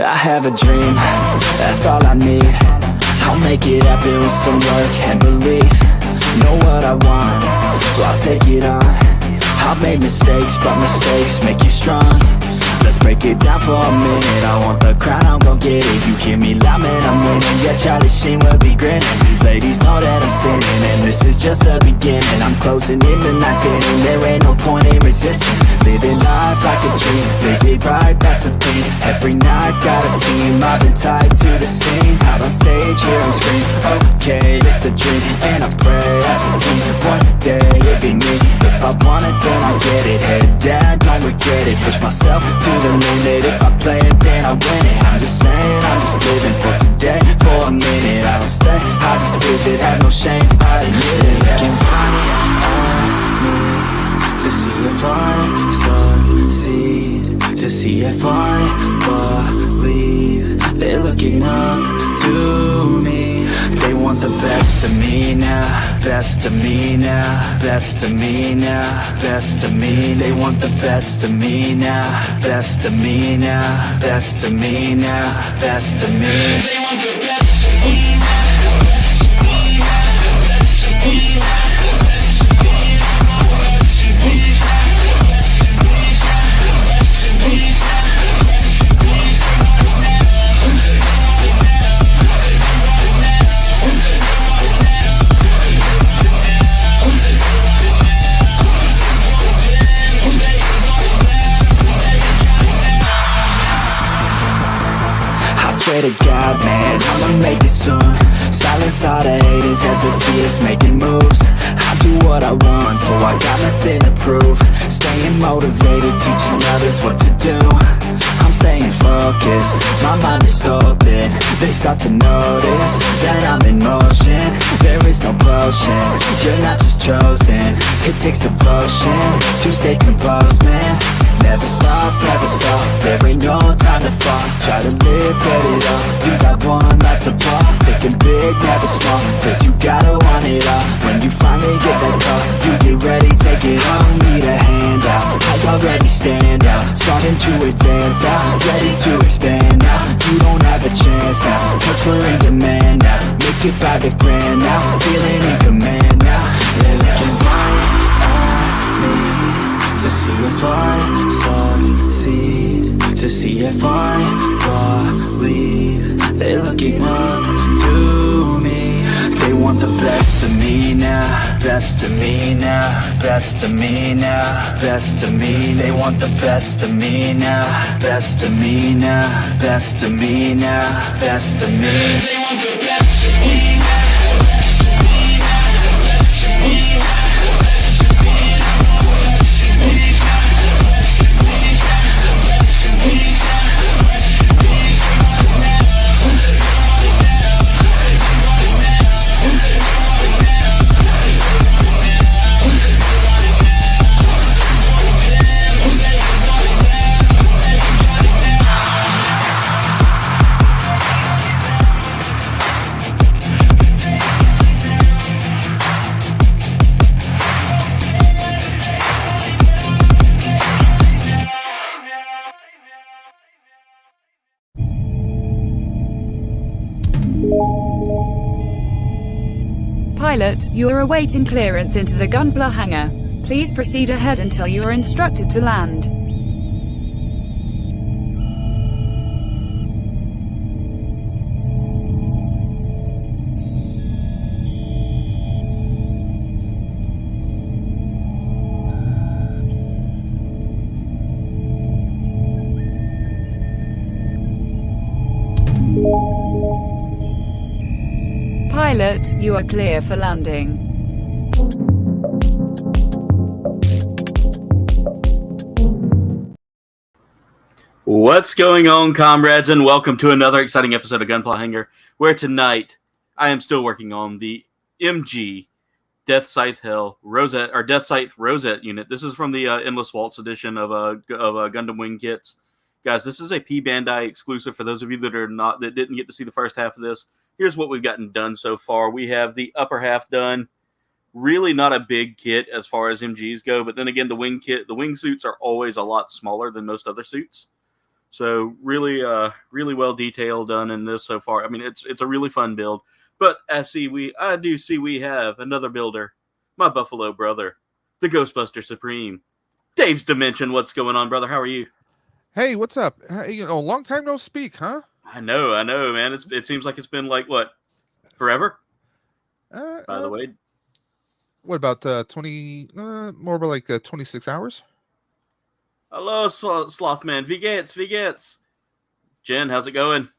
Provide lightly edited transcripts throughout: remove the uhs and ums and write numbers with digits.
I have a dream, that's all I need. I'll make it happen with some work and belief. Know what I want, so I'll take it on. I've made mistakes, but mistakes make you strong. Let's break it down for a minute. I want the crown, I'm gon' get it. You hear me loud, man, I'm winning. Yeah, Charlie Sheen will be grinning. These ladies know that I'm sinning, and this is just the beginning. I'm closing in the night inning. There ain't no point in resisting. Living life like a dream, live it right, that's the thing. Every night, got a team, I've been tied to the scene. Out on stage, here on screen. Okay, it's a dream, and I pray as a team. One day, it'll be me. If I want it, then I'll get it. Head down, don't regret it. Push myself to the limit. If I play it, then I win it. I'm just saying, I'm just living for today. For a minute, I don't stay, I just visit. Have no shame, I admit it. They can find me to see if I succeed, to see if I believe. They're looking up to me. They want the best of me now, best of me now, best of me now, best of me. They want the best of me now, best of me now, best of me now, best of me. They want the best of me. Swear to God, man, I'ma make it soon. Silence all the haters as they see us making moves. I do what I want, so I got nothing to prove. Staying motivated, teaching others what to do. I'm staying focused, my mind is open. They start to notice that I'm in motion. There is no potion, you're not just chosen. It takes devotion to stay composed, man. Never stop, there ain't no time to fall. Try to live, get it up, you got one life to ball. Thinking big, never small, cause you gotta want it all. When you finally get that call, you get ready, take it on. Need a hand out, I already stand out. Starting to advance now, ready to expand now. You don't have a chance now, cause we're in demand now. Make it by the grand now, feeling in command now. They're looking right at me to see if I succeed, to see if I believe. They're looking up to me. They want the best of me now, best of me now, best of me now, best of me. They want the best of me now, best of me now, best of me now, best of me. They want the best of me. Pilot, you are awaiting clearance into the Gunpla Hangar. Please proceed ahead until you are instructed to land. Pilot, you are clear for landing. What's going on, comrades, and welcome to another exciting episode of Gunpla Hangar, where tonight I am still working on the MG Deathscythe Rousette unit. This is from the Endless Waltz edition of Gundam Wing kits. Guys, this is a P-Bandai exclusive. For those of you that didn't get to see the first half of this, here's what we've gotten done so far. We have the upper half done. Really not a big kit as far as MGs go, but then again, the wing suits are always a lot smaller than most other suits. So really, really well detailed done in this so far. I mean, it's a really fun build. But I do see we have another builder, my Buffalo brother, the Ghostbuster Supreme, Dave's Dimension. What's going on, brother? How are you? Hey, what's up? Long time no speak, huh? I know, man. It seems like it's been like what, forever? By the way, what about 20? More about like 26 hours. hello, Slothman. Wie geht's? Jen, how's it going?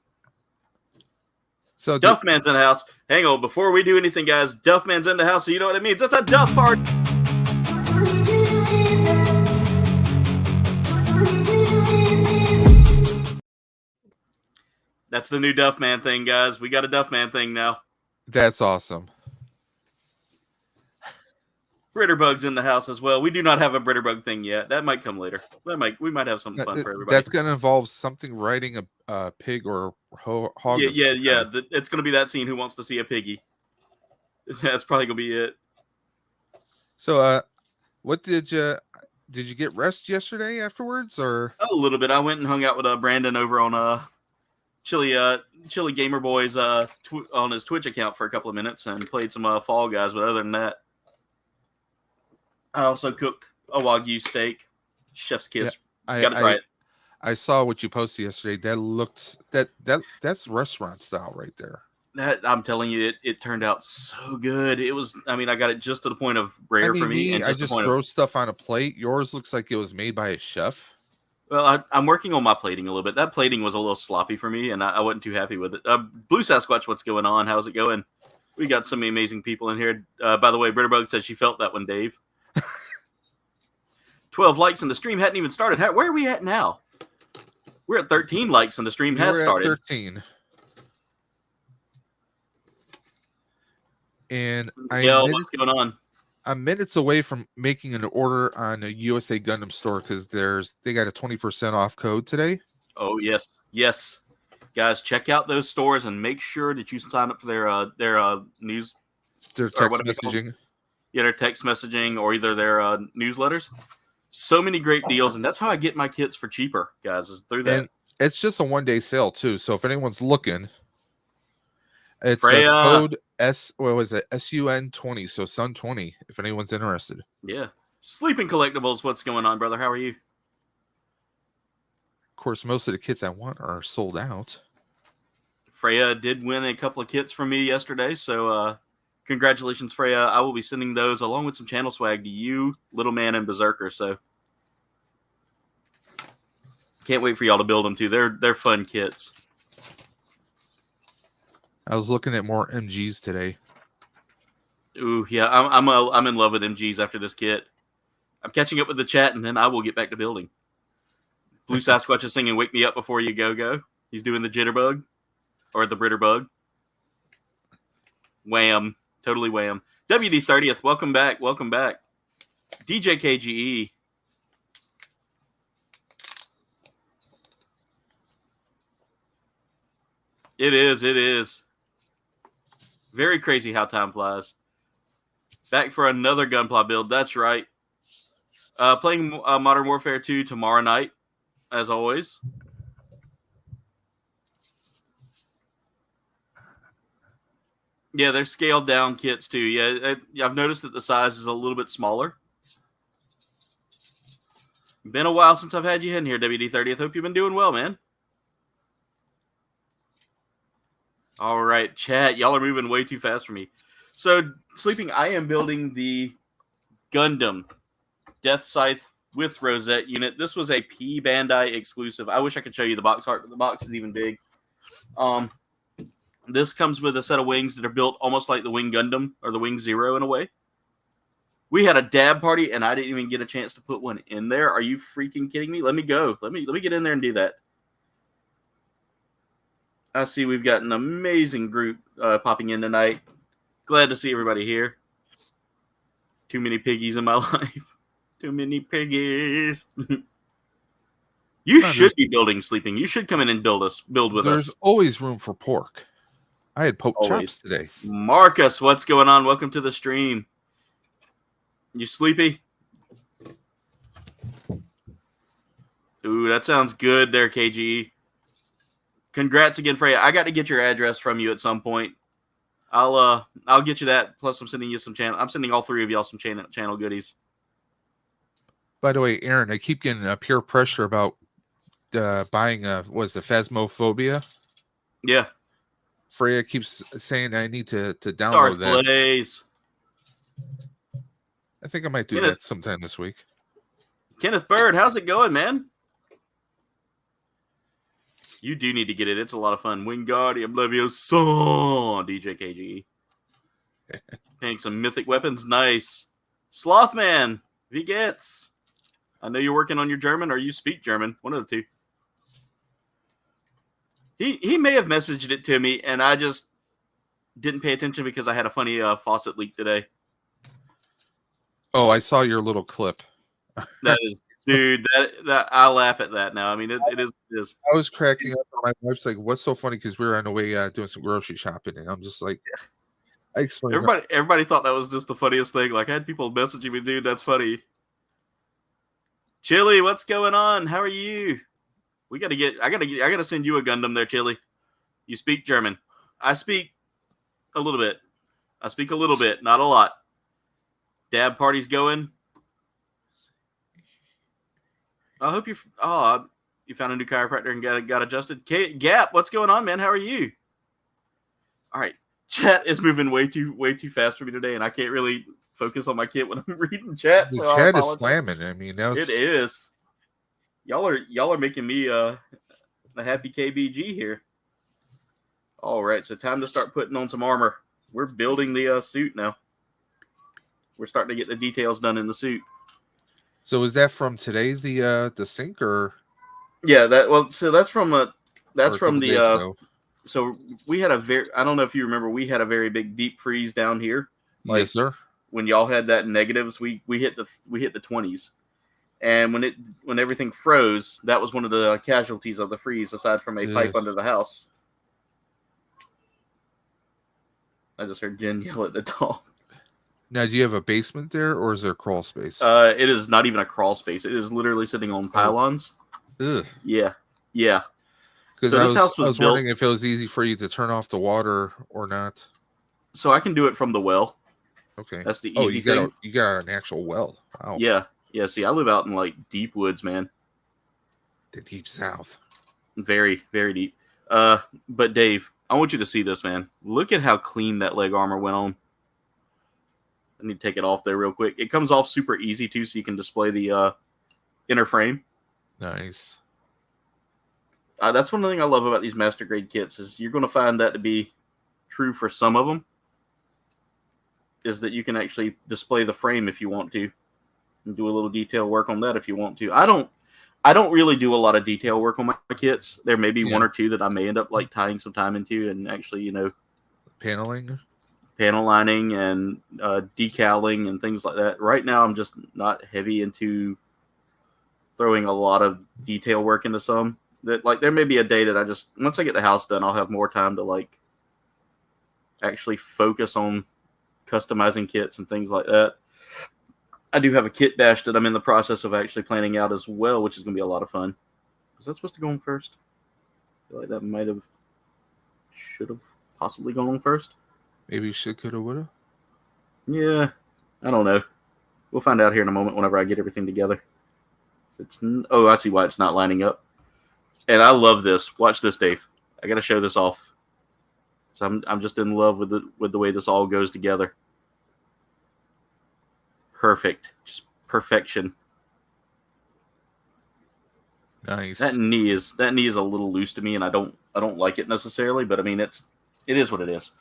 So Duffman's in the house. Hang on, before we do anything, guys, Duffman's in the house, so you know what it means. It's a Duff party. That's the new Duffman thing, guys. We got a Duffman thing now. That's awesome. Britterbug's in the house as well. We do not have a Britterbug thing yet. That might come later. We might have something fun for everybody. That's going to involve something riding a pig or hog. Yeah. It's going to be that scene. Who wants to see a piggy? That's probably going to be it. So, what did you get rest yesterday afterwards, or a little bit? I went and hung out with Brandon over on Chili Gamer Boys on his Twitch account for a couple of minutes and played some Fall Guys. But other than that, I also cooked a Wagyu steak. Chef's kiss. Yeah, Got to try it. I saw what you posted yesterday. That looks that's restaurant style right there. That I'm telling you, it turned out so good. It was. I mean, I got it just to the point of rare for me. And I just throw stuff on a plate. Yours looks like it was made by a chef. Well, I'm working on my plating a little bit. That plating was a little sloppy for me, and I wasn't too happy with it. Blue Sasquatch, what's going on? How's it going? We got some amazing people in here. By the way, Britterbug said she felt that one, Dave. 12 likes and the stream hadn't even started. Where are we at now? We're at 13 likes and the stream has started. 13. And what's going on? I'm minutes away from making an order on a USA Gundam store because they got a 20% off code today. Oh yes, guys, check out those stores and make sure that you sign up for their news, their text messaging. Yeah, their text messaging or either their newsletters. So many great deals, and that's how I get my kits for cheaper, guys, is through that. And it's just a one-day sale too, so if anyone's looking, it's Freya, code SUN20, so Sun 20. If anyone's interested. Yeah, Sleeping Collectibles. What's going on, brother? How are you? Of course, most of the kits I want are sold out. Freya did win a couple of kits from me yesterday, so congratulations, Freya. I will be sending those along with some channel swag to you, Little Man, and Berserker. So can't wait for y'all to build them too. They're fun kits. I was looking at more MGs today. Ooh, yeah, I'm in love with MGs after this kit. I'm catching up with the chat, and then I will get back to building. Blue Sasquatch is singing "Wake Me Up Before You Go." He's doing the jitterbug or the Britterbug. Wham. Totally wham. WD 30th, welcome back. DJ KGE. It is. Very crazy how time flies. Back for another Gunpla build. That's right. Playing Modern Warfare 2 tomorrow night, as always. Yeah, they're scaled down kits too. Yeah, I've noticed that the size is a little bit smaller. Been a while since I've had you in here, WD30th. Hope you've been doing well, man. All right, chat. Y'all are moving way too fast for me. So, Sleeping, I am building the Gundam Deathscythe with Rousette unit. This was a P-Bandai exclusive. I wish I could show you the box art, but the box is even big. This comes with a set of wings that are built almost like the Wing Gundam or the Wing Zero in a way. We had a dab party, and I didn't even get a chance to put one in there. Are you freaking kidding me? Let me go. Let me get in there and do that. I see we've got an amazing group popping in tonight. Glad to see everybody here. Too many piggies in my life. Too many piggies. You should be building Sleeping. You should come in and build with us. There's always room for pork. I had poke chops today. Marcus, what's going on? Welcome to the stream. You sleepy? Ooh, that sounds good there, KG. Congrats again, Freya. I got to get your address from you at some point. I'll get you that. Plus, I'm sending you some channel. I'm sending all three of y'all some channel goodies. By the way, Aaron, I keep getting peer pressure about buying was the Phasmophobia. Yeah. Freya keeps saying I need to download Darth that. Blaze. I think I might do that sometime this week. Kenneth Bird, how's it going, man? You do need to get it. It's a lot of fun. Wingardium Leviosa, DJ KG. Paying some mythic weapons. Nice. Slothman, wie geht's? I know you're working on your German or you speak German. One of the two. He may have messaged it to me, and I just didn't pay attention because I had a funny faucet leak today. Oh, I saw your little clip. That is, dude. That I laugh at that now. I mean, it is. I was cracking up. My wife's like, "What's so funny?" Because we were on the way doing some grocery shopping, and I'm just like, I explained. Everybody thought that was just the funniest thing. Like, I had people messaging me, dude. That's funny. Chili, what's going on? How are you? I gotta send you a Gundam there, Chili. You speak German. I speak a little bit. Not a lot. Dab party's going. I hope you found a new chiropractor and got adjusted. Gap, what's going on, man? How are you? All right, chat is moving way too fast for me today, and I can't really focus on my kid when I'm reading chat. The so chat is slamming. I mean, it is. Y'all are making me a happy KBG here. All right, so time to start putting on some armor. We're building the suit now. We're starting to get the details done in the suit. So is that from today, the sync, or? Yeah, that's from the so we had I don't know if you remember, we had a very big deep freeze down here. Like, yes, sir. When y'all had that in negatives, we hit the 20s. And when everything froze, that was one of the casualties of the freeze, aside from a pipe under the house. I just heard Jen yell at the dog. Now, do you have a basement there, or is there a crawl space? It is not even a crawl space. It is literally sitting on pylons. Ugh. Yeah. Because so I was wondering if it was easy for you to turn off the water or not. So I can do it from the well. Okay. That's the easy thing. You got an actual well. Wow. Yeah. See, I live out in like deep woods, man. The deep south. Very, very deep. But Dave, I want you to see this, man. Look at how clean that leg armor went on. I need to take it off there real quick. It comes off super easy too, so you can display the inner frame. Nice. That's one thing I love about these master grade kits is you're going to find that to be true for some of them. Is that you can actually display the frame if you want to, and do a little detail work on that if you want to. I don't really do a lot of detail work on my kits. There may be one or two that I may end up like tying some time into and actually, panel lining and decaling and things like that. Right now, I'm just not heavy into throwing a lot of detail work into some. That like there may be a day that once I get the house done, I'll have more time to like actually focus on customizing kits and things like that. I do have a kit dash that I'm in the process of actually planning out as well, which is going to be a lot of fun. Was that supposed to go on first? I feel like that should have possibly gone on first. Maybe should, could, or would have. Yeah, I don't know. We'll find out here in a moment whenever I get everything together. I see why it's not lining up. And I love this. Watch this, Dave. I got to show this off. So I'm just in love with the way this all goes together. Perfect. Just perfection. Nice. That knee is a little loose to me, and I don't like it necessarily, but I mean it is what it is.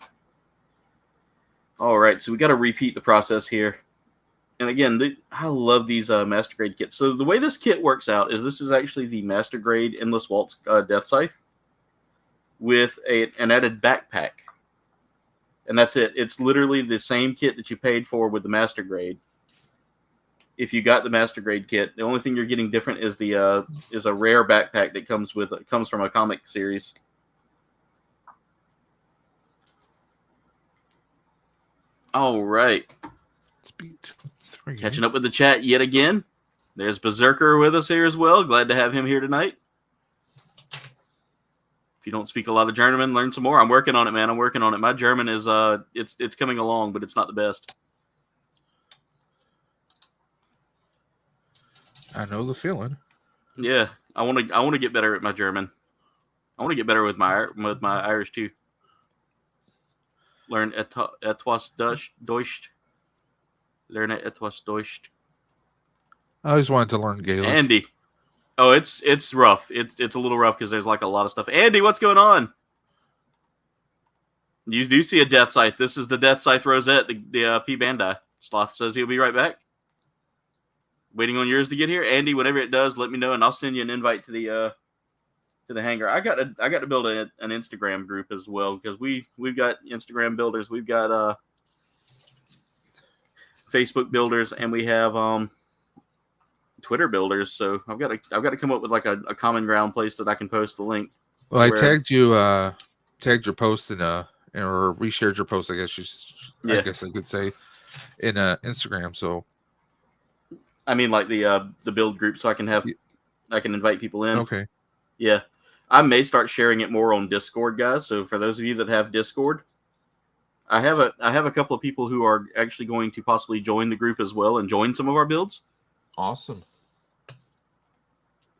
All right, so we got to repeat the process here. And again, I love these master grade kits. So the way this kit works out is this is actually the master grade Endless Waltz Deathscythe with an added backpack. And that's it. It's literally the same kit that you paid for with the master grade. If you got the master grade kit, the only thing you're getting different is is a rare backpack that comes from a comic series. All right. Speed 3. Catching up with the chat yet again. There's Berserker with us here as well. Glad to have him here tonight. If you don't speak a lot of German, learn some more. I'm working on it, man. I'm working on it. My German is it's coming along, but it's not the best. I know the feeling. Yeah, I want to get better at my German. I want to get better with my Irish too. Learn etwas Deutsch. Learn etwas Deutsch. I always wanted to learn Gaelic. Andy. Oh, it's rough. It's a little rough because there's like a lot of stuff. Andy, what's going on? You do see a Deathscythe. This is the Deathscythe Rousette, the P-Bandai. Sloth says he'll be right back. Waiting on yours to get here. Andy, whenever it does, let me know, and I'll send you an invite to the hangar. I got to build an Instagram group as well because we've got Instagram builders, we've got Facebook builders, and we have Twitter builders. So I've got to come up with like a common ground place that I can post the link. Well, I tagged your post in or reshared your post. I guess I could say in Instagram. So I mean, like the build group, so I can invite people in. Okay. Yeah, I may start sharing it more on Discord, guys. So for those of you that have Discord, I have a couple of people who are actually going to possibly join the group as well and join some of our builds. Awesome.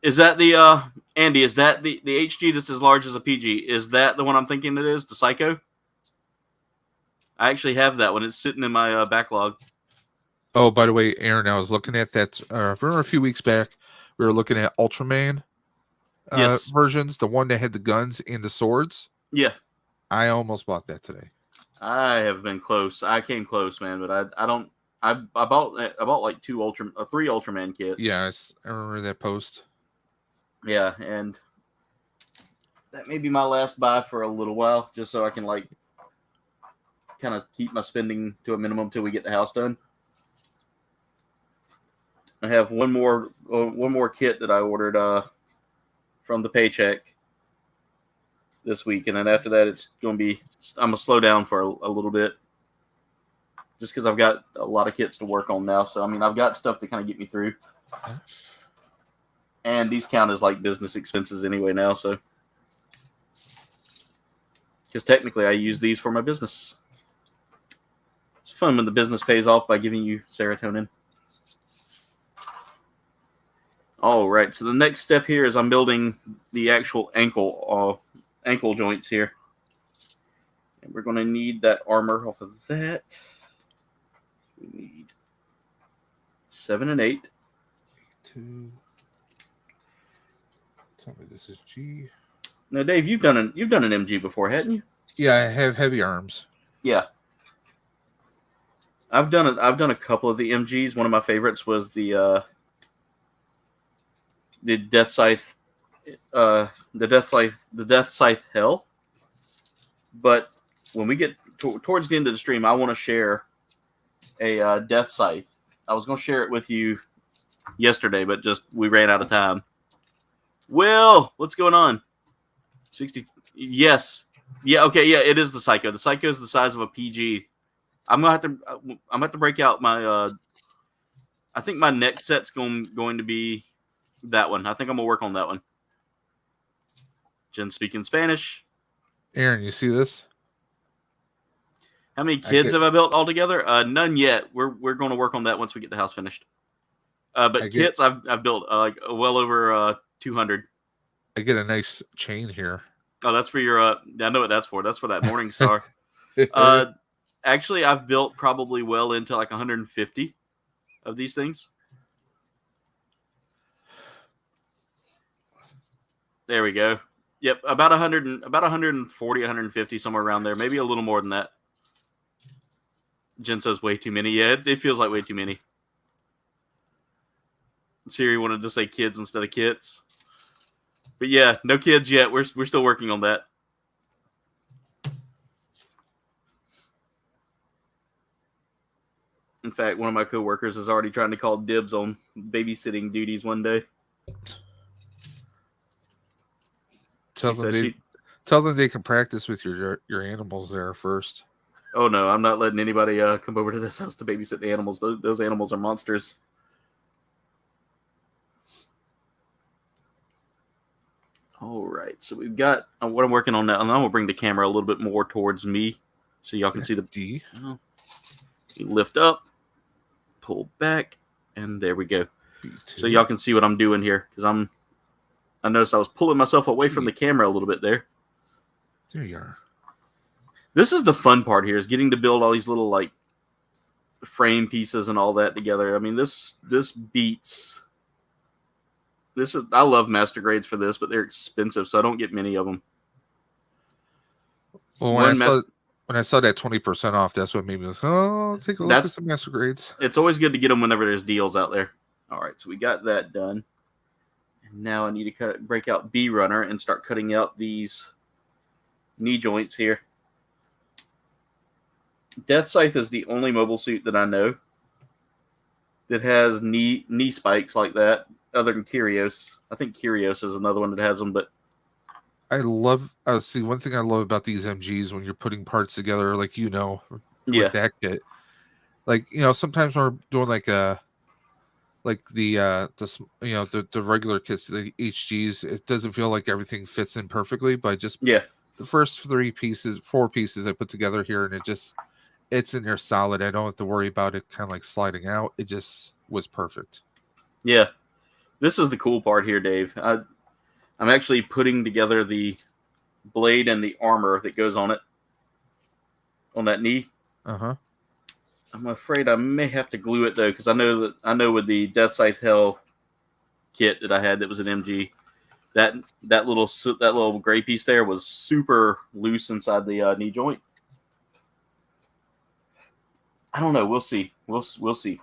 Is that the Andy? Is that the HG that's as large as a PG? Is that the one I'm thinking it is? The Psycho? I actually have that one. It's sitting in my backlog. Oh, by the way, Aaron, I was looking at that. Remember a few weeks back, we were looking at Ultraman versions, the one that had the guns and the swords. Yeah. I almost bought that today. I have been close. I came close, man, but I don't. I bought like three Ultraman kits. Yes, I remember that post. Yeah, and that may be my last buy for a little while, just so I can like kind of keep my spending to a minimum till we get the house done. I have one more kit that I ordered from the paycheck this week, and then after that, it's going to be I'm gonna slow down for a little bit, just because I've got a lot of kits to work on now. So I mean, I've got stuff to kind of get me through, and these count as like business expenses anyway now. So because technically, I use these for my business. It's fun when the business pays off by giving you serotonin. All right, so the next step here is I'm building the actual ankle joints here. And we're going to need that armor off of that. We need 7 and 8. 2. Tell me this is G. Now, Dave, you've done an MG before, hadn't you? Yeah, I have heavy arms. Yeah. I've done a couple of the MGs. One of my favorites was the Deathscythe, the Deathscythe Hell. But when we get towards the end of the stream, I want to share a Deathscythe. I was going to share it with you yesterday, but just we ran out of time. Will, what's going on? 60. Yes. Yeah. Okay. Yeah. It is the Psycho. The Psycho is the size of a PG. I'm gonna have to break out my. I think my next set's going to be that one. I think I'm gonna work on that one. Jen speaking Spanish. Aaron, you see this? How many kids have I built altogether? None yet. We're going to work on that once we get the house finished. But kits I've built like well over 200. I get a nice chain here. Oh, that's for your. I know what that's for. That's for that Morning Star. Actually, I've built probably well into like 150 of these things. There we go. Yep, about 140, 150, somewhere around there. Maybe a little more than that. Jen says way too many. Yeah, it feels like way too many. Siri wanted to say kids instead of kits. But yeah, no kids yet. We're still working on that. In fact, one of my coworkers is already trying to call dibs on babysitting duties one day. Tell them they can practice with your animals there first. Oh no, I'm not letting anybody come over to this house to babysit the animals. Those animals are monsters. All right, so we've got what I'm working on now, and I'm gonna bring the camera a little bit more towards me, so y'all can see the D. You lift up, pull back, and there we go. B2. So y'all can see what I'm doing here, because I noticed I was pulling myself away from the camera a little bit there. There you are. This is the fun part here, is getting to build all these little like frame pieces and all that together. I mean, this beats. I love master grades for this, but they're expensive, so I don't get many of them. Well, when I saw that 20% off, that's what made me like, oh, take a look at some master grades. It's always good to get them whenever there's deals out there. All right, so we got that done. And now I need to break out B runner and start cutting out these knee joints here. Deathscythe is the only mobile suit that I know that has knee spikes like that, other than Kyrios. I think Kyrios is another one that has them, but see, one thing I love about these MGs when you're putting parts together, like, with that kit, like, sometimes when we're doing like the regular kits, the HGs, it doesn't feel like everything fits in perfectly, but just the first 4 pieces I put together here, and it's in there solid. I don't have to worry about it kind of like sliding out. It just was perfect. Yeah. This is the cool part here, Dave. I'm actually putting together the blade and the armor that goes on it, on that knee. Uh-huh. I'm afraid I may have to glue it, though, because I know with the Deathscythe Hell kit that I had that was an MG, that little gray piece there was super loose inside the knee joint. I don't know. We'll see. We'll see.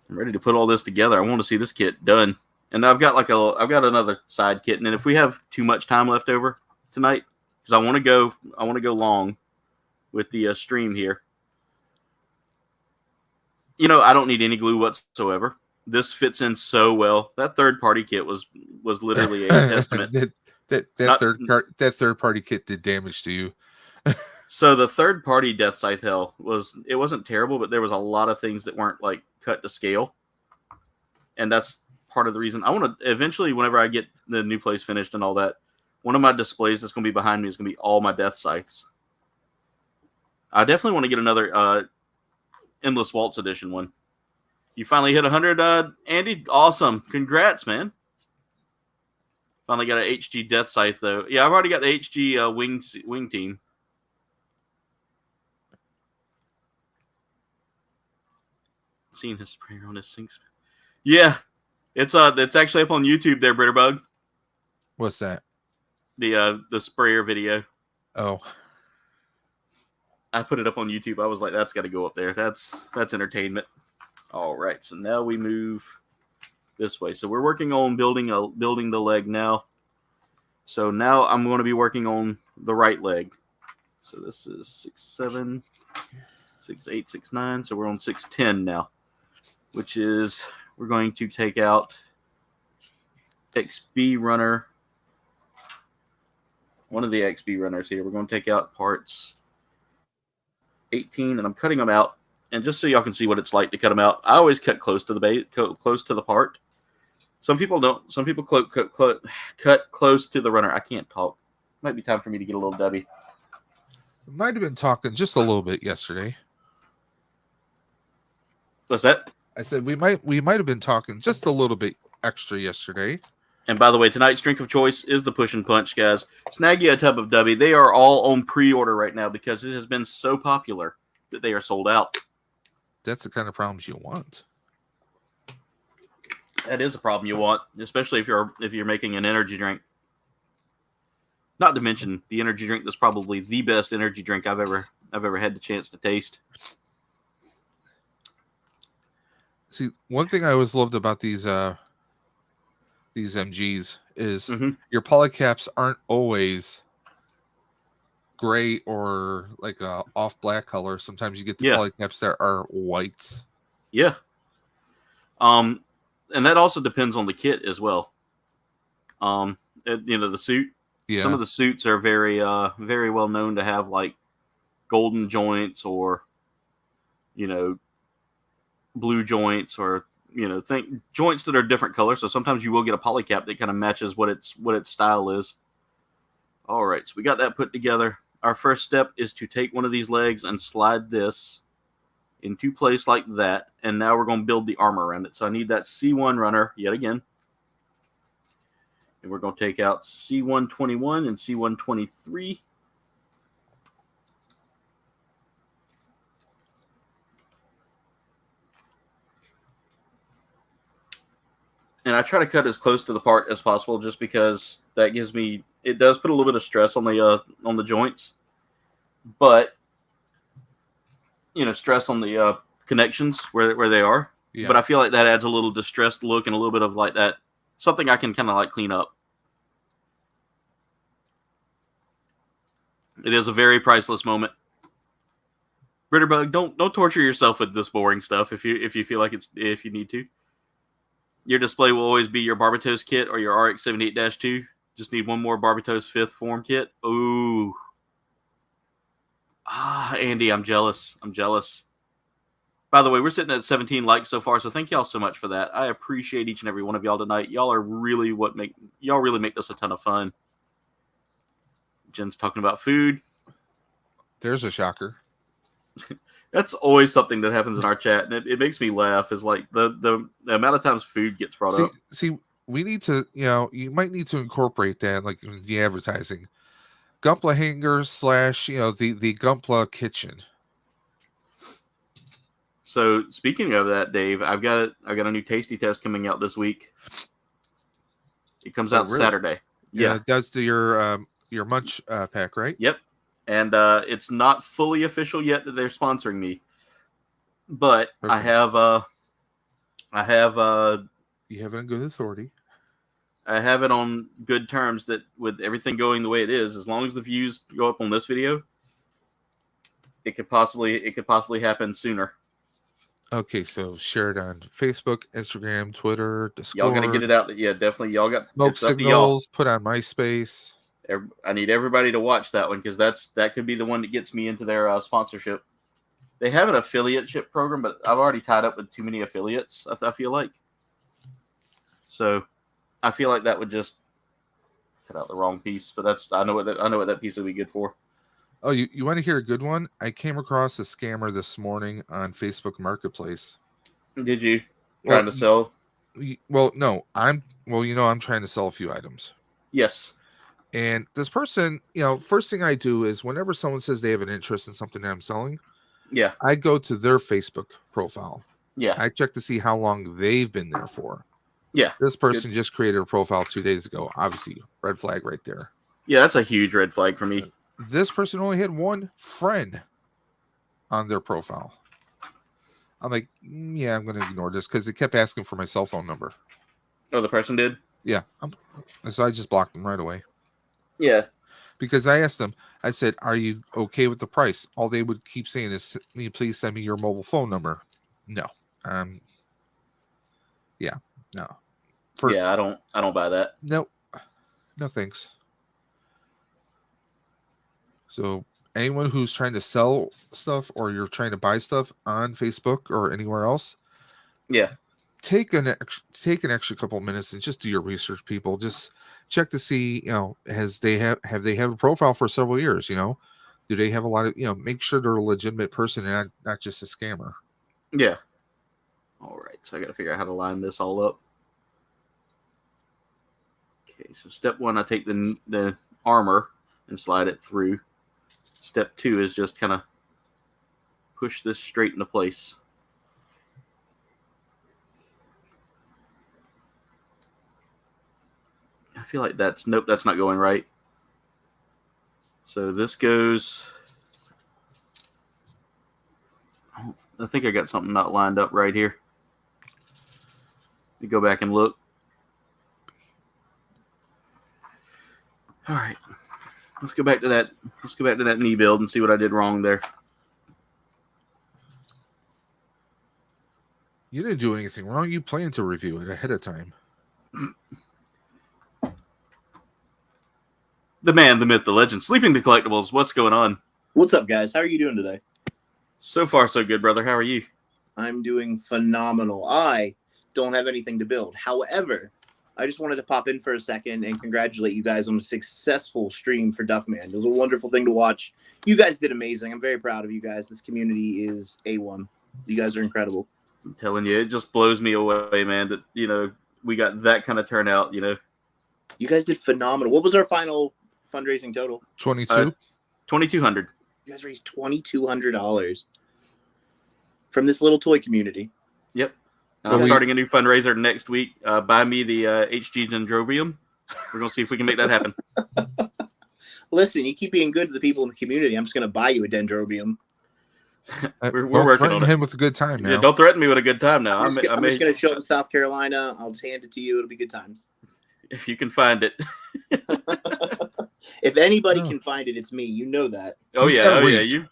I'm ready to put all this together. I want to see this kit done. And I've got another side kit, and if we have too much time left over tonight, because I want to go long with the stream here. I don't need any glue whatsoever. This fits in so well. That third-party kit was literally a testament. That third-party kit did damage to you. So the third-party Deathscythe Hell wasn't terrible, but there was a lot of things that weren't like cut to scale, and that's part of the reason I want to eventually, whenever I get the new place finished and all that, one of my displays that's going to be behind me is going to be all my Deathscythes. I definitely want to get another Endless Waltz edition one. You finally hit 100, Andy. Awesome, congrats, man. Finally got an HG Deathscythe though. Yeah, I've already got the HG wing team. Seen his sprayer on his sinks. Yeah, it's actually up on YouTube there, Britterbug. What's that? The sprayer video. Oh, I put it up on YouTube. I was like, that's got to go up there. That's entertainment. All right, so now we move this way. So we're working on building the leg now. So now I'm going to be working on the right leg. So this is 6'7", 6'8", 6'9". So we're on 6'10" now, which is we're going to take out XB runner. One of the XB runners here. We're going to take out parts 18, and I'm cutting them out. And just so y'all can see what it's like to cut them out, I always cut close to the base, close to the part. Some people don't. Some people cut close to the runner. I can't talk. Might be time for me to get a little dubby. Might have been talking just a little bit yesterday. What's that? I said we might have been talking just a little bit extra yesterday. And by the way, tonight's drink of choice is the Push and Punch, guys. Snag you a tub of Dubby. They are all on pre-order right now because it has been so popular that they are sold out. That's the kind of problems you want. That is a problem you want, especially if you're making an energy drink. Not to mention the energy drink that's probably the best energy drink I've ever had the chance to taste. See, one thing I always loved about these MGs is your polycaps aren't always gray or like a off black color. Sometimes you get the polycaps that are whites. Yeah. And that also depends on the kit as well. The suit. Yeah. Some of the suits are very well known to have like golden joints or, blue joints or think joints that are different colors. So sometimes you will get a polycap that kind of matches what its style is. All right, so we got that put together. Our first step is to take one of these legs and slide this into place like that, and now we're going to build the armor around it. So I need that C1 runner yet again. And we're going to take out C121 and C123. And I try to cut as close to the part as possible just because that gives me, it does put a little bit of stress on the joints. But, stress on the connections where they are. Yeah. But I feel like that adds a little distressed look and a little bit of like that, something I can kind of like clean up. It is a very priceless moment. Britterbug, don't torture yourself with this boring stuff if you feel like if you need to. Your display will always be your Barbatos kit or your RX-78-2. Just need one more Barbatos 5th form kit. Ooh. Andy, I'm jealous. By the way, we're sitting at 17 likes so far, so thank y'all so much for that. I appreciate each and every one of y'all tonight. Y'all really make this a ton of fun. Jen's talking about food. There's a shocker. That's always something that happens in our chat, and it makes me laugh. Is like the amount of times food gets brought up. See, we need to, you might need to incorporate that, like the advertising. Gunpla Hangar / the Gunpla kitchen. So speaking of that, Dave, I've got a new tasty test coming out this week. It comes out really? Saturday. Yeah, it does your munch pack, right? Yep. And it's not fully official yet that they're sponsoring me, but okay. I have you have it on good authority. I have it on good terms that with everything going the way it is, as long as the views go up on this video, it could possibly happen sooner. Okay, so share it on Facebook, Instagram, Twitter, Discord. Y'all gotta get it out. Yeah, definitely. Y'all got smoke signals. Put on MySpace. I need everybody to watch that one because that could be the one that gets me into their sponsorship. They have an affiliateship program, but I've already tied up with too many affiliates. I feel like, so I feel like that would just cut out the wrong piece. But I know what that piece would be good for. Oh, you want to hear a good one? I came across a scammer this morning on Facebook Marketplace. Did you trying to sell? Well, no, I'm trying to sell a few items. Yes. And this person, first thing I do is whenever someone says they have an interest in something that I'm selling, yeah, I go to their Facebook profile. Yeah. I check to see how long they've been there for. Yeah. This person just created a profile 2 days ago. Obviously, red flag right there. Yeah, that's a huge red flag for me. This person only had one friend on their profile. I'm like, yeah, I'm going to ignore this because it kept asking for my cell phone number. Oh, the person did? Yeah. So I just blocked them right away. Yeah. Because I asked them, I said, are you okay with the price? All they would keep saying is, please send me your mobile phone number. No. Yeah. No. I don't buy that. Nope. No thanks. So anyone who's trying to sell stuff or you're trying to buy stuff on Facebook or anywhere else, yeah, take an extra couple of minutes and just do your research, people. Just check to see, have they have a profile for several years, do they have a lot of, make sure they're a legitimate person and not just a scammer. Yeah. All right. So I got to figure out how to line this all up. Okay. So step 1, I take the armor and slide it through. Step 2 is just kind of push this straight into place. I feel like that's not going right. So this goes, I think I got something not lined up right here. You go back and look. All right. Let's go back to that knee build and see what I did wrong there. You didn't do anything wrong. You planned to review it ahead of time. The man, the myth, the legend, Sleeping the Collectibles. What's going on? What's up, guys? How are you doing today? So far, so good, brother. How are you? I'm doing phenomenal. I don't have anything to build. However, I just wanted to pop in for a second and congratulate you guys on a successful stream for Duffman. It was a wonderful thing to watch. You guys did amazing. I'm very proud of you guys. This community is A1. You guys are incredible. I'm telling you, it just blows me away, man, that, we got that kind of turnout, You guys did phenomenal. What was our final fundraising total? 2,200. You guys raised $2,200 from this little toy community. Yep. I'm starting a new fundraiser next week. Buy me the HG Dendrobium. We're going to see if we can make that happen. Listen, you keep being good to the people in the community. I'm just going to buy you a Dendrobium. We're working on it. Him with a good time now. Yeah, don't threaten me with a good time now. I'm just going to show up in South Carolina. I'll just hand it to you. It'll be good times. If you can find it. If anybody can find it, it's me. You know that. Oh, yeah.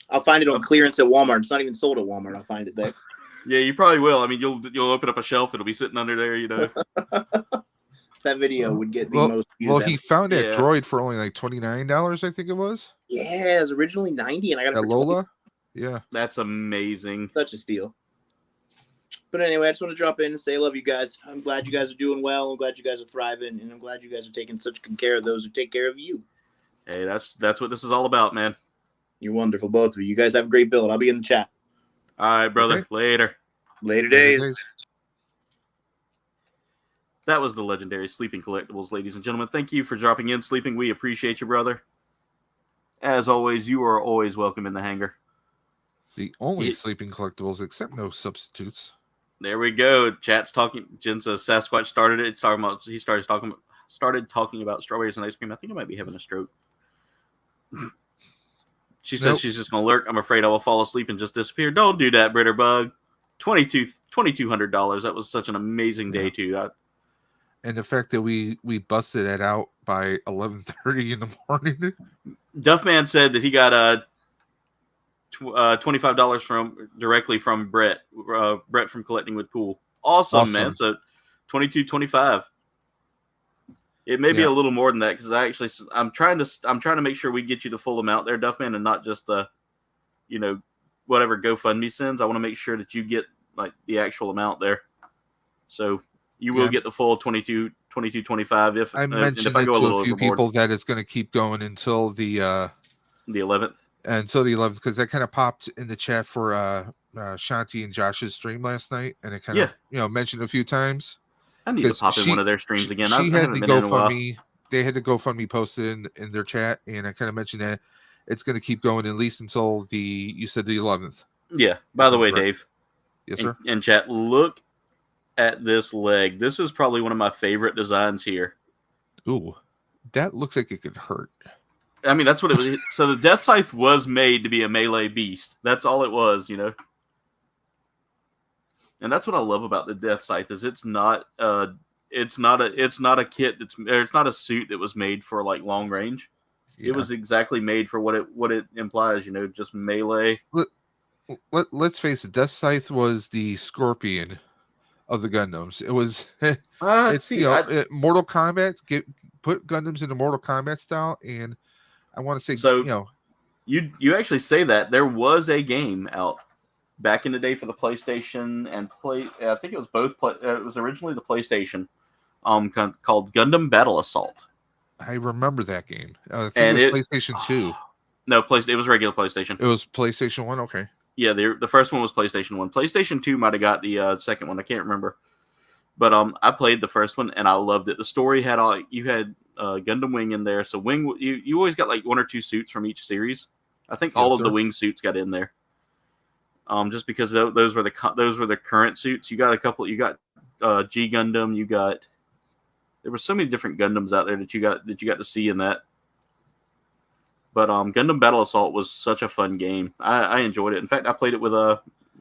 I'll find it on clearance at Walmart. It's not even sold at Walmart. I'll find it there. Yeah, you probably will. I mean, you'll open up a shelf. It'll be sitting under there, That video would get the most views. Well, he found it at Droid for only like $29, I think it was. Yeah, it was originally $90, and I got it for Lola. $20. Yeah, that's amazing. Such a steal. But anyway, I just want to drop in and say I love you guys. I'm glad you guys are doing well. I'm glad you guys are thriving, and I'm glad you guys are taking such good care of those who take care of you. Hey, that's what this is all about, man. You're wonderful, both of you. You guys have a great build. I'll be in the chat. All right, brother. Okay. Later days. That was the legendary Sleeping Collectibles, ladies and gentlemen. Thank you for dropping in, Sleeping. We appreciate you, brother. As always, you are always welcome in the hangar. The only Sleeping Collectibles, except no substitutes. There we go. Chat's talking. Jen says Sasquatch started it. He started talking about strawberries and ice cream. I think I might be having a stroke. She says she's just going to lurk. I'm afraid I will fall asleep and just disappear. Don't do that, Britterbug. $2,200. That was such an amazing day, too. And the fact that we busted it out by 11:30 in the morning. Duffman said that he got $25 directly from Brett. Brett from Collecting with Cool. Awesome, man. So $22.25. It may be a little more than that because I'm trying to make sure we get you the full amount there, Duffman, and not just the, whatever GoFundMe sends. I want to make sure that you get like the actual amount there. So you will get the full $22.25 if I mentioned it to a few people that it's going to keep going until the 11th. Until the 11th, because that kind of popped in the chat for Shanti and Josh's stream last night, and it kind of mentioned a few times. I need to pop in one of their streams again. She had the GoFundMe. They had the GoFundMe posted in their chat, and I kind of mentioned that it's going to keep going at least until you said the 11th. Yeah. By the way, Dave. Yes, sir. And chat, look at this leg. This is probably one of my favorite designs here. Ooh, that looks like it could hurt. I mean, that's what it was. So the Deathscythe was made to be a melee beast. That's all it was, And that's what I love about the Deathscythe is it's not a kit it's not a suit that was made for like long range. Yeah. It was exactly made for what it implies, just melee. Let's face it, Deathscythe was the Scorpion of the Gundams. It was Mortal Kombat. Put Gundams into Mortal Kombat style, and I want to say you actually say that there was a game out back in the day for the PlayStation and I think it was both. It was originally the PlayStation, called Gundam Battle Assault. I remember that game. I think it was PlayStation 2. No, it was regular PlayStation. It was PlayStation 1. Okay. Yeah, the first one was PlayStation 1. PlayStation 2 might have got the second one. I can't remember. But I played the first one and I loved it. The story had Gundam Wing in there. So Wing, you always got like one or two suits from each series. I think all of the Wing suits got in there. Just because those were the current suits. You got a couple. You got G Gundam. There were so many different Gundams out there that you got to see in that. But Gundam Battle Assault was such a fun game. I enjoyed it. In fact, I played it with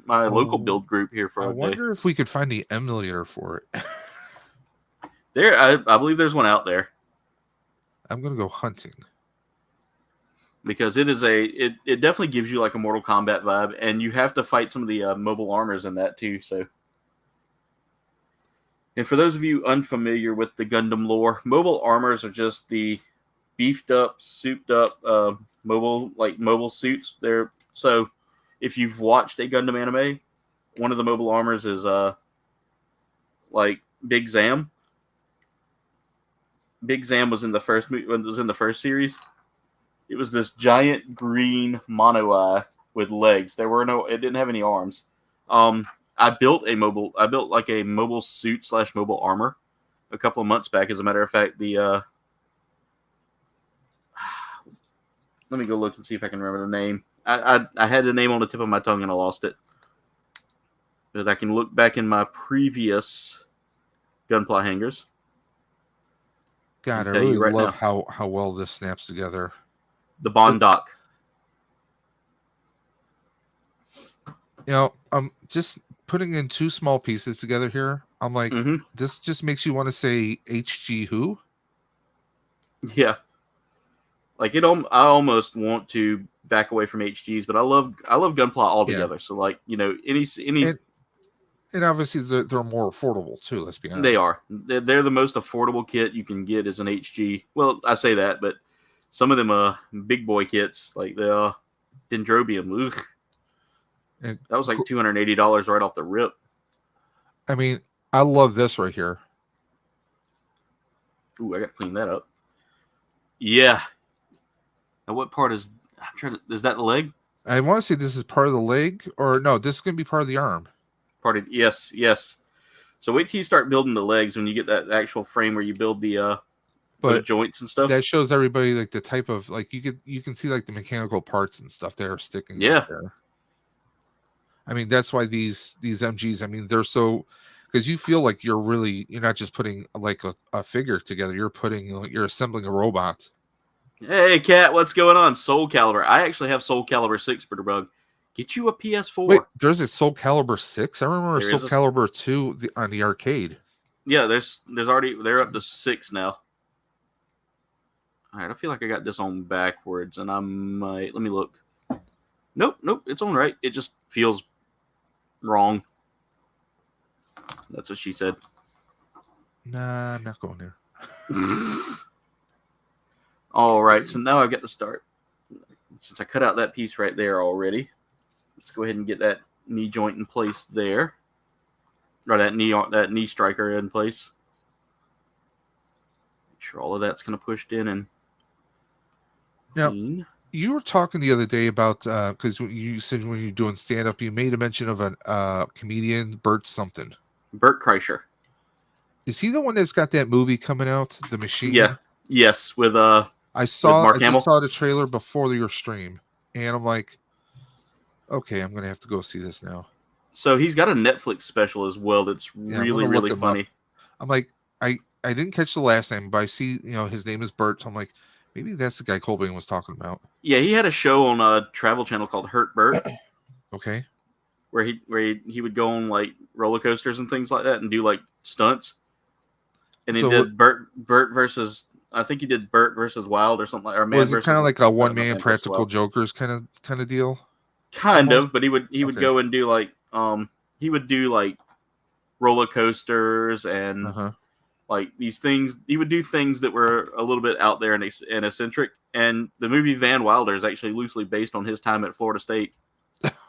my local build group here for a day. I wonder if we could find the emulator for it. I believe there's one out there. I'm gonna go hunting because it definitely gives you like a Mortal Kombat vibe, and you have to fight some of the mobile armors in that too. So, and for those of you unfamiliar with the Gundam lore, mobile armors are just the beefed up, souped up mobile suits. So if you've watched a Gundam anime, one of the mobile armors is like Big Zam. Big Zam was in the first series. It was this giant green mono eye with legs. It didn't have any arms. I built like a mobile suit / mobile armor a couple of months back. As a matter of fact, let me go look and see if I can remember the name. I had the name on the tip of my tongue and I lost it. But I can look back in my previous Gunpla hangars. God, I really love how well this snaps together. The Bond Dock. I'm just putting in 2 small pieces together here. I'm like, this just makes you want to say HG who? Yeah. Like I almost want to back away from HGs, but I love Gunpla altogether. Yeah. So like, any and obviously they're more affordable too, let's be honest. They are. They're the most affordable kit you can get as an HG. Well, I say that, but some of them big boy kits, like the Dendrobium, that was like $280 right off the rip. I mean, I love this right here. Ooh, I got to clean that up. Yeah. Now, what part is that the leg? I want to say this is part of the leg, or no, this is going to be part of the arm. Yes. So wait till you start building the legs when you get that actual frame where you build the joints and stuff. That shows everybody like the type of like you can see like the mechanical parts and stuff that are sticking. Yeah. There. I mean, that's why these MGs. I mean, they're so because you feel like you're not just putting like a figure together. You're assembling a robot. Hey, Kat, what's going on? Soul Calibur. I actually have Soul Calibur 6, Bitterbug. Get you a PS4. Wait, there's a Soul Calibur 6? I remember Soul Calibur 2 on the arcade. Yeah, they're up to 6 now. All right, I feel like I got this on backwards, and let me look. Nope, it's on right. It just feels wrong. That's what she said. Nah, I'm not going there. All right, so now I've got to start. Since I cut out that piece right there already, let's go ahead and get that knee joint in place there. Or that knee striker in place. Make sure all of that's kind of pushed in and clean. Now, you were talking the other day about, because you said when you're doing stand-up, you made a mention of a comedian, Bert something. Bert Kreischer. Is he the one that's got that movie coming out, The Machine? Yeah. Yes, with I just saw the trailer before your stream, and I'm like, okay, I'm gonna have to go see this now. So he's got a Netflix special as well that's really funny. Up. I'm like, I didn't catch the last name, but I see his name is Bert. So I'm like, maybe that's the guy Kouldbayne was talking about. Yeah, he had a show on a Travel Channel called Hurt Bert. Okay. Where he would go on like roller coasters and things like that and do like stunts. And he did Bert versus. I think he did Bert versus Wild or something like. Or was it kind of like a one-man Practical Jokers kind of deal? Kind of, but he would go and do like he would do like roller coasters and like these things. He would do things that were a little bit out there and eccentric. And the movie Van Wilder is actually loosely based on his time at Florida State.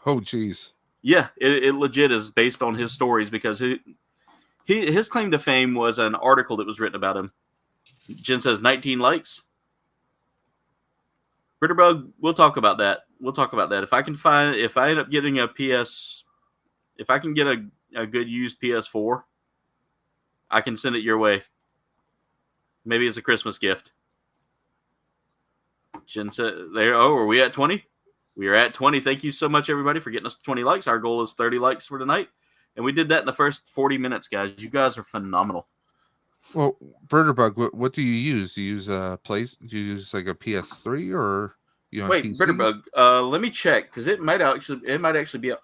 Oh, geez. Yeah, it legit is based on his stories because his claim to fame was an article that was written about him. Jen says 19 likes. Bitterbug, we'll talk about that. If I end up getting if I can get a good used PS4, I can send it your way. Maybe as a Christmas gift. Jen said, are we at 20? We are at 20. Thank you so much, everybody, for getting us 20 likes. Our goal is 30 likes for tonight. And we did that in the first 40 minutes, guys. You guys are phenomenal. Well, Bitterbug, what do you use? Do you use Do you use like a PS3 or on Wait, PC? Bitterbug, let me check because it might actually be up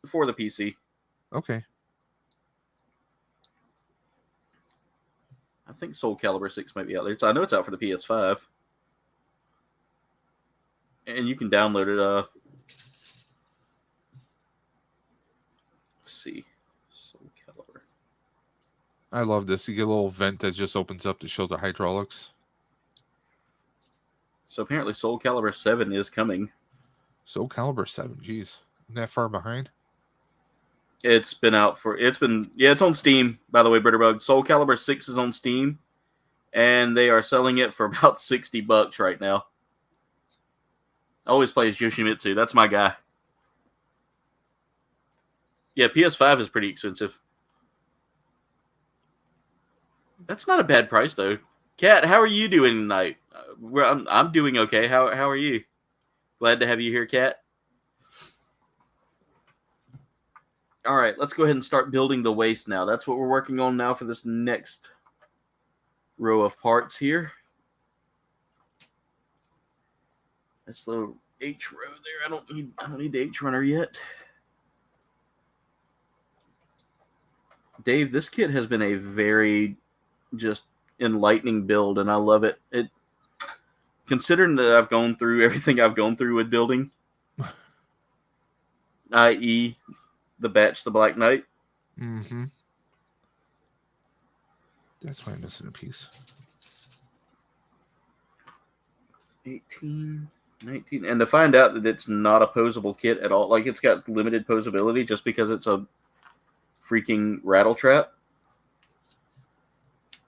before the PC. Okay. I think Soul Calibur 6 might be out there. So I know it's out for the PS5. And you can download it. Let's see. Soul Calibur. I love this. You get a little vent that just opens up to show the hydraulics. So apparently Soul Calibur 7 is coming. Soul Calibur 7, geez. Isn't that far behind? It's been it's on Steam, by the way, Bitterbug. Soul Calibur 6 is on Steam, and they are selling it for about $60 right now. I always play as Yoshimitsu. That's my guy. Yeah, PS5 is pretty expensive. That's not a bad price, though. Kat, how are you doing tonight? I'm doing okay. How are you? Glad to have you here, Kat. All right, let's go ahead and start building the waist now. That's what we're working on now for this next row of parts here. That's the H row there. I don't need the H runner yet. Dave, this kit has been a very just enlightening build, and I love it. Considering that I've gone through everything I've gone through with building, i.e. the Batch, the Black Knight. Mm-hmm. That's why I'm missing a piece. 18, 19. And to find out that it's not a posable kit at all, like it's got limited posability just because it's a freaking rattle trap,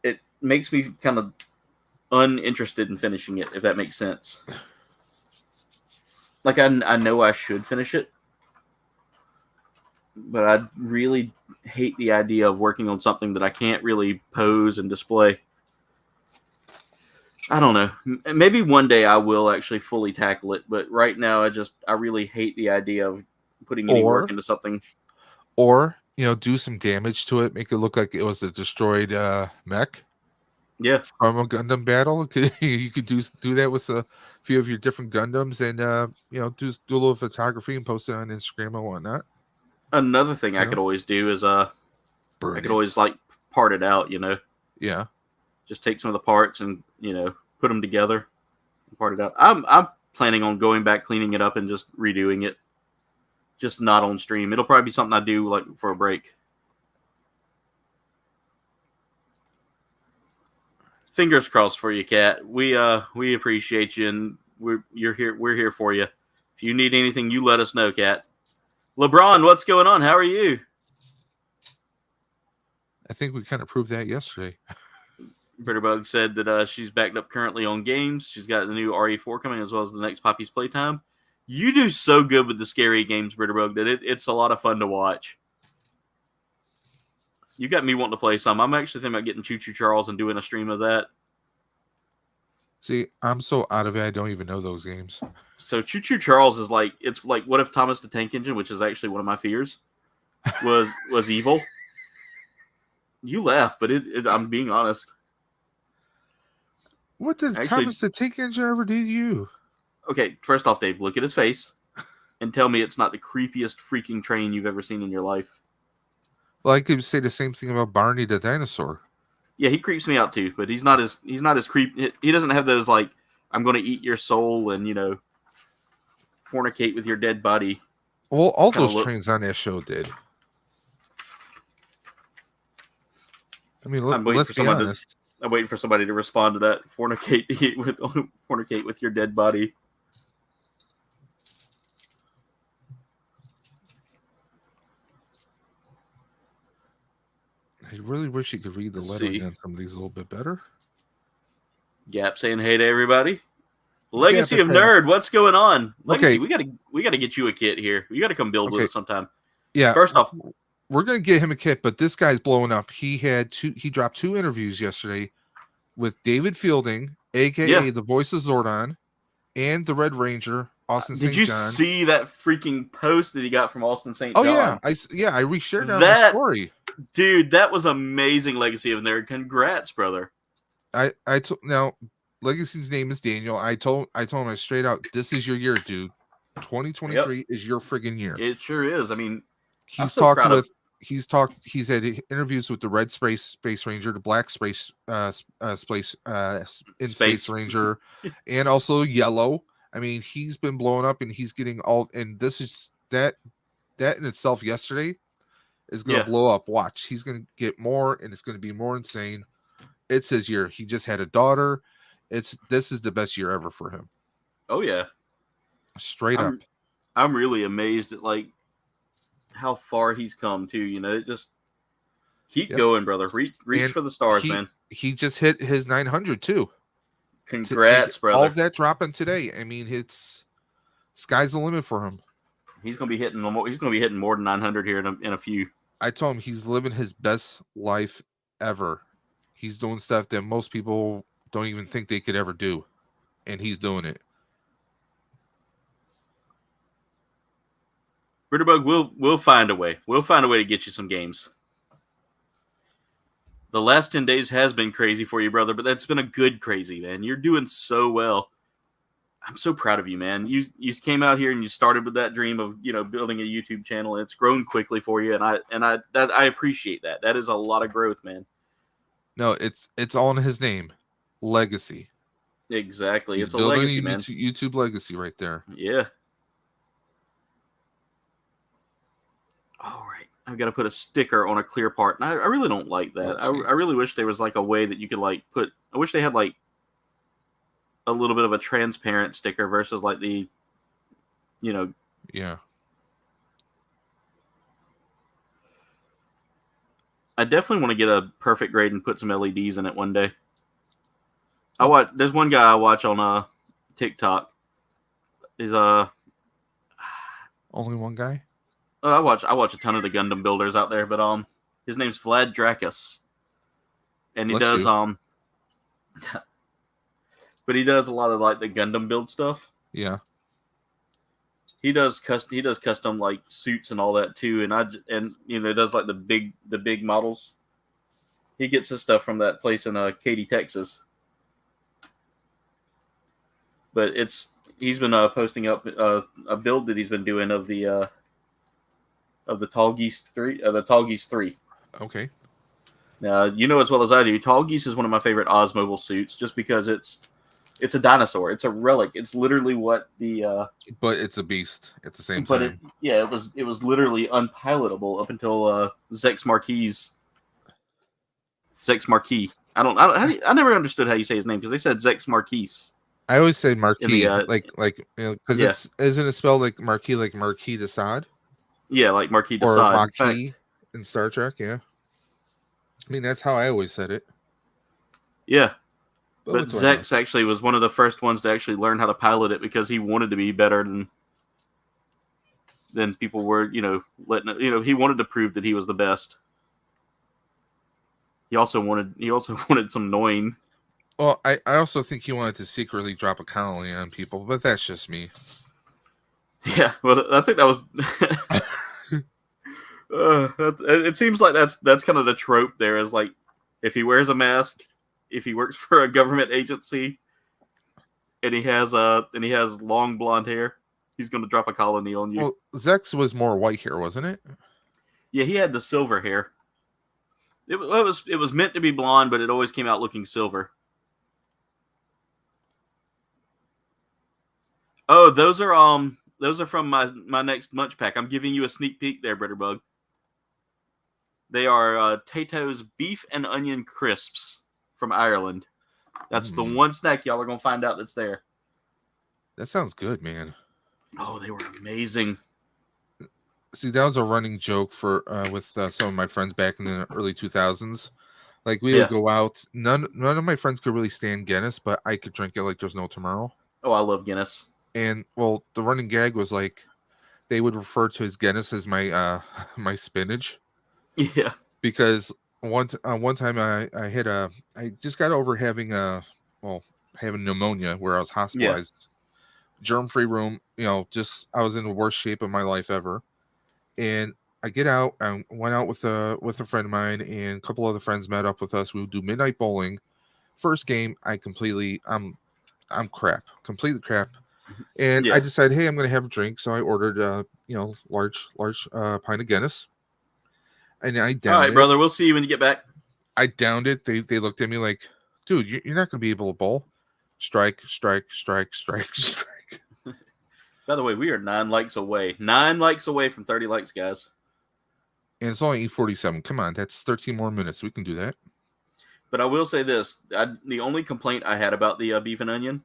it makes me kind of uninterested in finishing it, if that makes sense. Like, I know I should finish it, but I really hate the idea of working on something that I can't really pose and display. I don't know. Maybe one day I will actually fully tackle it, but right now I really hate the idea of putting any work into something. Or, do some damage to it, make it look like it was a destroyed mech. Yeah. From a Gundam battle. You could do that with a few of your different Gundams and, do a little photography and post it on Instagram and whatnot. Another thing I could always do is always like part it out, Yeah. Just take some of the parts and, put them together and part it out. I'm planning on going back, cleaning it up, and just redoing it. Just not on stream. It'll probably be something I do like for a break. Fingers crossed for you, Kat. We appreciate you, and we're here for you. If you need anything, you let us know, Kat. LeBron, what's going on? How are you? I think we kind of proved that yesterday. Bitterbug said that she's backed up currently on games. She's got the new RE4 coming, as well as the next Poppy's Playtime. You do so good with the scary games, Bitterbug, that it's a lot of fun to watch. You got me wanting to play some. I'm actually thinking about getting Choo Choo Charles and doing a stream of that. See, I'm so out of it, I don't even know those games. So Choo Choo Charles is like, it's like, what if Thomas the Tank Engine, which is actually one of my fears, was evil? You laugh, but I'm being honest. What did Thomas the Tank Engine ever do to you? Okay, first off, Dave, look at his face and tell me it's not the creepiest freaking train you've ever seen in your life. Well, I could say the same thing about Barney the dinosaur. Yeah, he creeps me out too, but he's not as creepy. He doesn't have those like, I'm going to eat your soul and fornicate with your dead body. Well, all those trains on that show did. I mean, let's be honest. I'm waiting for somebody to respond to that. Fornicate with your dead body. I really wish you could read the lettering on some of these a little bit better. Gap saying hey to everybody. Legacy of Nerd, what's going on? Legacy, okay. we gotta get you a kit here. You gotta come build with us sometime. Yeah. First off, we're gonna get him a kit, but this guy's blowing up. He dropped 2 interviews yesterday with David Fielding, aka the voice of Zordon, and the Red Ranger, Austin St. John. Did you see that freaking post that he got from Austin St. John? Oh yeah, I reshared it on my story. Dude, that was amazing. Legacy of Nerd. Congrats, brother. Now Legacy's name is Daniel. I told him straight out, this is your year, dude. 2023 is your friggin' year. It sure is. I mean, he's had interviews with the Red Space Ranger, the Black Space Space Ranger, and also Yellow. I mean, he's been blowing up, and he's getting all. And this is that in itself. Yesterday is going to blow up. Watch, he's going to get more, and it's going to be more insane. It's his year. He just had a daughter. This is the best year ever for him. Oh yeah, straight up. I'm really amazed at how far he's come too. You know, just keep going, brother. Reach for the stars, man. He just hit his 900 too. Congrats, brother. All of that dropping today. I mean, it's sky's the limit for him. He's gonna be hitting more than 900 here in a few. I told him he's living his best life ever. He's doing stuff that most people don't even think they could ever do, and he's doing it. Ritterbug, we'll find a way. We'll find a way to get you some games. The last 10 days has been crazy for you, brother, but that's been a good crazy, man. You're doing so well. I'm so proud of you, man. You came out here and you started with that dream of, you know, building a YouTube channel, and it's grown quickly for you, and I appreciate that. That is a lot of growth, man. No, it's all in his name. Legacy. Exactly. He's it's a legacy, man. YouTube legacy right there. Yeah. All right. I've got to put a sticker on a clear part. And I really don't like that. I really wish there was like a way that you could like put. I wish they had like a little bit of a transparent sticker versus like the, you know. Yeah. I definitely want to get a perfect grade and put some LEDs in it one day. There's one guy I watch on TikTok. He's only one guy. I watch a ton of the Gundam builders out there, but his name's Vlad Dracus, and he does but he does a lot of like the Gundam build stuff. Yeah, he does custom like suits and all that too, and you know does like the big models. He gets his stuff from that place in Katy, Texas. But he's been posting up a build that he's been doing of the Tall Geese 3, the Tall Geese 3. Okay. Now, you know as well as I do, Tall Geese is one of my favorite Osmobile suits just because it's a dinosaur. It's a relic. It's literally what the but it's a beast at the same time. It was literally unpilotable up until Zex Marquis. I never understood how you say his name because they said Zex Marquis. I always say Marquis, because isn't it spelled like Marquis de Sade? Yeah, like Marquis de Sade. Sade. Or Marquis in Star Trek, yeah. I mean, that's how I always said it. Yeah. But Zex actually was one of the first ones to actually learn how to pilot it because he wanted to be better than people were, you know, he wanted to prove that he was the best. He also wanted some annoying. Well, I also think he wanted to secretly drop a colony on people, but that's just me. Yeah, well, I think that was. It seems like that's kind of the trope. There is like, if he wears a mask, if he works for a government agency, and he has long blonde hair, he's going to drop a colony on you. Well, Zex was more white hair, wasn't it? Yeah, he had the silver hair. It was meant to be blonde, but it always came out looking silver. Oh, those are from my next munch pack. I'm giving you a sneak peek there, Britterbug. They are Tato's beef and onion crisps from Ireland. That's the one snack y'all are gonna find out that's there. That sounds good, man. Oh, they were amazing. See, that was a running joke for with some of my friends back in the early 2000s. Like we would go out. None of my friends could really stand Guinness, but I could drink it like there's no tomorrow. Oh, I love Guinness. And well, the running gag was like they would refer to as Guinness as my my spinach. Yeah. Because one time I just got over having pneumonia where I was hospitalized. Yeah. Germ-free room, you know, I was in the worst shape of my life ever. And I get out, I went out with a friend of mine, and a couple other friends met up with us. We would do midnight bowling. First game, I'm crap, completely crap. And I decided, hey, I'm going to have a drink. So I ordered, large pint of Guinness. And I downed it. All right, brother, we'll see you when you get back. I downed it. They looked at me like, dude, you're not going to be able to bowl. Strike. By the way, we are 9 likes away. 9 likes away from 30 likes, guys. And it's only 8:47. Come on, that's 13 more minutes. We can do that. But I will say this: the only complaint I had about the beef and onion,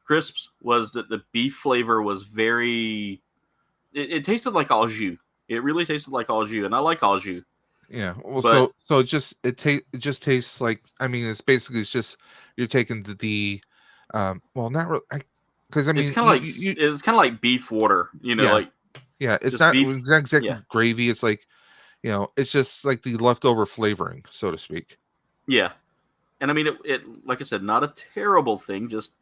crisps, was that the beef flavor was very it tasted like au jus. It really tasted like au jus, and I like au jus. Yeah. Well, But so it just tastes like, I mean, it's just you're taking well, not really, because I it's mean kind of like it's kind of like beef water, yeah, like it's just not beef. exactly Yeah, gravy. It's like, it's just like the leftover flavoring, so to speak. yeah. And I mean, it like I said, not a terrible thing. Just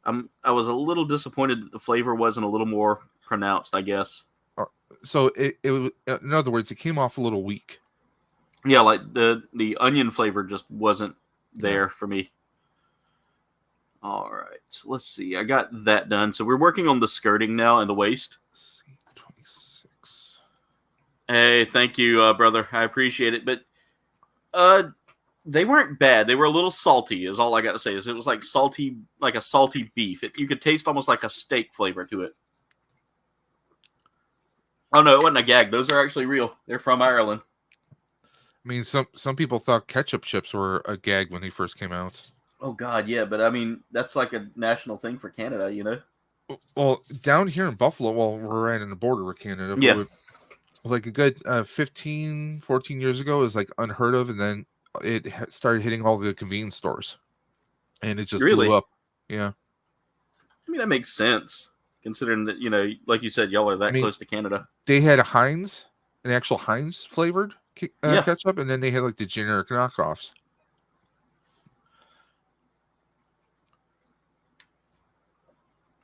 I was a little disappointed that the flavor wasn't a little more pronounced, I guess. So it in other words, it came off a little weak. Yeah, like the onion flavor just wasn't there for me. All right, so let's see. I got that done. So we're working on the skirting now and the waist. 26. Hey, thank you, brother. I appreciate it. But they weren't bad. They were a little salty, is all I got to say. Is it was like salty, like a salty beef. You could taste almost like a steak flavor to it. Oh no, it wasn't a gag. Those are actually real. They're from Ireland. I mean, some people thought ketchup chips were a gag when they first came out. Oh God, yeah, but I mean that's like a national thing for Canada, Well, down here in Buffalo, well, we're right in the border with Canada. But Yeah. like a good 15, 14 years ago, it was like unheard of, and then it started hitting all the convenience stores, and it just Really? blew up. Yeah. I mean that makes sense considering that like you said, y'all are that close to Canada. They had an actual Heinz flavored ketchup, and then they had like the generic knockoffs.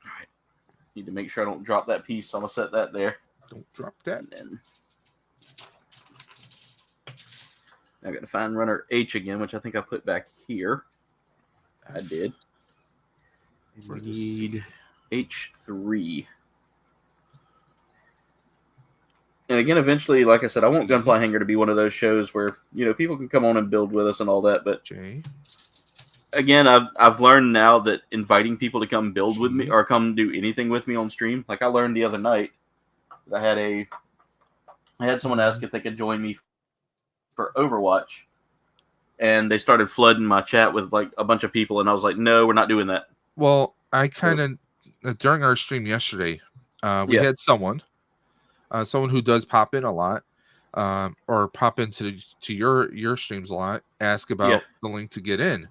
All right, need to make sure I don't drop that piece. So I'm gonna set that there. Don't drop that. I got to find runner H again, which I think I put back here. I did. We need H3. And again, eventually, like I said, I want Gunpla Hangar to be one of those shows where people can come on and build with us and all that. But again, I've learned now that inviting people to come build with me or come do anything with me on stream, like I learned the other night that I had someone ask if they could join me for Overwatch, and they started flooding my chat with like a bunch of people, and I was like, no, we're not doing that. Well, I kind of during our stream yesterday, we had someone who does pop in a lot, or pop into your streams a lot, ask about the link to get in,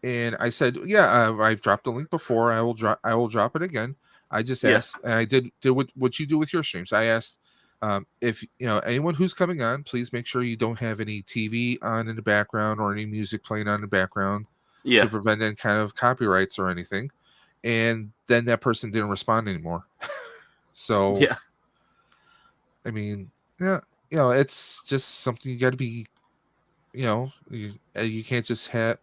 and I said, I've dropped the link before. I will drop it again. I just asked, and I did what you do with your streams. I asked if anyone who's coming on, please make sure you don't have any TV on in the background or any music playing on in the background to prevent any kind of copyrights or anything. And then that person didn't respond anymore. So I mean, it's just something you got to be, you can't just have,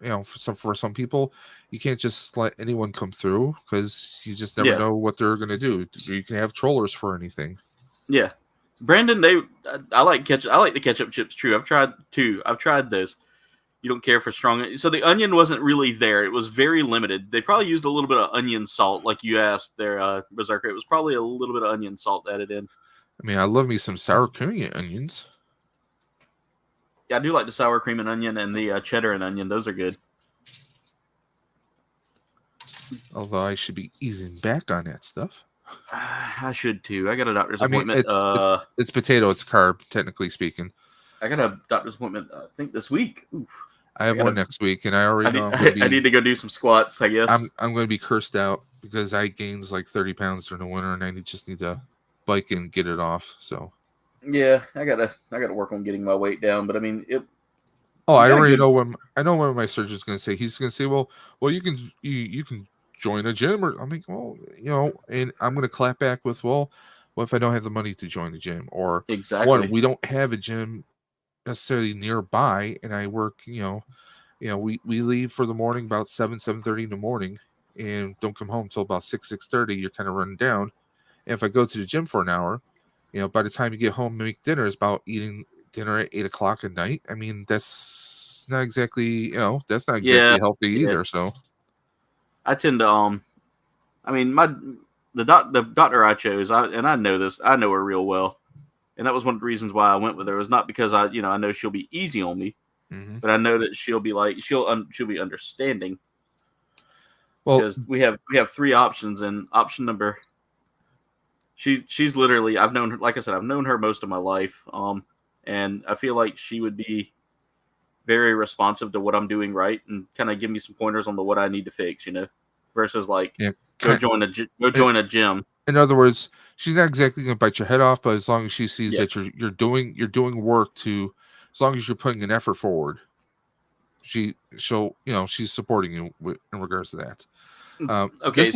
for some people, you can't just let anyone come through because you just never know what they're going to do. You can have trollers for anything. Yeah. Brandon, I like the ketchup chips. True. I've tried those. You don't care for strong. So the onion wasn't really there. It was very limited. They probably used a little bit of onion salt, like you asked there, Berserker. It was probably a little bit of onion salt added in. I mean, I love me some sour cream and onions. Yeah, I do like the sour cream and onion and the cheddar and onion. Those are good. Although I should be easing back on that stuff. I should too. I got a doctor's appointment. It's potato. It's carb, technically speaking. I got a doctor's appointment, I think, this week. Oof. I have one next week, and I already know I need to go do some squats, I guess. I'm going to be cursed out because I gained like 30 pounds during the winter, and I just need to bike and get it off. So yeah, I gotta work on getting my weight down. But I mean, I already know when my surgeon's going to say. He's going to say, well, you can join a gym, or I'm like, well, and I'm going to clap back with, well, what if I don't have the money to join the gym, or exactly, we don't have a gym necessarily nearby, and I work, we leave for the morning about 7:30 in the morning, and don't come home till about 6:30. You're kind of running down. And if I go to the gym for an hour, by the time you get home and make dinner, it's about eating dinner at 8 o'clock at night. I mean, that's not exactly healthy either. So I tend to I mean, the doctor I chose, I know this, I know her real well. And that was one of the reasons why I went with her. It was not because I know she'll be easy on me, but I know that she'll be be understanding. Well, because we have three options, and option number, She's literally, I've known her, like I said, I've known her most of my life. And I feel like she would be very responsive to what I'm doing right and kind of give me some pointers on what I need to fix, versus like go join a gym. In other words, she's not exactly going to bite your head off, but as long as she sees that you're doing work as long as you're putting an effort forward, she's supporting you in regards to that. Okay,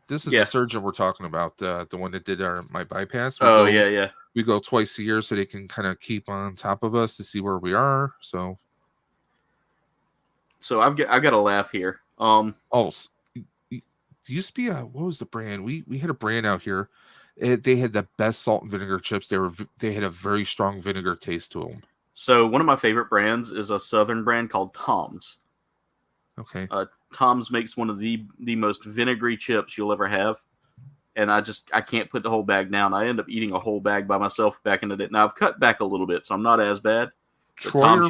this is the surgeon we're talking about, the one that did my bypass. Yeah. We go twice a year so they can kind of keep on top of us to see where we are. So I've got a laugh here. It used to be what was the brand? We had a brand out here. They had the best salt and vinegar chips. They had a very strong vinegar taste to them. So one of my favorite brands is a southern brand called Tom's. Okay. Tom's makes one of the most vinegary chips you'll ever have. And I can't put the whole bag down. I end up eating a whole bag by myself back in the day. Now I've cut back a little bit, so I'm not as bad. Troyer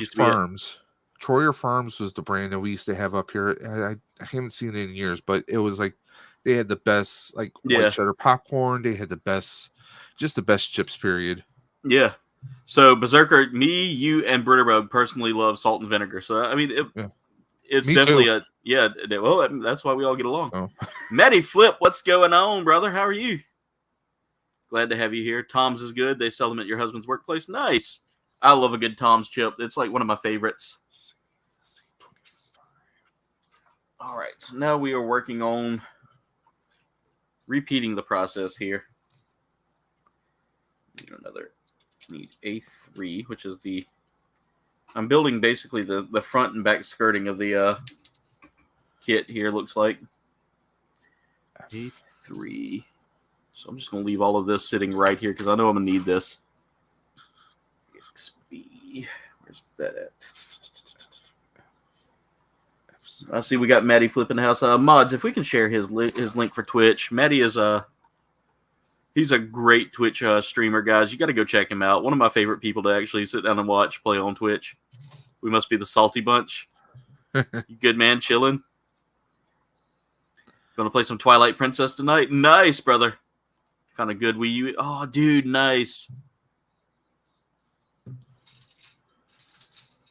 Farms was the brand that we used to have up here. I haven't seen it in years, but it was like they had the best white cheddar popcorn. They had the best chips, period. Yeah. So Berserker, me, you, and Britterbug personally love salt and vinegar. So I mean, it's definitely too. Well, that's why we all get along. Oh. Matty Flip, what's going on, brother? How are you? Glad to have you here. Tom's is good. They sell them at your husband's workplace. Nice. I love a good Tom's chip. It's like one of my favorites. All right, so now we are working on repeating the process here. Need A3, which is I'm building basically the front and back skirting of the kit here, looks like. A3. So I'm just going to leave all of this sitting right here because I know I'm going to need this. XB. Where's that at? I see we got Matty Flip in the house. Mods, if we can share his link for Twitch. Matty is he's a great Twitch streamer, guys. You got to go check him out. One of my favorite people to actually sit down and watch play on Twitch. We must be the salty bunch. You good, man? Chilling? Gonna play some Twilight Princess tonight? Nice, brother. Found a good Wii U. Oh, dude, nice.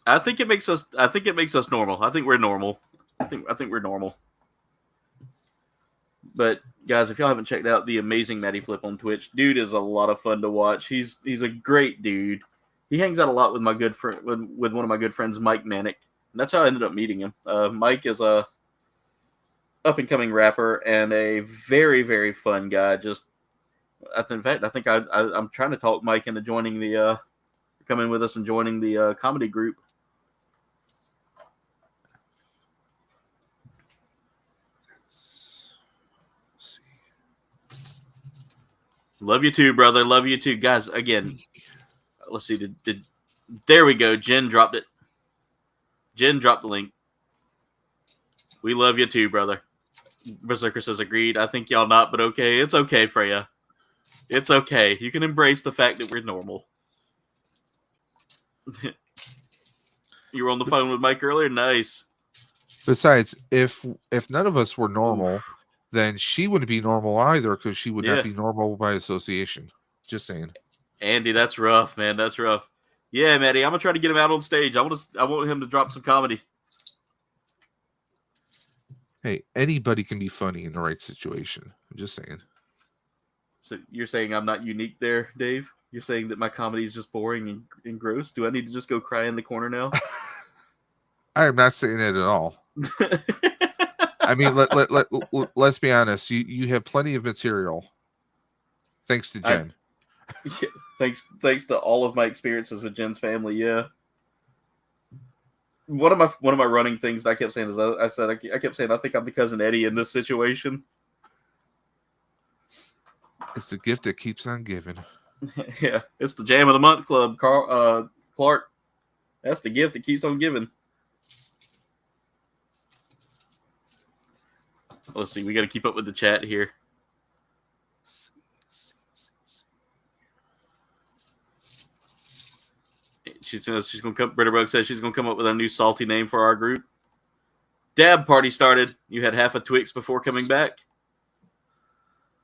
I think it makes us normal. I think we're normal. I think we're normal. But guys, if y'all haven't checked out the amazing Matty Flip on Twitch, dude is a lot of fun to watch. He's a great dude. He hangs out a lot with my good friend with one of my good friends, Mike Manic. And that's how I ended up meeting him. Mike is a up and coming rapper and a very, very fun guy. In fact, I think I'm trying to talk Mike into joining coming with us and joining the comedy group. Love you too, brother. Love you too, guys. Again, let's see. There we go. Jen dropped it. Jen dropped the link. We love you too, brother. Berserker says agreed. I think y'all not, but okay. It's okay, Freya. It's okay. You can embrace the fact that we're normal. You were on the phone with Mike earlier? Nice. Besides, if none of us were normal, then she wouldn't be normal either because she would not be normal by association. Just saying. Andy, that's rough, man. That's rough. Yeah, Maddie, I'm going to try to get him out on stage. I want him to drop some comedy. Hey, anybody can be funny in the right situation. I'm just saying. So you're saying I'm not unique there, Dave? You're saying that my comedy is just boring and gross? Do I need to just go cry in the corner now? I am not saying that at all. I mean, let's be honest. You have plenty of material. Thanks to Jen. Thanks to all of my experiences with Jen's family. Yeah. One of my running things that I kept saying is I kept saying I think I'm the cousin Eddie in this situation. It's the gift that keeps on giving. Yeah, it's the Jam of the Month Club, Clark. That's the gift that keeps on giving. Let's see. We got to keep up with the chat here. She's going to come. Britterbug says she's going to come up with a new salty name for our group. Dab party started. You had half a Twix before coming back.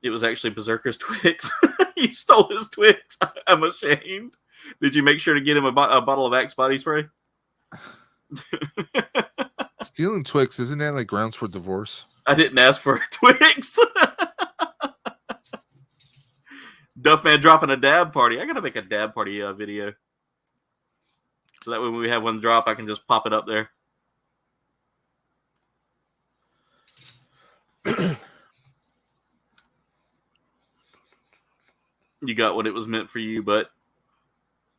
It was actually Berserker's Twix. You stole his Twix. I'm ashamed. Did you make sure to get him a bottle of Axe body spray? Stealing Twix, isn't that like grounds for divorce? I didn't ask for Twix. Duffman dropping a dab party. I gotta make a dab party video. So that way when we have one drop, I can just pop it up there. You got what it was meant for you, but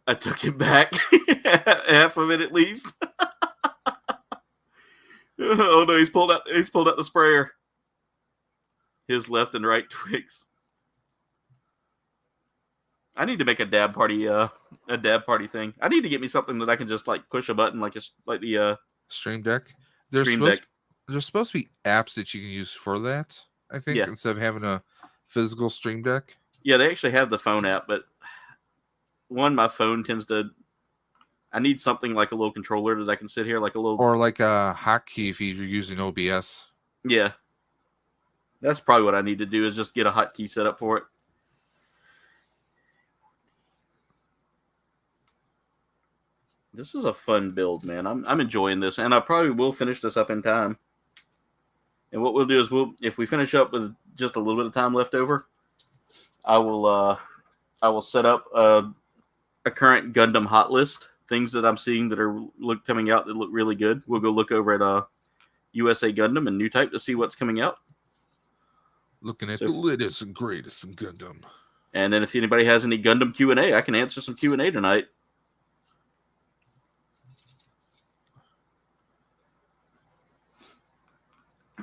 I took it back. Half of it at least. Oh no, he's pulled out the sprayer. His left and right Twix. I need to make a dab party thing. I need to get me something that I can just like push a button like the Stream Deck. There's supposed to be apps that you can use for that, I think, instead of having a physical Stream Deck. Yeah, they actually have the phone app, but my phone tends to. I need something like a little controller that I can sit here like a little, or like a hotkey if you're using OBS. Yeah, that's probably what I need to do is just get a hotkey set up for it. This is a fun build, man. I'm enjoying this, and I probably will finish this up in time. And what we'll do is if we finish up with just a little bit of time left over, I will set up a current Gundam hot list, things that I'm seeing that are coming out that look really good. We'll go look over at USA Gundam and New Type to see what's coming out. Looking at the latest and greatest in Gundam. And then if anybody has any Gundam Q&A, I can answer some Q&A tonight.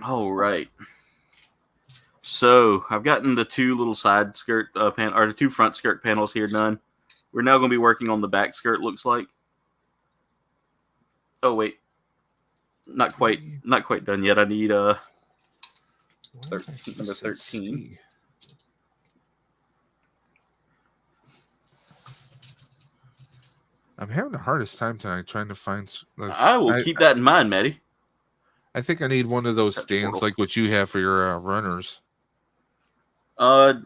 All right. So I've gotten the two little side skirt or the two front skirt panels here done. We're now going to be working on the back skirt. Looks like. Oh wait, not quite done yet. I need number 13. I'm having the hardest time tonight trying to find. I will keep that in mind, Maddie. I think I need one of those stands like what you have for your runners. I've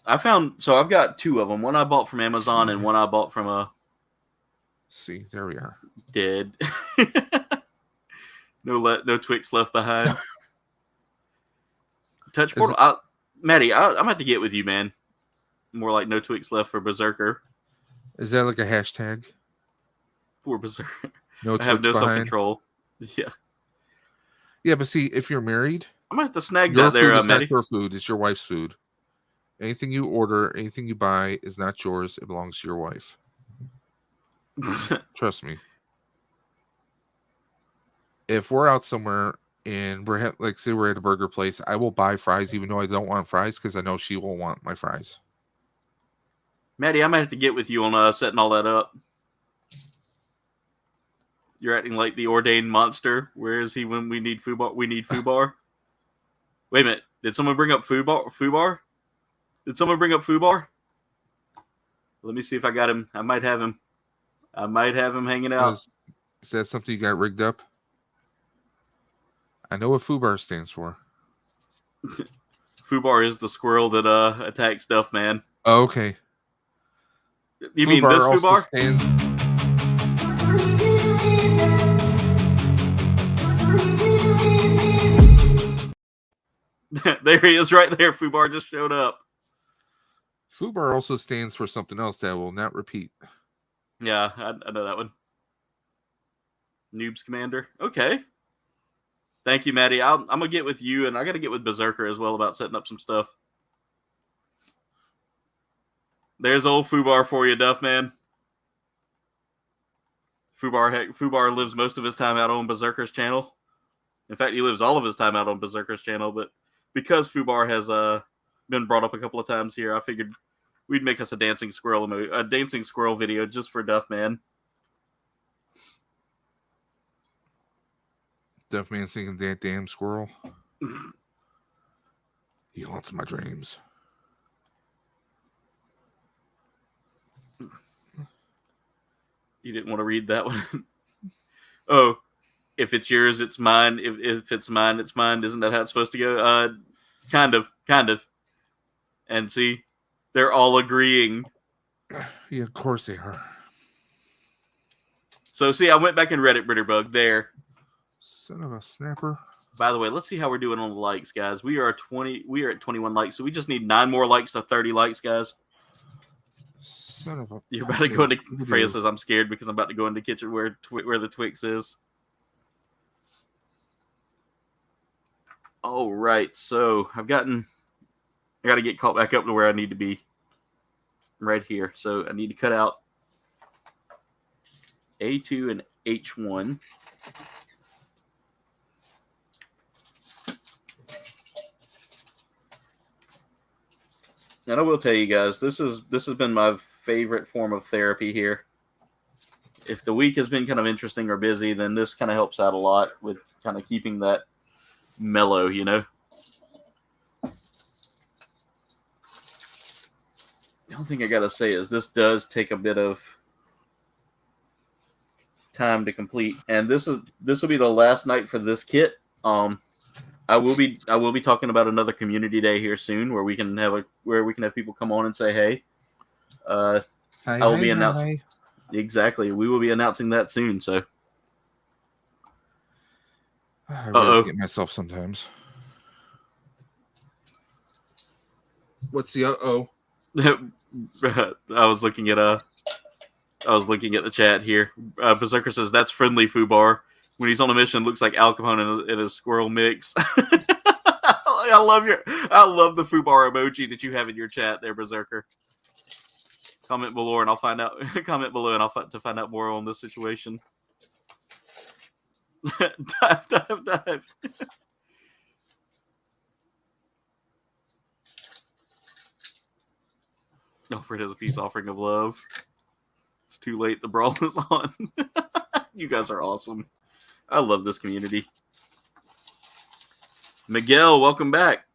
got two of them. One I bought from Amazon and one I bought from See, there we are. Dead. No Twix left behind. Touch portal. Maddie, I'm gonna have to get with you, man. More like no Twix left for Berserker. Is that like a hashtag? For Berserker. No I have no self-control. Yeah. Yeah, but see, if you're married, I'm gonna have to snag that there, Maddie. It's Maddie. not your food; it's your wife's food. Anything you order, anything you buy, is not yours. It belongs to your wife. Trust me. If we're out somewhere and say we're at a burger place, I will buy fries even though I don't want fries because I know she will want my fries. Maddie, I might have to get with you on setting all that up. You're acting like the ordained monster. Where is he when we need Fubar? We need Fubar. Wait a minute. Did someone bring up Fubar? Did someone bring up Fubar? Let me see if I got him. I might have him. Hanging out. Is that something you got rigged up? I know what Fubar stands for. Fubar is the squirrel that attacks Duff Man. Oh, okay. You mean this Fubar? There he is right there. Fubar just showed up. Fubar also stands for something else that will not repeat. Yeah, I know that one. Noobs Commander. Okay. Thank you, Maddie. I'm going to get with you, and I got to get with Berserker as well about setting up some stuff. There's old Fubar for you, Duff Man. Fubar lives most of his time out on Berserker's channel. In fact, he lives all of his time out on Berserker's channel, but because Fubar has been brought up a couple of times here, I figured we'd make us a dancing squirrel video just for Duff Man. Duff Man singing that damn squirrel. He haunts my dreams. You didn't want to read that one? Oh, if it's yours, it's mine. If it's mine, it's mine. Isn't that how it's supposed to go? Kind of. And see, they're all agreeing. Yeah, of course they are. So see, I went back and read it, Britterbug. There. Son of a snapper. By the way, let's see how we're doing on the likes, guys. We are at 21 likes, so we just need 9 more likes to 30 likes, guys. Son of a... You're about to go into... Freya says, I'm scared because I'm about to go into the kitchen where the Twix is. All right, so I got to get caught back up to where I need to be. Right here. So I need to cut out A2 and H1. And I will tell you guys, this has been my favorite form of therapy here. If the week has been kind of interesting or busy, then this kind of helps out a lot with kind of keeping that mellow, you know. The only thing I gotta say is this does take a bit of time to complete, and this will be the last night for this kit. I will be talking about another community day here soon where we can have people come on and say hey. I will be announcing exactly. We will be announcing that soon. So I really get myself sometimes. What's the uh-oh? I was looking at the chat here. Berserker says that's friendly Fubar. When he's on a mission, looks like Al Capone in his squirrel mix. I love the Fubar emoji that you have in your chat there, Berserker. Comment below and I'll find out. Comment below and I'll find out more on this situation. dive. Alfred has a peace offering of love. It's too late. The brawl is on. You guys are awesome. I love this community. Miguel, welcome back.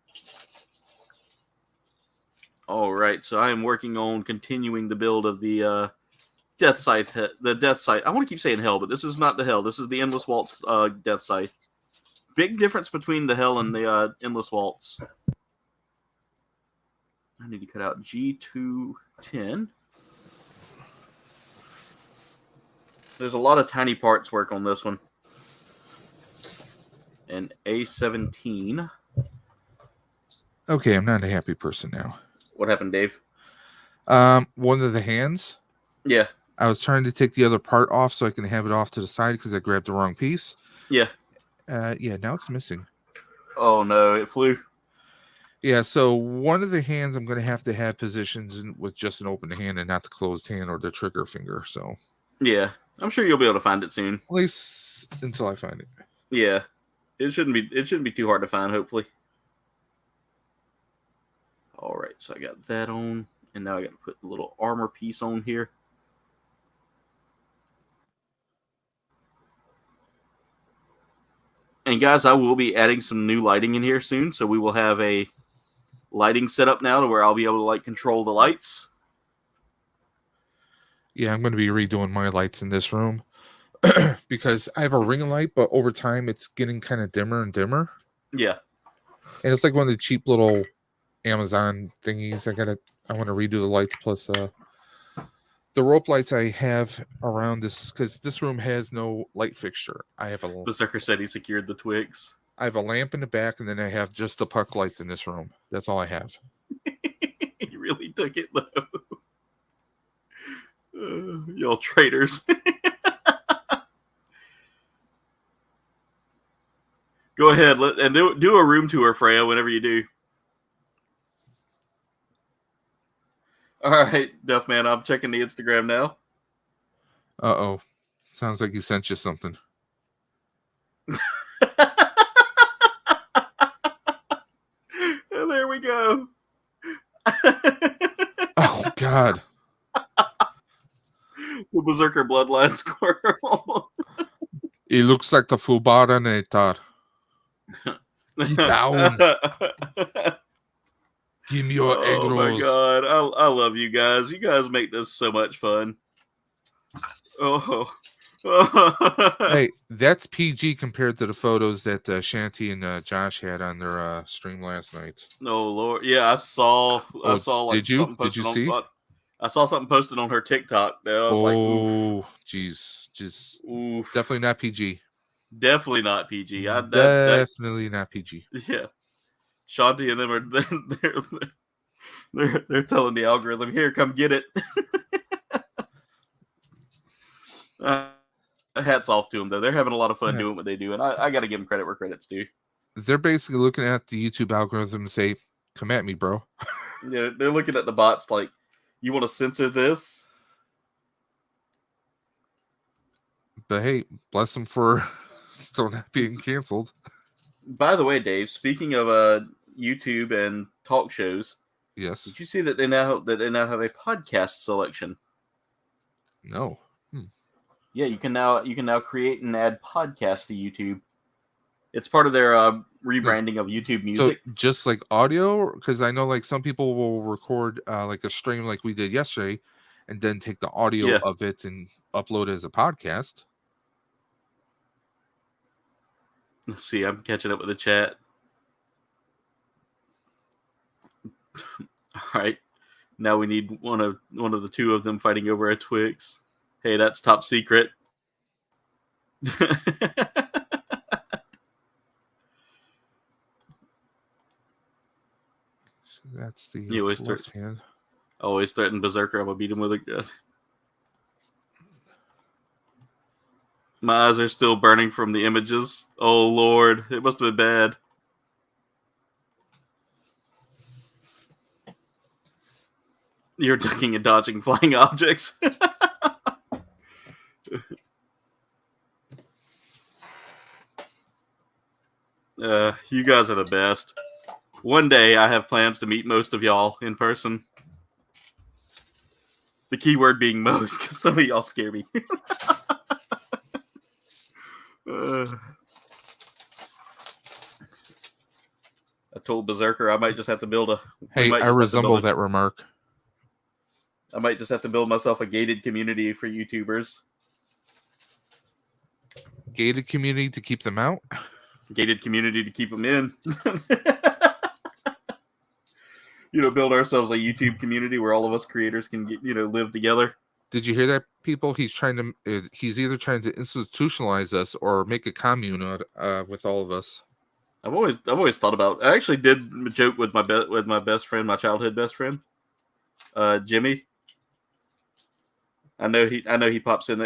All right, so I am working on continuing the build of the Deathscythe. The Deathscythe. I want to keep saying hell, but this is not the hell. This is the Endless Waltz Deathscythe. Big difference between the hell and the Endless Waltz. I need to cut out G210. There's a lot of tiny parts work on this one. And A17. Okay, I'm not a happy person now. What happened, Dave? One of the hands. Yeah. I was trying to take the other part off so I can have it off to the side because I grabbed the wrong piece. Yeah. Yeah, now it's missing. Oh, no, it flew. Yeah, so one of the hands I'm going to have positions with just an open hand and not the closed hand or the trigger finger. So yeah, I'm sure you'll be able to find it soon. At least until I find it. Yeah, it shouldn't be too hard to find. Hopefully. All right, so I got that on, and now I got to put the little armor piece on here. And guys, I will be adding some new lighting in here soon, so we will have a lighting setup now to where I'll be able to control the lights. Yeah, I'm going to be redoing my lights in this room because I have a ring light, but over time it's getting kind of dimmer and dimmer. Yeah, and it's like one of the cheap little Amazon thingies. I want to redo the lights plus the rope lights I have around this because this room has no light fixture. I have a Berserker said he secured the Twix. I have a lamp in the back, and then I have just the puck lights in this room. That's all I have. He really took it, though. Y'all traitors. Go ahead and do a room tour, Freya, whenever you do. All right, Duffman, I'm checking the Instagram now. Uh-oh. Sounds like he sent you something. There we go. Oh, God. The Berserker Bloodline Squirrel. He looks like the Fubaranator. He's down. Give me your egg rolls. Oh, my God. I love you guys. You guys make this so much fun. Oh, Hey, that's PG compared to the photos that Shanty and Josh had on their stream last night. No Lord, yeah, I saw like did you? something Did you posted see? on. I saw something posted on her TikTok. There, I was like, jeez, just oof. definitely not PG. Definitely not PG. Definitely not PG. Yeah, Shanti and them are they're telling the algorithm, here, come get it. Hats off to them though. They're having a lot of fun doing what they do, and I got to give them credit where credit's due. They're basically looking at the YouTube algorithm and say, "Come at me, bro." Yeah, they're looking at the bots like, you want to censor this? But hey, bless them for still not being canceled. By the way, Dave, speaking of YouTube and talk shows, yes, did you see that they now have a podcast selection? No. Yeah, you can now create and add podcasts to YouTube. It's part of their rebranding of YouTube Music. So just like audio, because I know like some people will record like a stream like we did yesterday, and then take the audio of it and upload it as a podcast. Let's see, I'm catching up with the chat. All right, now we need one of the two of them fighting over a Twix. Hey, that's top secret. That's the left hand. Always threaten Berserker. I'm gonna beat him with a gun. My eyes are still burning from the images. Oh Lord, it must have been bad. You're ducking and dodging flying objects. You guys are the best. One day I have plans to meet most of y'all in person. The key word being most, because some of y'all scare me. I told Berserker I might just have to build a... Hey, I resemble that remark. I might just have to build myself a gated community for YouTubers. Gated community to keep them out? Gated community to keep them in. Build ourselves a YouTube community where all of us creators can get, live together. Did you hear that, people? He's either trying to institutionalize us or make a commune with all of us. I've always thought about. I actually did a joke with my best friend, my childhood best friend, Jimmy. I know he pops in.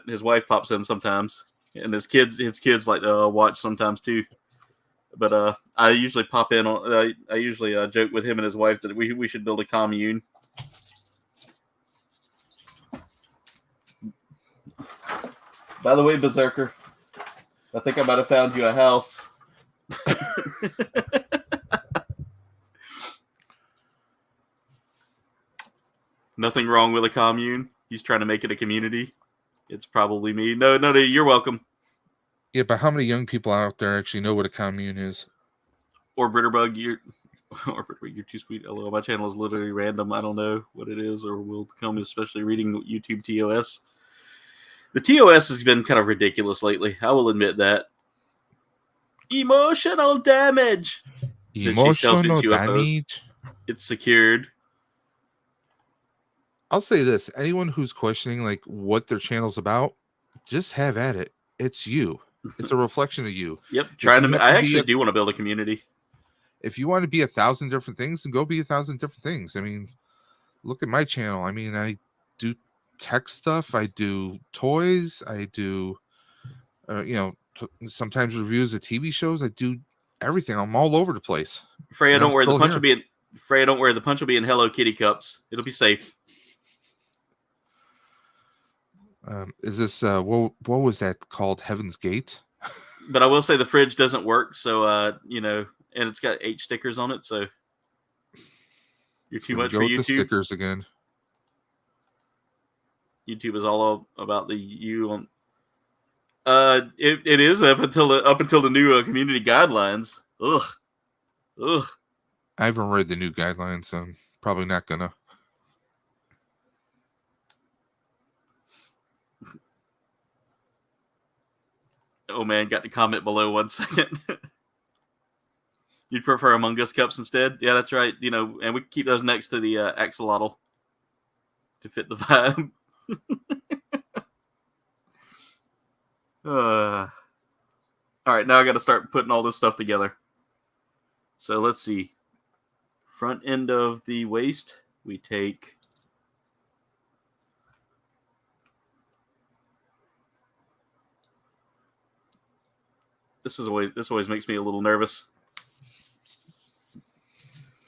His wife pops in sometimes, and his kids like watch sometimes too. But I usually pop in. I usually joke with him and his wife that we should build a commune. By the way, Berserker, I think I might have found you a house. Nothing wrong with a commune. He's trying to make it a community. It's probably me. No, you're welcome. Yeah, but how many young people out there actually know what a commune is? Or Britterbug, you're too sweet. Hello, my channel is literally random. I don't know what it is or will become, especially reading YouTube TOS. The TOS has been kind of ridiculous lately. I will admit that. Emotional damage. Emotional damage. It's secured. I'll say this: anyone who's questioning like what their channel's about, just have at it. It's you. It's a reflection of you. Yep. I actually do want to build a community. If you want to be 1,000 different things, then go be 1,000 different things. I mean, look at my channel. I mean, I do tech stuff. I do toys. I do, sometimes reviews of TV shows. I do everything. I'm all over the place. Freya, don't worry. The punch will be in. Freya, don't worry. The punch will be in Hello Kitty cups. It'll be safe. Is this what was that called? Heaven's Gate? But I will say the fridge doesn't work, so and it's got H stickers on it, so you're too much for YouTube. The stickers again. YouTube is all about the you on. It is up until the new community guidelines. Ugh. I haven't read the new guidelines, so I'm probably not gonna. Oh man, got the comment below 1 second. You'd prefer Among Us cups instead? Yeah, that's right. You know, and we can keep those next to the axolotl to fit the vibe. All right, now I got to start putting all this stuff together. So let's see. Front end of the waist, we take. This always makes me a little nervous.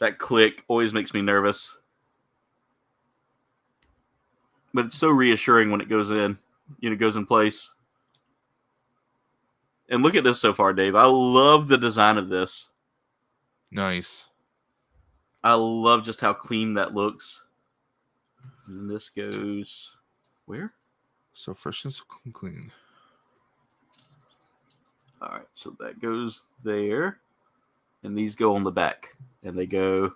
That click always makes me nervous. But it's so reassuring when it goes in. You know, it goes in place. And look at this so far, Dave. I love the design of this. Nice. I love just how clean that looks. And this goes where? So fresh and clean. All right, so that goes there. And these go on the back. And they go.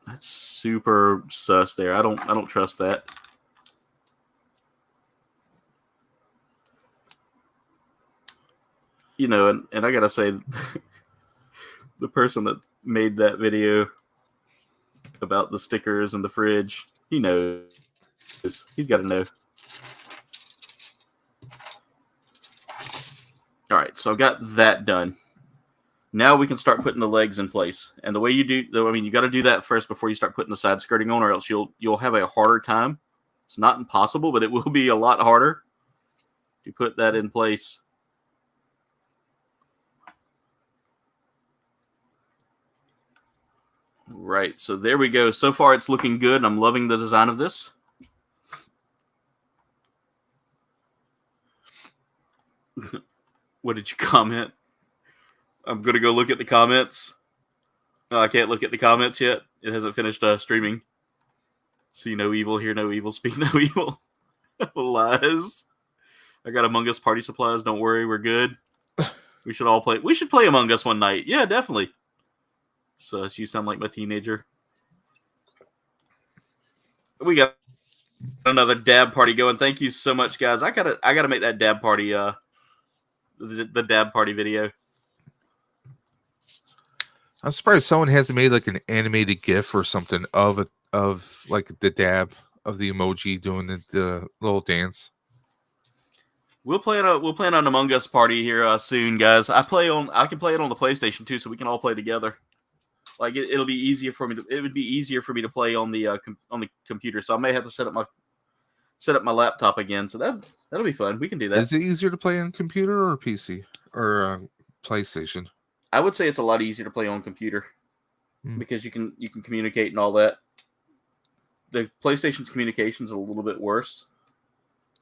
That's super sus there. I don't trust that. You know, and I gotta say, the person that made that video about the stickers and the fridge, he knows. He's got to know. All right, so I've got that done. Now we can start putting the legs in place. And the way you do, though, I mean, you got to do that first before you start putting the side skirting on, or else you'll have a harder time. It's not impossible, but it will be a lot harder to put that in place. Right, so there we go. So far, it's looking good. I'm loving the design of this. What did you comment? I'm going to go look at the comments. Oh, I can't look at the comments yet. It hasn't finished streaming. See no evil, hear no evil, speak no evil. Lies. I got Among Us party supplies. Don't worry, we're good. We should all play. We should play Among Us one night. Yeah, definitely. So you sound like my teenager. We got another dab party going. Thank you so much, guys. I gotta make that dab party. The dab party video. I'm surprised someone hasn't made like an animated GIF or something of like the dab of the emoji doing the little dance. We'll plan on Among Us party here soon, guys. I can play it on the PlayStation too, so we can all play together. Like it'll be easier for me. It would be easier for me to play on the computer. So I may have to set up my laptop again. So that'll be fun. We can do that. Is it easier to play on computer or PC or PlayStation? I would say it's a lot easier to play on computer because you can communicate and all that. The PlayStation's communication is a little bit worse.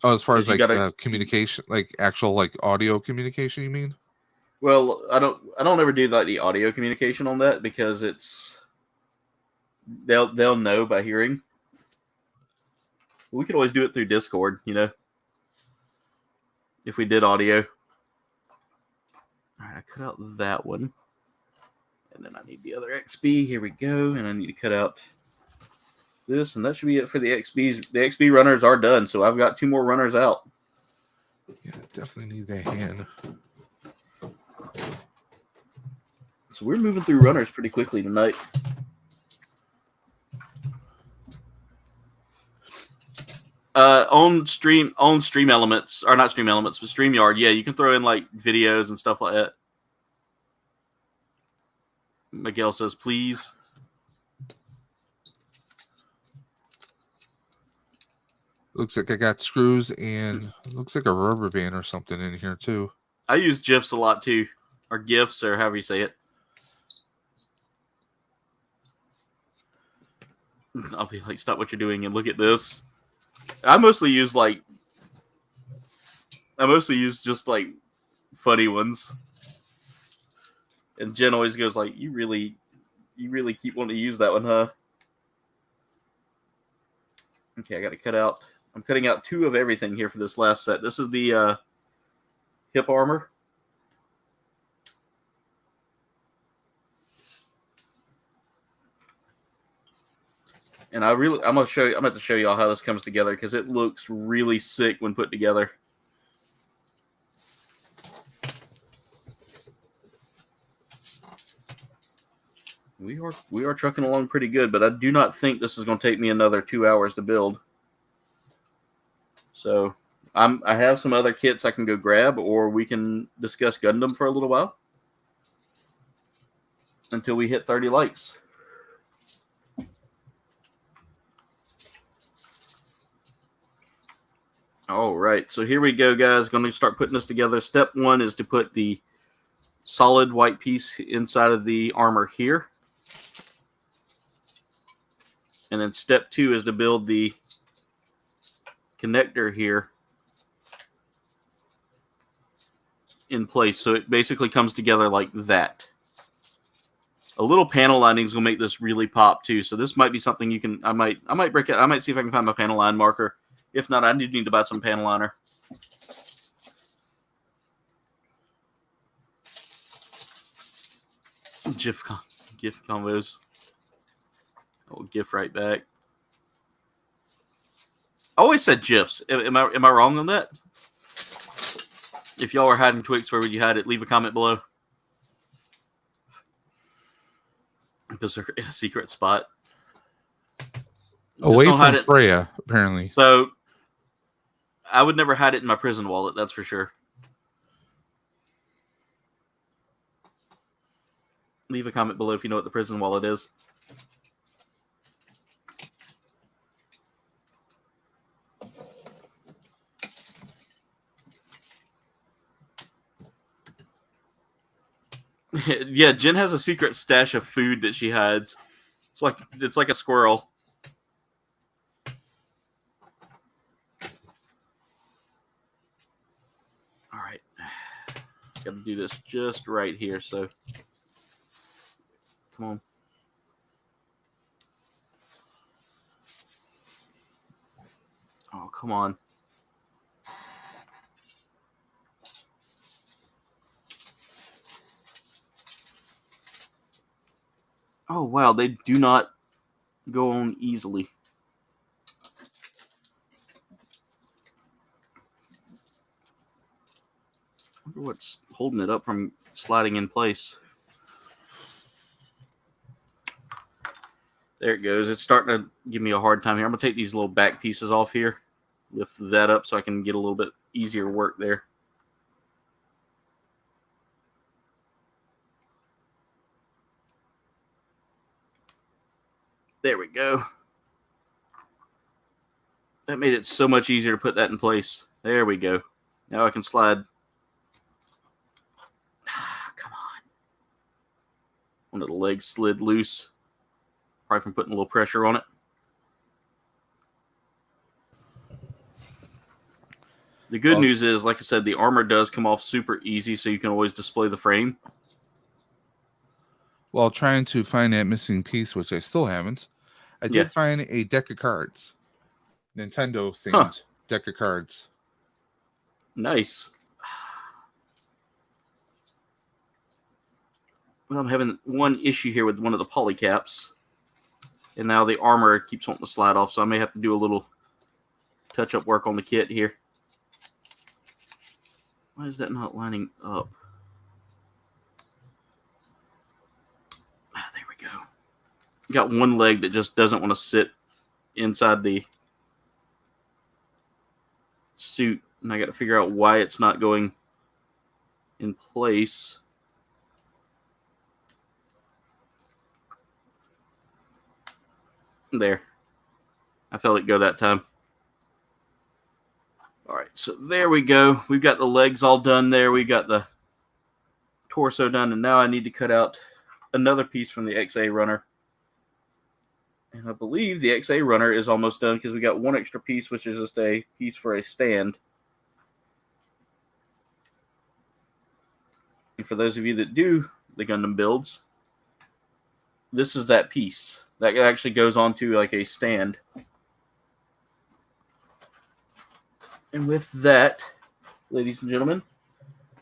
Oh, as far as like communication, like actual like audio communication, you mean? Well, I don't ever do like the audio communication on that because they'll know by hearing. We could always do it through Discord, you know. If we did audio. All right, I cut out that one. And then I need the other XB. Here we go. And I need to cut out this. And that should be it for the XBs. The XB runners are done. So I've got 2 more runners out. Yeah, definitely need that hand. So we're moving through runners pretty quickly tonight. On Stream Elements, or not Stream Elements, but StreamYard, yeah, you can throw in like videos and stuff like that. Miguel says, please. Looks like I got screws and looks like a rubber band or something in here too. I use GIFs a lot too, or GIFs, or however you say it. I'll be like, stop what you're doing and look at this. I mostly use just like funny ones. And Jen always goes like, you really keep wanting to use that one, huh? Okay, I got to cut out. I'm cutting out 2 of everything here for this last set. This is the hip armor. And I'm going to show y'all how this comes together because it looks really sick when put together. We are trucking along pretty good, but I do not think this is going to take me another 2 hours to build. So I have some other kits I can go grab, or we can discuss Gundam for a little while until we hit 30 likes. All right, so here we go, guys. Going to start putting this together. Step 1 is to put the solid white piece inside of the armor here. And then step 2 is to build the connector here in place. So it basically comes together like that. A little panel lining is going to make this really pop too. So this might be something you can, I might break it. I might see if I can find my panel line marker. If not, I do need to buy some panel liner. GIF combos. Oh, GIF right back. I always said GIFs. Am I wrong on that? If y'all are hiding Twix, where would you hide it? Leave a comment below. Because they're in a secret spot. Away from Freya, apparently. So I would never hide it in my prison wallet, that's for sure. Leave a comment below if you know what the prison wallet is. Yeah, Jen has a secret stash of food that she hides. It's like a squirrel. All right. Got to do this just right here, so come on. Oh, come on. Oh, wow, they do not go on easily. I wonder what's holding it up from sliding in place. There it goes. It's starting to give me a hard time here. I'm going to take these little back pieces off here. Lift that up so I can get a little bit easier work there. There we go. That made it so much easier to put that in place. There we go. Now I can slide. Come on. One of the legs slid loose. Probably from putting a little pressure on it. The good news is, like I said, the armor does come off super easy, so you can always display the frame. While trying to find that missing piece, which I still haven't, I did find a deck of cards. Nintendo themed deck of cards. Nice. Well, I'm having one issue here with one of the polycaps. And now the armor keeps wanting to slide off, so I may have to do a little touch-up work on the kit here. Why is that not lining up? Ah, there we go. Got one leg that just doesn't want to sit inside the suit, and I got to figure out why it's not going in place. There. I felt it go that time. All right, so there we go. We've got the legs all done there. We got the torso done, and now I need to cut out another piece from the XA runner. And I believe the XA runner is almost done because we got one extra piece, which is just a piece for a stand. And for those of you that do the Gundam builds, this is that piece that actually goes onto like a stand. And with that, ladies and gentlemen,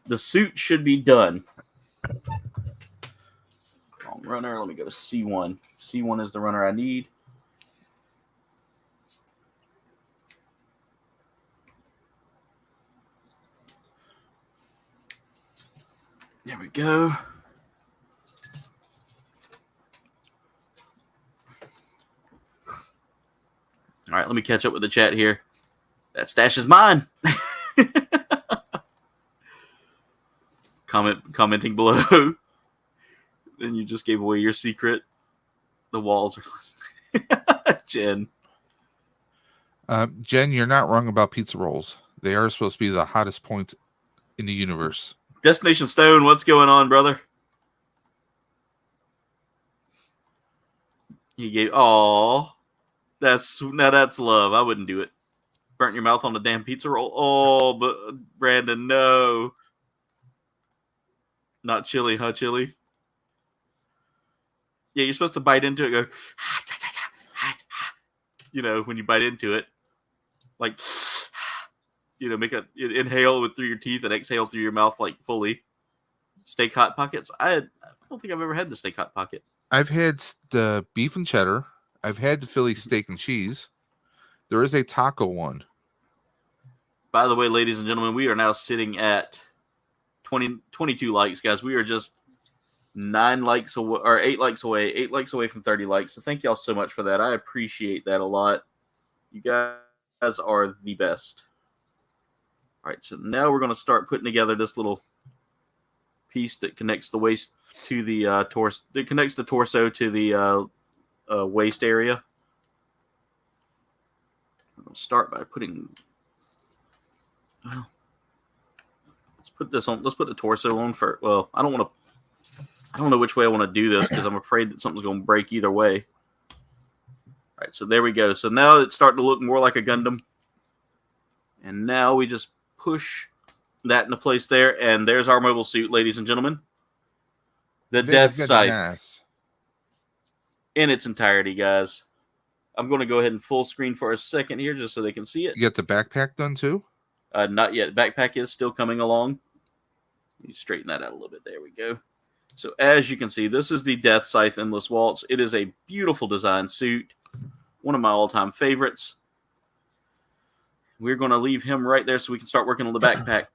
the suit should be done. Wrong runner. Let me go to C1. C1 is the runner I need. go. All right, let me catch up with the chat here. That stash is mine. Commenting below. Then you just gave away your secret. The walls are Jen. Jen, you're not wrong about pizza rolls. They are supposed to be the hottest point in the universe. Destination Stone, what's going on, brother? He gave that's love. I wouldn't do it. Burnt your mouth on a damn pizza roll. Oh, but Brandon, no. Not chili, huh, chili? Yeah, you're supposed to bite into it, go, you know, when you bite into it, like, you know, inhale through your teeth and exhale through your mouth, like, fully. Steak Hot Pockets. I don't think I've ever had the Steak Hot Pocket. I've had the beef and cheddar. I've had the Philly steak and cheese. There is a taco one. By the way, ladies and gentlemen, we are now sitting at 22 likes, guys. We are just 9 likes away, or 8 likes away from 30 likes. So thank y'all so much for that. I appreciate that a lot. You guys are the best. All right, so now we're going to start putting together this little piece that connects the waist to the torso. It connects the torso to the waist area. I'm going to start by putting. Well, let's put this on. Let's put the torso on first. Well, I don't know which way I want to do this because I'm afraid that something's going to break either way. All right, so there we go. So now it's starting to look more like a Gundam. And now we just push that into place there, and there's our mobile suit, ladies and gentlemen. The Deathscythe in its entirety, guys. I'm going to go ahead and full screen for a second here just so they can see it. You get the backpack done too? Not yet. Backpack is still coming along. Let me straighten that out a little bit. There we go. So as you can see, this is the Deathscythe Endless Waltz. It is a beautiful design suit. One of my all-time favorites. We're going to leave him right there so we can start working on the backpack.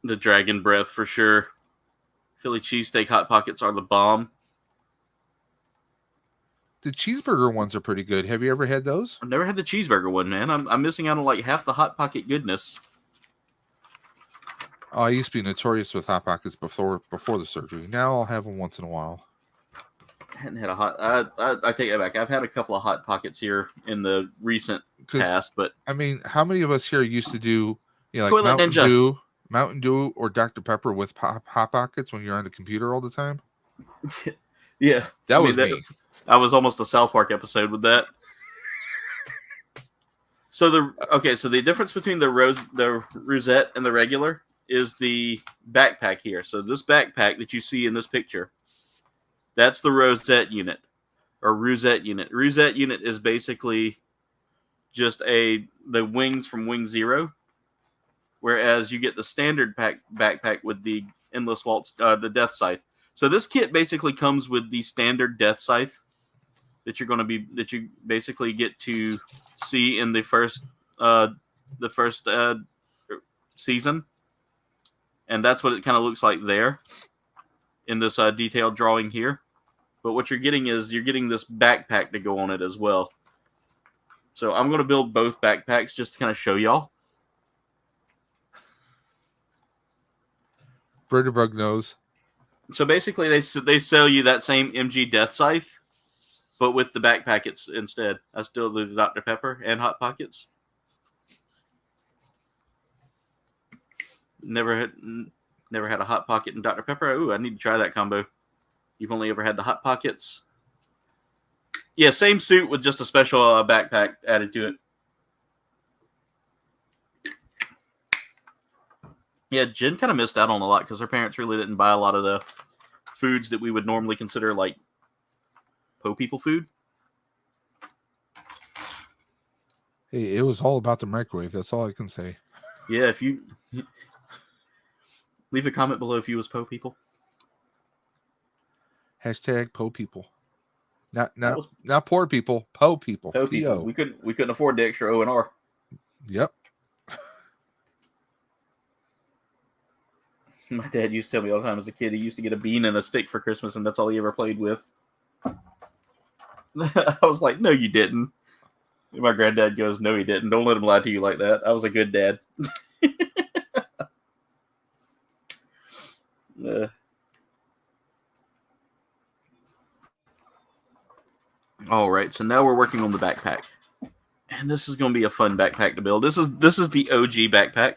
The Dragon Breath for sure. Philly cheesesteak Hot Pockets are the bomb. The cheeseburger ones are pretty good. Have you ever had those? I've never had the cheeseburger one, man. I'm missing out on like half the Hot Pocket goodness. Oh, I used to be notorious with Hot Pockets before the surgery. Now I'll have them once in a while. I hadn't had a hot. I take that back. I've had a couple of Hot Pockets here in the recent past, but I mean, how many of us here used to do, you know, like Toilet Mountain Dew or Dr. Pepper with Hot Pockets when you're on the computer all the time? Yeah, that was me. I was almost a South Park episode with that. So the difference between the Rousette and the regular is the backpack here. So this backpack that you see in this picture, that's the Rousette unit or Rousette unit. Rousette unit is basically just the wings from Wing Zero, whereas you get the standard backpack with the Endless Waltz, the Deathscythe. So this kit basically comes with the standard Deathscythe that you basically get to see in the first season, and that's what it kind of looks like there in this detailed drawing here. But what you're getting is this backpack to go on it as well. So I'm going to build both backpacks just to kind of show y'all. Birdebug knows. So basically, they sell you that same MG Deathscythe, but with the backpack instead. I still do the Dr. Pepper and Hot Pockets. Never had a Hot Pocket and Dr. Pepper. Ooh, I need to try that combo. You've only ever had the Hot Pockets. Yeah, same suit with just a special backpack added to it. Yeah, Jen kind of missed out on a lot because her parents really didn't buy a lot of the foods that we would normally consider like po people food. Hey, it was all about the microwave. That's all I can say. Yeah, if you leave a comment below if you was po people. Hashtag po people. Not poor people, po people. Po people. We couldn't afford the extra O and R. Yep. My dad used to tell me all the time as a kid he used to get a bean and a stick for Christmas, and that's all he ever played with. I was like, no, you didn't. And my granddad goes, no, he didn't. Don't let him lie to you like that. I was a good dad. All right, so now we're working on the backpack. And this is going to be a fun backpack to build. This is the OG backpack.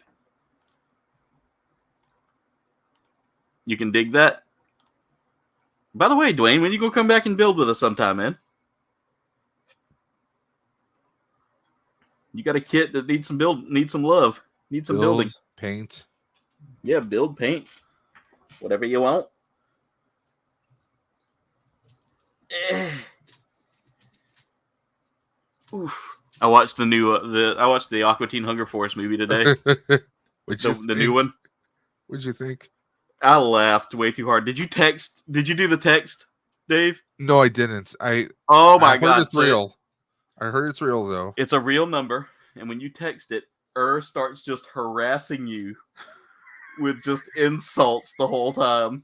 You can dig that. By the way, Dwayne, when you go come back and build with us sometime, man? You got a kit that needs some love, needs some building. Paint. Yeah, build, paint. Whatever you want. Oof. I watched the Aqua Teen Hunger Force movie today. The new one. What'd you think? I laughed way too hard. Did you do the text, Dave? No, I didn't. Oh my God. It's real. I heard it's real though. It's a real number, and when you text it, starts just harassing you with just insults the whole time.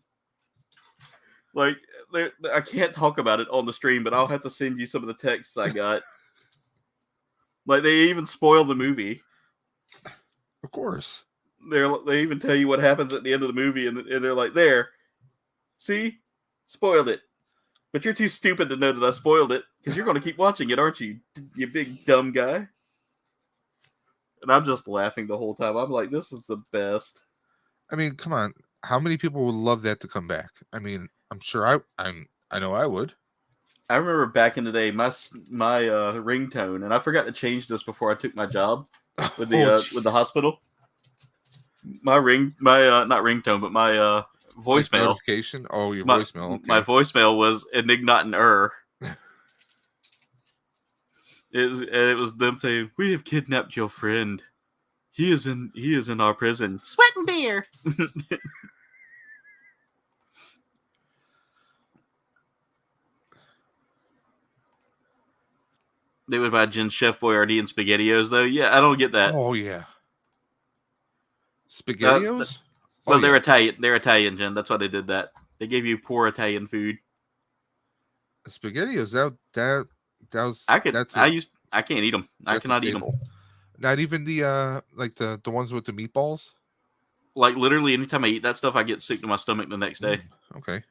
Like, I can't talk about it on the stream, but I'll have to send you some of the texts I got. Like, they even spoil the movie. Of course. They even tell you what happens at the end of the movie, and they're like, there. See? Spoiled it. But you're too stupid to know that I spoiled it, because you're going to keep watching it, aren't you? You big dumb guy. And I'm just laughing the whole time. I'm like, this is the best. I mean, come on. How many people would love that to come back? I mean, I'm sure I know I would. I remember back in the day, my ringtone, and I forgot to change this before I took my job with the hospital. My not ringtone, but my voicemail. Like notification? Oh, your voicemail. Okay. My voicemail was Enignot and It was them saying, "We have kidnapped your friend. He is in our prison. Sweat and beer." They would buy Chef Boyardee and SpaghettiOs, though. Yeah, I don't get that. Oh yeah, SpaghettiOs. They're Italian. They're Italian, Jen. That's why they did that. They gave you poor Italian food. SpaghettiOs. That was. I can't eat them. I cannot eat them. Not even the the ones with the meatballs. Like literally, anytime I eat that stuff, I get sick to my stomach the next day. Okay.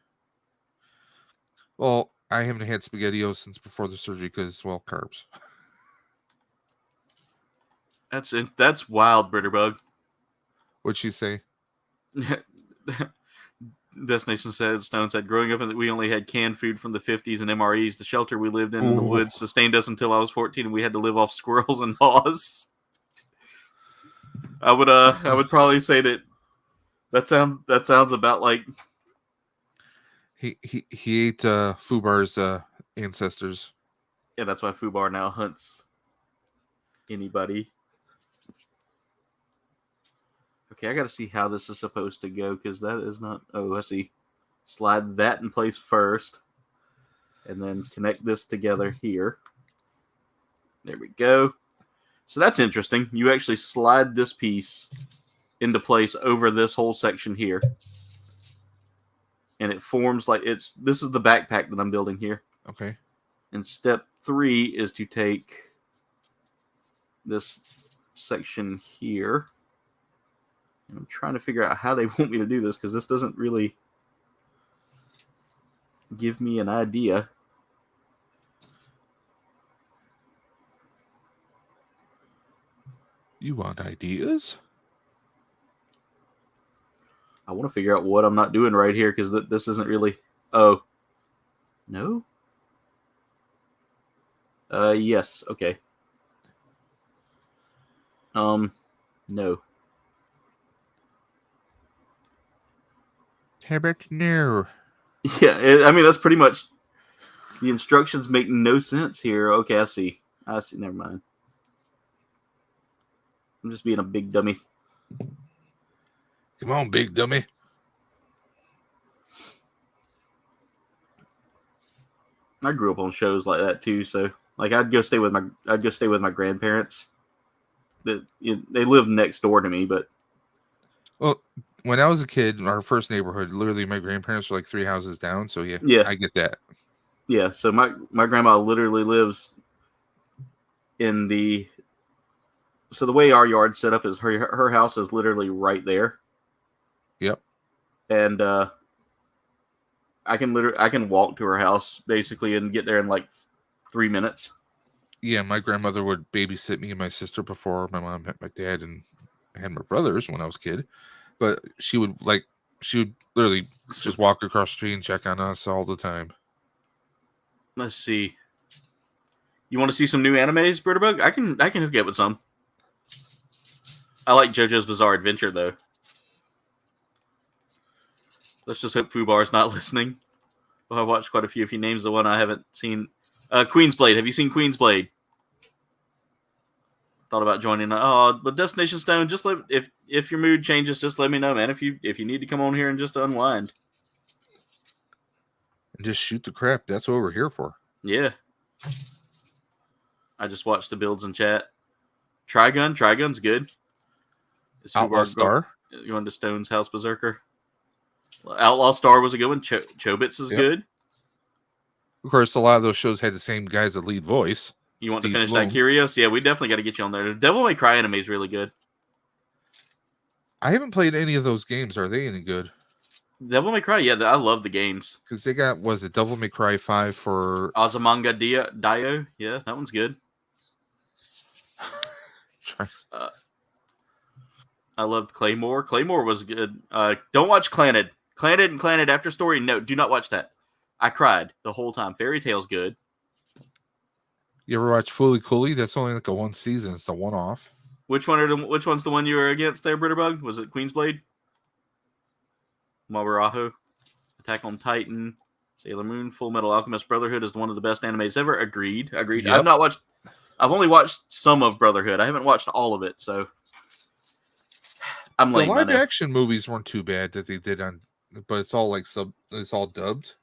Well, I haven't had SpaghettiOs since before the surgery because, well, carbs. That's wild, Britterbug. What'd she say? Destination Stone said, growing up, we only had canned food from the 50s and MREs. The shelter we lived in the woods sustained us until I was 14, and we had to live off squirrels and haws. I would probably say that sounds about like he ate Fubar's ancestors. Yeah, that's why Fubar now hunts anybody. Okay, I got to see how this is supposed to go, because that is not... Oh, I see. Slide that in place first. And then connect this together here. There we go. So that's interesting. You actually slide this piece into place over this whole section here. And it forms like this is the backpack that I'm building here. Okay. And step 3 is to take this section here. I'm trying to figure out how they want me to do this, because this doesn't really give me an idea. You want ideas? I want to figure out what I'm not doing right here, because this isn't really... Oh. No? Yes. Okay. No. How about no? Yeah, I mean, that's pretty much... The instructions make no sense here. Okay, I see. Never mind. I'm just being a big dummy. Come on, big dummy. I grew up on shows like that too, so like I'd go stay with my grandparents. They lived next door to me, but well, when I was a kid, our first neighborhood, literally my grandparents were like 3 houses down. So yeah, I get that. Yeah, so my grandma literally lives in the. So the way our yard's set up is her house is literally right there. Yep. And I can walk to her house basically and get there in like 3 minutes. Yeah, my grandmother would babysit me and my sister before my mom met my dad and had my brothers when I was a kid. But she would literally just walk across the street and check on us all the time. Let's see. You want to see some new animes, Britterbug? I can hook you up with some. I like JoJo's Bizarre Adventure though. Let's just hope Fubar's not listening. Well, I've watched quite a few. If he names the one I haven't seen, Queen's Blade. Have you seen Queen's Blade? Thought about joining. But Destination Stone. Just if your mood changes, just let me know, man. If you need to come on here and just unwind and just shoot the crap, that's what we're here for. Yeah. I just watched the builds in chat. Trigun's good. Outlaw Star. You want to Stone's House Berserker? Outlaw Star was a good one. Chobits is good. Of course, a lot of those shows had the same guys that lead voice. You want to finish that Curious? Yeah, we definitely got to get you on there. The Devil May Cry anime is really good. I haven't played any of those games. Are they any good? Devil May Cry, yeah, I love the games. Because they got, was it Devil May Cry 5 for... Azumanga Daioh? Yeah, that one's good. I loved Claymore. Claymore was good. Don't watch Clannad. Clannad and Clannad After Story. No, do not watch that. I cried the whole time. Fairy Tail's good. You ever watch Fooly Cooly? That's only like a one season. It's a one-off. Which one's the one you were against there, Britterbug? Was it Queen's Blade? Mabaraho? Attack on Titan? Sailor Moon? Full Metal Alchemist Brotherhood is one of the best animes ever. Agreed. Yep. I've only watched some of Brotherhood. I haven't watched all of it, so I'm late. The live action movies weren't too bad that they did on, but it's all like it's all dubbed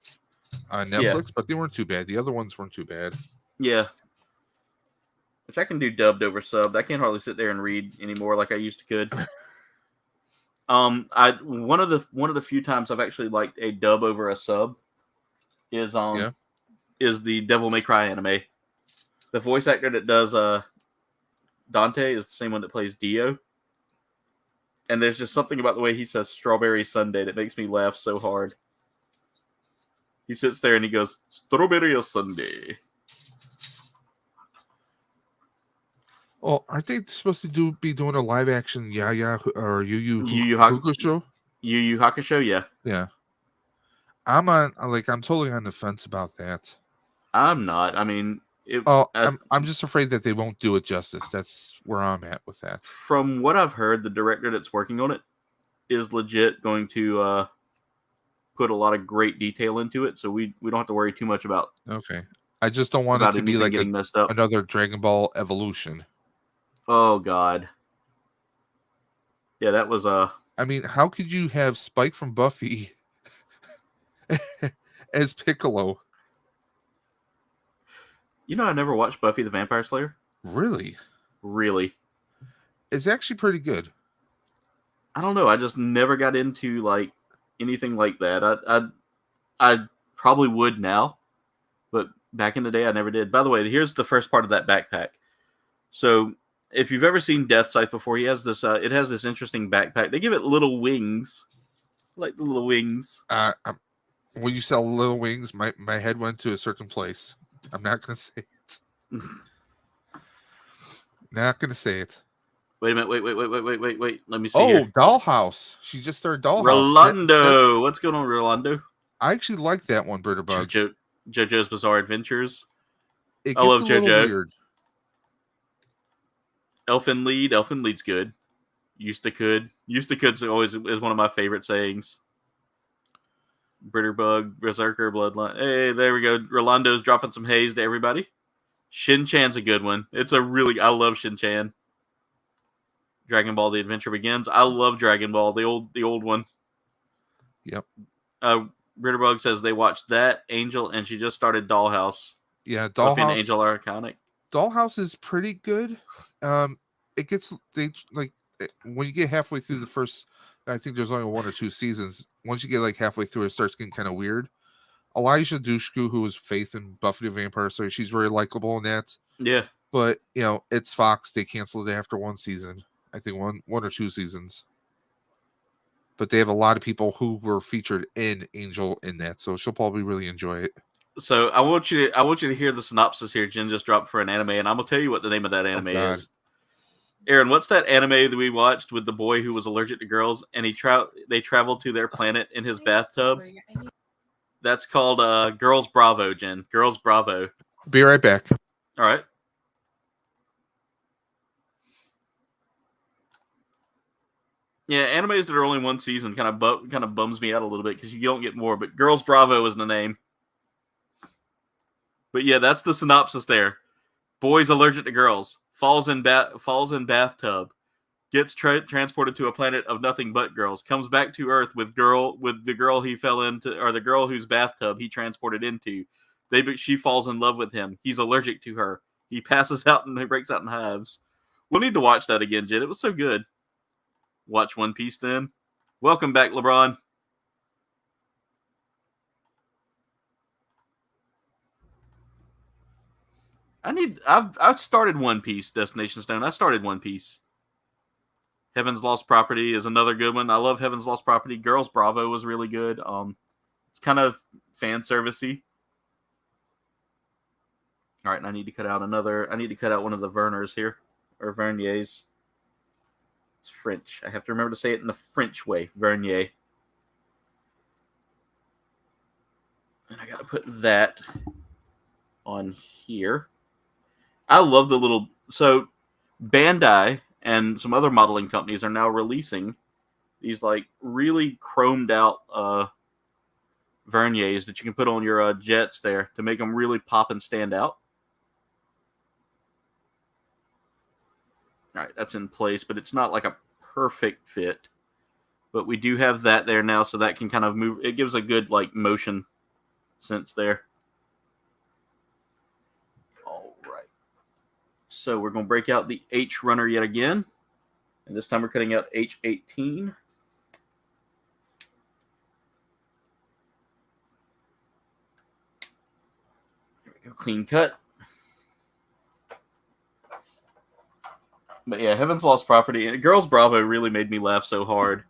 on Netflix, but they weren't too bad. The other ones weren't too bad. Yeah. Which I can do dubbed over subbed. I can't hardly sit there and read anymore like I used to could. One of the few times I've actually liked a dub over a sub is the Devil May Cry anime. The voice actor that does Dante is the same one that plays Dio. And there's just something about the way he says strawberry sundae that makes me laugh so hard. He sits there and he goes, strawberry sundae. Well, aren't they supposed to be doing a live action or Yu Yu Hakusho? Yu Yu Hakusho, yeah. Yeah. I'm totally on the fence about that. I'm not. I mean, I'm just afraid that they won't do it justice. That's where I'm at with that. From what I've heard, the director that's working on it is legit going to put a lot of great detail into it, so we don't have to worry too much about. Okay, I just don't want it to be like another Dragon Ball Evolution. Oh God. Yeah, that was I mean, how could you have Spike from Buffy as Piccolo? You know, I never watched Buffy the Vampire Slayer. Really? Really? It's actually pretty good. I don't know. I just never got into like anything like that. I probably would now, but back in the day, I never did. By the way, here's the first part of that backpack. So, if you've ever seen Deathscythe before, he has this. It has this interesting backpack. They give it little wings, like the little wings. When you sell little wings, my head went to a certain place. I'm not going to say it. Not going to say it. Wait a minute. Wait. Let me see. Oh, Dollhouse. She just started Dollhouse. Rolando. What's going on, Rolando? I actually like that one, Britterbug. JoJo's Bizarre Adventures. I love JoJo. Weird. Elfin Lead's good. Used to could's always is one of my favorite sayings. Britterbug, Berserker, Bloodline. Hey, there we go. Rolando's dropping some haze to everybody. Shin-Chan's a good one. I love Shin-Chan. Dragon Ball: The Adventure Begins. I love Dragon Ball, the old one. Yep. Britterbug says they watched that, Angel, and she just started Dollhouse. Yeah, Dollhouse. Buffy and Angel are iconic. Dollhouse is pretty good. It gets when you get halfway through the first I think there's only 1 or 2 seasons. Once you get like halfway through, it starts getting kind of weird. Elijah Dushku, who was Faith in Buffy the Vampire Slayer, she's very likable in that. Yeah. But, it's Fox. They canceled it after 1 season. I think one or 2 seasons. But they have a lot of people who were featured in Angel in that, so she'll probably really enjoy it. So I want you to hear the synopsis here. Jen just dropped for an anime, and I'm gonna tell you what the name of that anime is. Aaron, what's that anime that we watched with the boy who was allergic to girls, and they traveled to their planet in his bathtub? That's called Girls Bravo, Jen. Girls Bravo. Be right back. All right. Yeah, animes that are only 1 season kind of bums me out a little bit because you don't get more. But Girls Bravo is the name. But yeah, that's the synopsis there. Boy's allergic to girls. Falls in bathtub. Gets transported to a planet of nothing but girls. Comes back to Earth with the girl he fell into, or the girl whose bathtub he transported into. She falls in love with him. He's allergic to her. He passes out and he breaks out in hives. We'll need to watch that again, Jen. It was so good. Watch One Piece then. Welcome back, LeBron. I've started One Piece, Destination Stone. I started One Piece. Heaven's Lost Property is another good one. I love Heaven's Lost Property. Girls Bravo was really good. It's kind of fan servicey. All right, and I need to cut out one of the Verners here, or Verniers. It's French. I have to remember to say it in the French way. Vernier. And I got to put that on here. I love the little... So, Bandai and some other modeling companies are now releasing these, like, really chromed out Verniers that you can put on your jets there to make them really pop and stand out. All right, that's in place, but it's not like a perfect fit. But we do have that there now, so that can kind of move. It gives a good, like, motion sense there. All right. So we're going to break out the H runner yet again. And this time we're cutting out H18. There we go, clean cut. But yeah, Heaven's Lost Property. Girls Bravo really made me laugh so hard.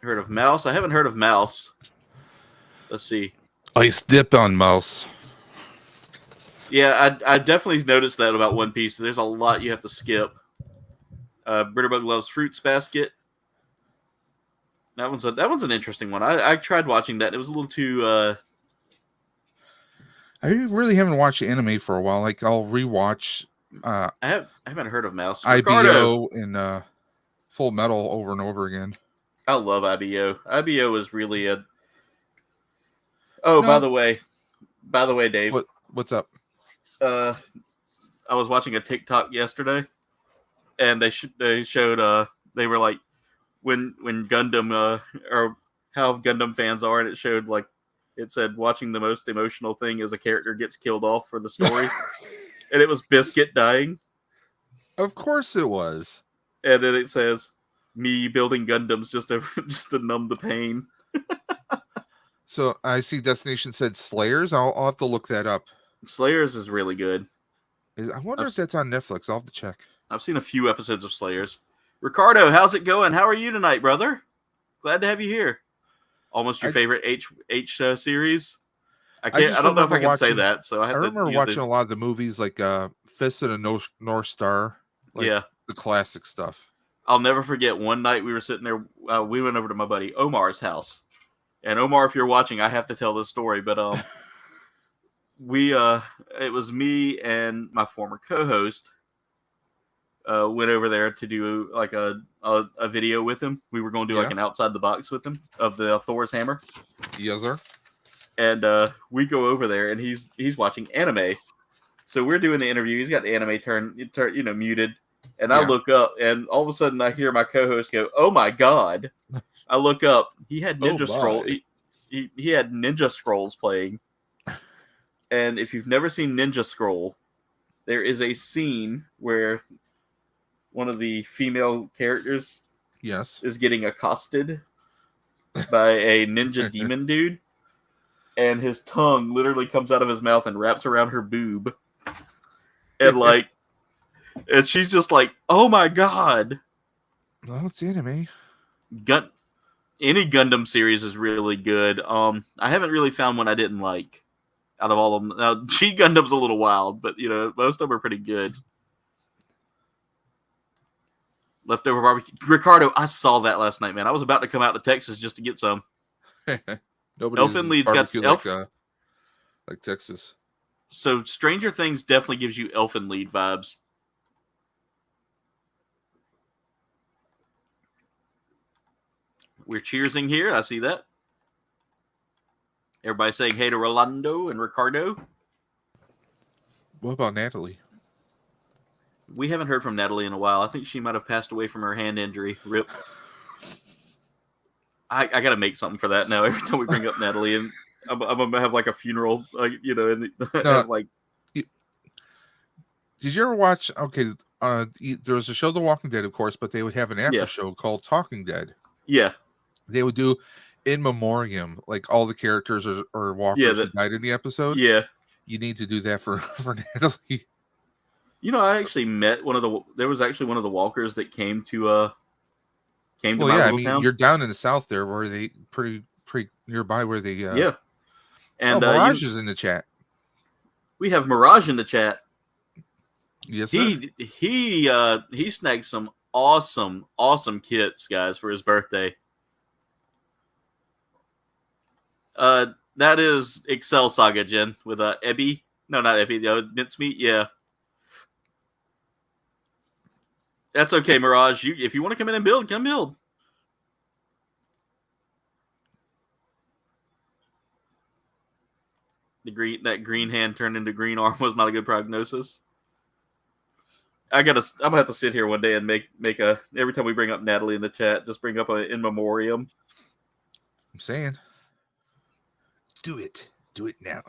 Heard of Mouse? I haven't heard of Mouse. Let's see. Ice dip on Mouse. Yeah, I definitely noticed that about One Piece. There's a lot you have to skip. Bitterbug Loves Fruits Basket. That one's an interesting one. I tried watching that. It was a little too... I really haven't watched anime for a while. Like, I'll rewatch. I haven't heard of Mouse. IBO and Full Metal over and over again. I love IBO. IBO is really a. Oh, no. By the way, Dave. What's up? I was watching a TikTok yesterday, and they showed they were like when Gundam or how Gundam fans are, and it showed like. It said, watching the most emotional thing as a character gets killed off for the story. And it was Biscuit dying. Of course it was. And then it says, me building Gundams just to numb the pain. So I see Destination said Slayers. I'll have to look that up. Slayers is really good. I wonder if that's on Netflix. I'll have to check. I've seen a few episodes of Slayers. Ricardo, how's it going? How are you tonight, brother? Glad to have you here. Almost your favorite H series. I don't know if I can say that. So I remember watching a lot of the movies, like Fist of the North Star. Like the classic stuff. I'll never forget one night we were sitting there. We went over to my buddy Omar's house, and Omar, if you're watching, I have to tell this story. But it was me and my former co-host. Went over there to do like a video with him. We were going to do like an outside the box with him of the Thor's hammer. Yes, sir. And we go over there, and he's watching anime. So we're doing the interview. He's got the anime muted, and I look up, and all of a sudden I hear my co-host go, "Oh my god!" I look up. He had Ninja Scroll. He had Ninja Scrolls playing. And if you've never seen Ninja Scroll, there is a scene where one of the female characters Yes. is getting accosted by a ninja demon dude, and his tongue literally comes out of his mouth and wraps around her boob, and like, and she's just like, "Oh my god!" Well, it's anime. Any Gundam series is really good. I haven't really found one I didn't like out of all of them. Now, G Gundam's a little wild, but you know, most of them are pretty good. Leftover barbecue. Ricardo, I saw that last night, man. I was about to come out to Texas just to get some. Elfin Lead's got like Texas. So Stranger Things definitely gives you Elfin Lead vibes. We're cheersing here. I see that. Everybody saying hey to Rolando and Ricardo. What about Natalie? We haven't heard from Natalie in a while. I think she might have passed away from her hand injury. RIP. I got to make something for that now. Every time we bring up Natalie, and I'm going to have like a funeral, you know, and like. Did you ever watch? Okay, there was a show, The Walking Dead, of course, but they would have an after show called Talking Dead. Yeah. They would do in memoriam, like all the characters or walkers who died in the episode. Yeah. You need to do that for Natalie. You know, I actually met there was actually one of the walkers that came to my little town. You're down in the south there where they pretty nearby where they And Mirage is in the chat. We have Mirage in the chat. Yes, sir. He snagged some awesome kits, guys, for his birthday. That is Excel Saga, Jen, with Ebby. No, not Ebby. Mincemeat. Yeah. That's okay, Mirage. If you want to come in and build, come build. That green hand turned into green arm was not a good prognosis. I'm gonna have to sit here one day and make every time we bring up Natalie in the chat, just bring up an in memoriam. I'm saying, do it now.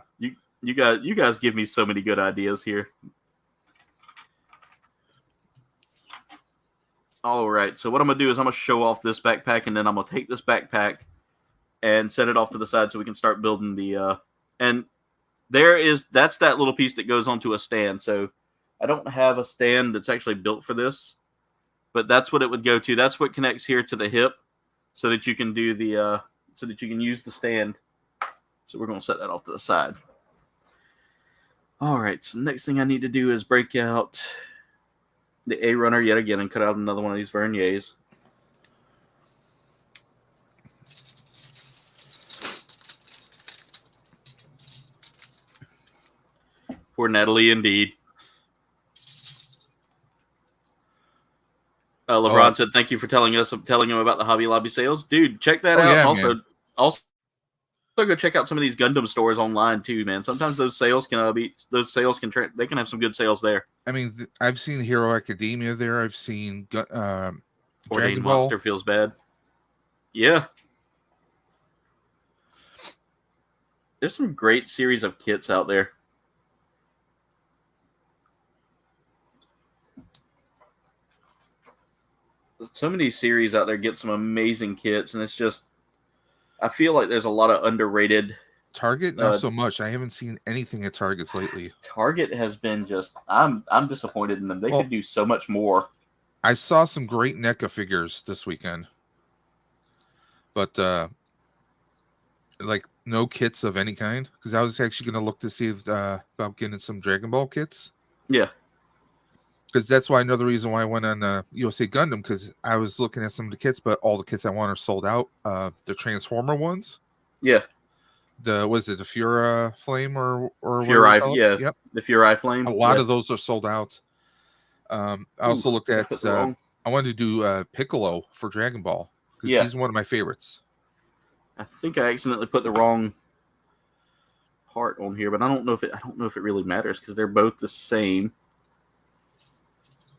You guys give me so many good ideas here. All right, so what I'm gonna do is I'm gonna show off this backpack, and then I'm gonna take this backpack and set it off to the side so we can start building the and that's that little piece that goes onto a stand. So I don't have a stand that's actually built for this, but that's what it would go to. That's what connects here to the hip, so that you can do so that you can use the stand. So we're gonna set that off to the side. All right, so the next thing I need to do is break out the A runner yet again and cut out another one of these verniers. For Natalie, indeed. LeBron said, "Thank you for telling him about the Hobby Lobby sales, dude. Check that out. Yeah, also go check out some of these Gundam stores online too, man. Sometimes those sales can they can have some good sales there. I mean, I've seen Hero Academia there. I've seen Dragon Ball. Monster feels bad. Yeah, there's some great series of kits out there. So many series out there get some amazing kits, and it's just, I feel like there's a lot of underrated. Target, not so much. I haven't seen anything at Targets lately. Target has been just, I'm disappointed in them. They could do so much more. I saw some great NECA figures this weekend, but like no kits of any kind, because I was actually going to look to see about getting some Dragon Ball kits. Yeah. Because that's why another reason why I went on USA Gundam, because I was looking at some of the kits, but all the kits I want are sold out. The Transformer ones. Yeah. The Fura Flame or Furai, yeah. Yep. The Furai Flame. A lot of those are sold out. I also looked at I wanted to do Piccolo for Dragon Ball, because he's one of my favorites. I think I accidentally put the wrong part on here, but I don't know if it really matters, because they're both the same.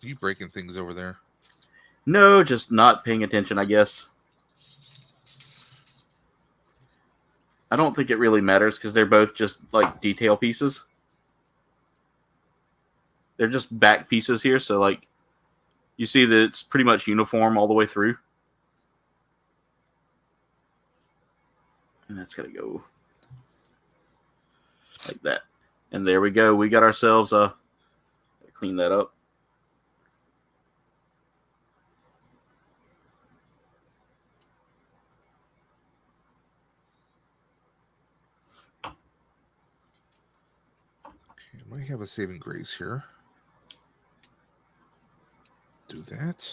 Are you breaking things over there? No, just not paying attention, I guess. I don't think it really matters, because they're both just like detail pieces. They're just back pieces here, so like You see that it's pretty much uniform all the way through. And that's got to go like that. And there we go. We got ourselves clean that up. Okay, I might have a saving grace here. Do that.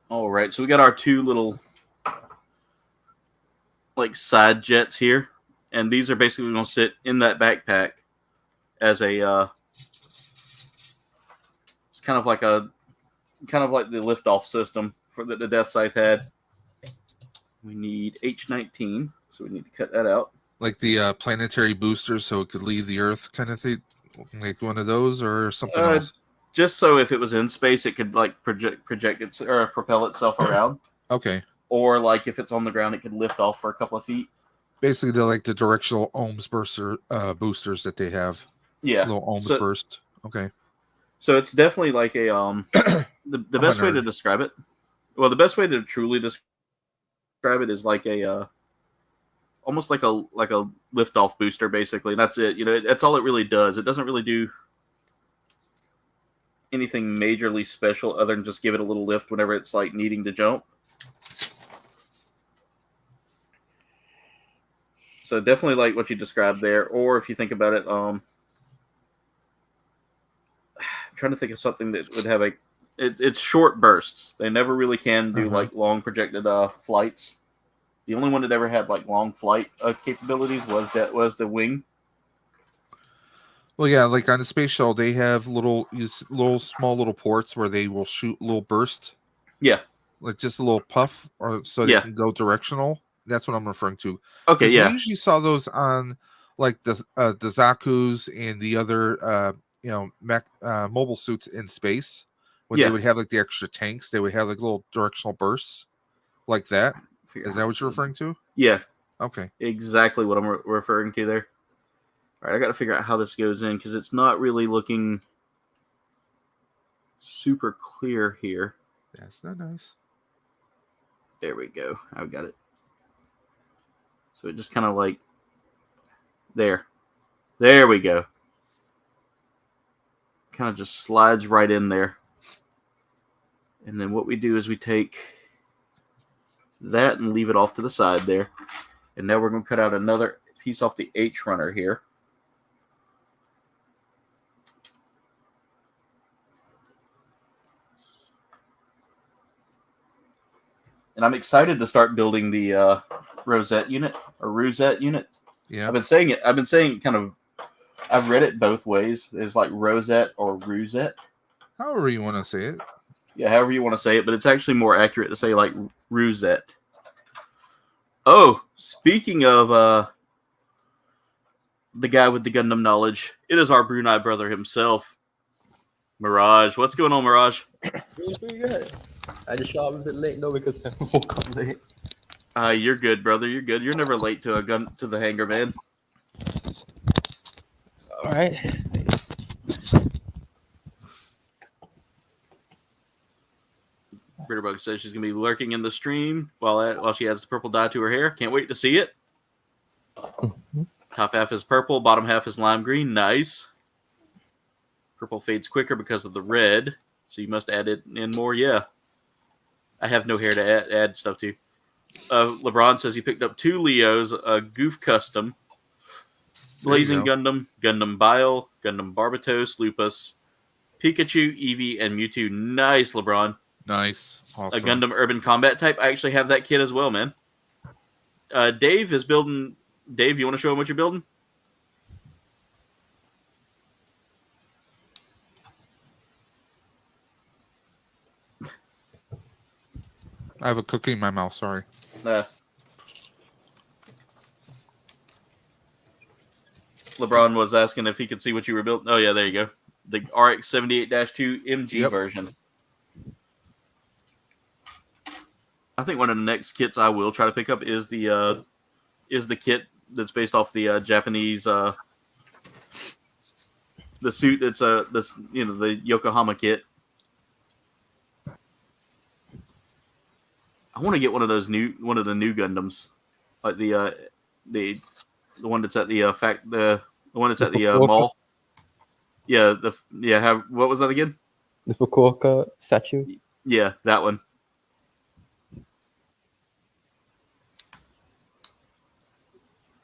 All right, so we got our two little like side jets here, and these are basically going to sit in that backpack as a it's kind of like the liftoff system for that the Deathscythe had. We need H19, so we need to cut that out. Like the planetary boosters, so it could leave the Earth, kind of thing. Like one of those, or something else. Just so if it was in space, it could like project it or propel itself around. Okay. Or like if it's on the ground, it could lift off for a couple of feet. Basically, they're like the directional ohms boosters that they have. Yeah. Little ohms burst. Okay. So it's definitely like a the best way to describe it. Well, the best way to truly describe it is like a almost like a liftoff booster, basically. And that's it. You know, that's all it really does. It doesn't really do anything majorly special other than just give it a little lift whenever it's like needing to jump. So definitely like what you described there. Or if you think about it, I'm trying to think of something that would have it's short bursts. They never really can do like long projected flights. The only one that ever had like long flight capabilities was the wing. Well, yeah, like on the space shuttle, they have small little ports where they will shoot little bursts. Yeah, like just a little puff, or so they can go directional. That's what I'm referring to. Okay, yeah. We usually saw those on like the Zaku's and the other mobile suits in space when they would have like the extra tanks. They would have like little directional bursts like that. Is that what you're referring to? Yeah. Okay. Exactly what I'm referring to there. All right, I got to figure out how this goes in because it's not really looking super clear here. That's not nice. There we go. I've got it. So it just kind of like there. There we go. Kind of just slides right in there. And then what we do is we take that and leave it off to the side there. And now we're going to cut out another piece off the H runner here. And I'm excited to start building the Rousette unit or Rousette unit. Yeah. I've been saying it kind of, I've read it both ways. It's like Rousette or Rousette. However you want to say it. Yeah, however you want to say it, but it's actually more accurate to say like Rousette. Oh, speaking of the guy with the Gundam knowledge, it is our Brunei brother himself, Mirage. What's going on, Mirage? Doing pretty good. I just shot up a bit late though because I woke up late. You're good, brother. You're good. You're never late to the hangar, man. All right. Bitterbug says she's gonna be lurking in the stream while she adds the purple dye to her hair. Can't wait to see it. Top half is purple, bottom half is lime green. Nice. Purple fades quicker because of the red, so you must add it in more. Yeah. I have no hair to add stuff to. LeBron says he picked up 2 Leos, a Goof Custom, Blazing Gundam, Gundam Bile, Gundam Barbatos, Lupus, Pikachu, Eevee, and Mewtwo. Nice, LeBron. Nice. Awesome. A Gundam Urban Combat type. I actually have that kit as well, man. Dave is building. Dave, you want to show him what you're building? I have a cookie in my mouth. Sorry. LeBron was asking if he could see what you were building. Oh, yeah, there you go. The RX-78-2 MG version. I think one of the next kits I will try to pick up is the kit that's based off the Japanese the suit that's the Yokohama kit. I want to get one of the new Gundams, like the one that's at the the one that's at the mall. Yeah, what was that again? The Fukuoka statue. Yeah, that one.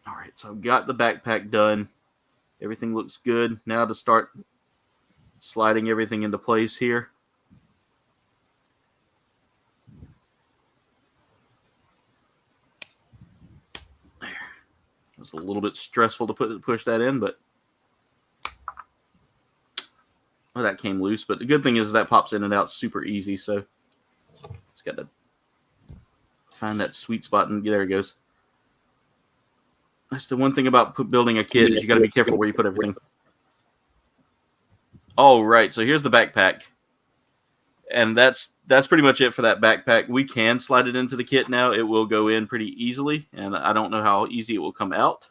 All right, so I've got the backpack done. Everything looks good. Now to start sliding everything into place here. There. It was a little bit stressful to push that in, but that came loose. But the good thing is that pops in and out super easy. So just got to find that sweet spot, and there it goes. That's the one thing about building a kit is you got to be careful where you put everything. All right, so here's the backpack, and that's pretty much it for that backpack. We can slide it into the kit now. It will go in pretty easily, and I don't know how easy it will come out,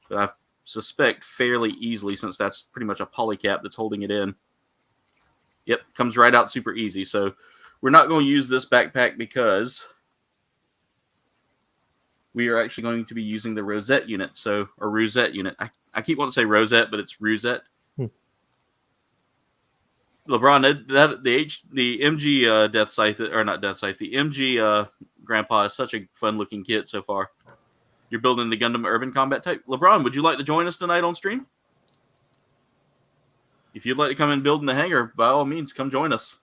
but I suspect fairly easily since that's pretty much a polycap that's holding it in. Yep, comes right out super easy. So we're not going to use this backpack because we are actually going to be using the Rousette unit, or Rousette unit. I keep wanting to say Rousette, but it's Rousette. LeBron, the MG Deathscythe, or not Deathscythe, the MG Grandpa is such a fun-looking kit so far. You're building the Gundam Urban Combat type. LeBron, would you like to join us tonight on stream? If you'd like to come and build in the hangar, by all means, come join us.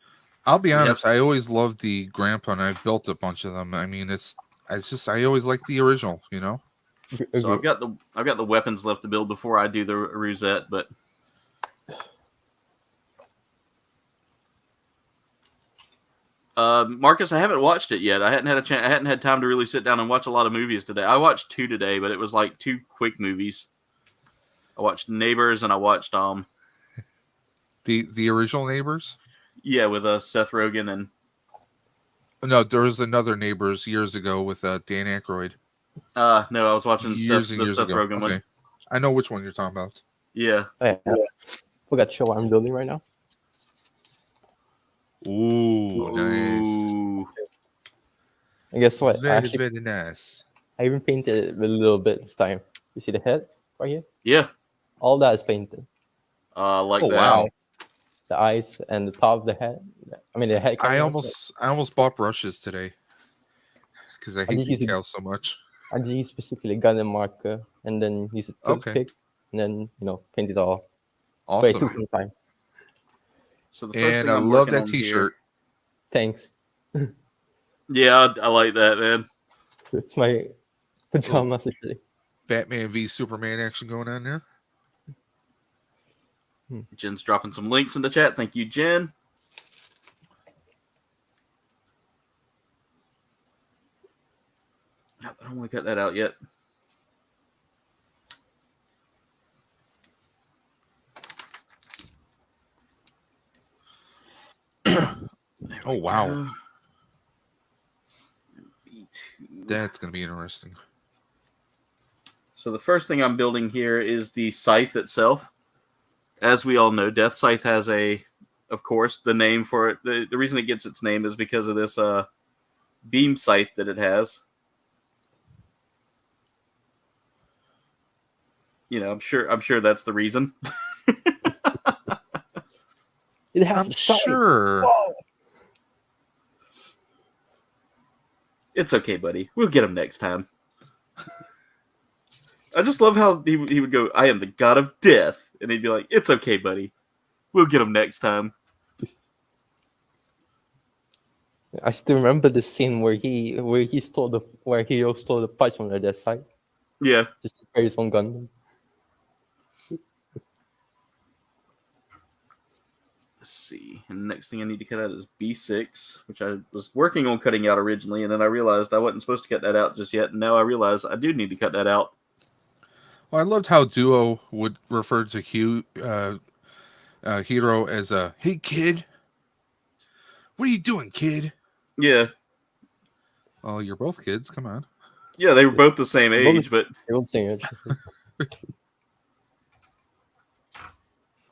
I'll be honest, I always loved the Grandpa, and I've built a bunch of them. I mean, I always like the original, you know. So I've got the weapons left to build before I do the Rousette, but Marcus, I haven't watched it yet. I hadn't had a chance. I hadn't had time to really sit down and watch a lot of movies today. I watched 2 today, but it was like 2 quick movies. I watched Neighbors and I watched the original Neighbors. Yeah, with Seth Rogen and. No, there was another Neighbors years ago with Dan Aykroyd. No, I was watching years Seth ago. Rogen one. I know which one you're talking about. Yeah. Forgot to show what I'm building right now. Ooh, nice. And guess what? Very, very nice. I even painted it a little bit this time. You see the head right here? Yeah. All that is painted. Like that. Wow. The eyes and the top of the head. I mean, the head. I almost bought brushes today because I hate details so much. I just use specifically Gundam marker and then use a toothpick and then paint it all. Awesome. But it took some time. So the first thing I I'm love working that on T-shirt. Thanks. Yeah, I like that, man. It's my pajamas actually. Batman v Superman action going on there. Jen's dropping some links in the chat. Thank you, Jen. I don't want to cut that out yet. Oh, wow. That's going to be interesting. So the first thing I'm building here is the scythe itself. As we all know, Deathscythe has of course, the name for it. The reason it gets its name is because of this beam scythe that it has. I'm sure that's the reason. It has I'm sure. Whoa. It's okay, buddy. We'll get him next time. I just love how he would go, I am the god of death. And he'd be like, it's okay, buddy. We'll get him next time. I still remember the scene where Hero stole the parts from the Deathscythe. Yeah. Just to carry his own Gundam. Let's see. And the next thing I need to cut out is B6, which I was working on cutting out originally, and then I realized I wasn't supposed to cut that out just yet, and now I realize I do need to cut that out. Well, I loved how Duo would refer to Hero as a, hey, kid. What are you doing, kid? Yeah. Oh, you're both kids. Come on. Yeah, they were both the same age, but... They both same age.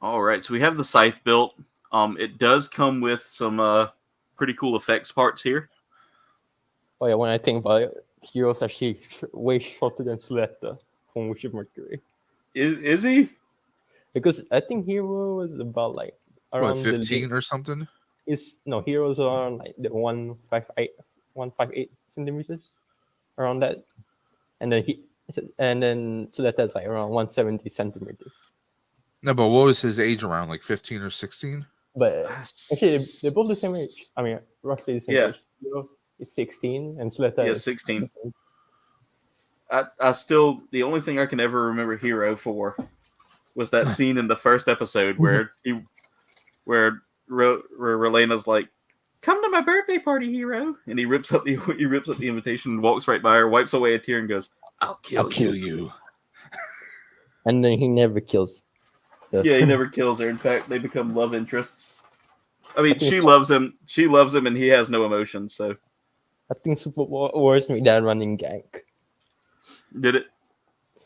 All right, so we have the scythe built. It does come with some pretty cool effects parts here. Oh yeah, when I think about it, Hero's actually way shorter than Suletta from Wish of Mercury. Is he? Because I think Hero was about like around 15 or something? Heroes around like the 158 centimeters, around that, and then Suletta's like around 170 centimeters. No, but what was his age around? Like 15 or 16? But actually, they're both the same age. I mean, roughly the same age. Hero is 16, and Suletta is 16. I still, the only thing I can ever remember Hero for was that scene in the first episode where Relena's like, "Come to my birthday party, Hero," and he rips up the invitation, walks right by her, wipes away a tear, and goes, "I'll kill you." And then he never kills. Yeah, he never kills her. In fact, they become love interests. I mean, she loves him. She loves him, and he has no emotion. So, I think Super Wars made that running gag. Did it?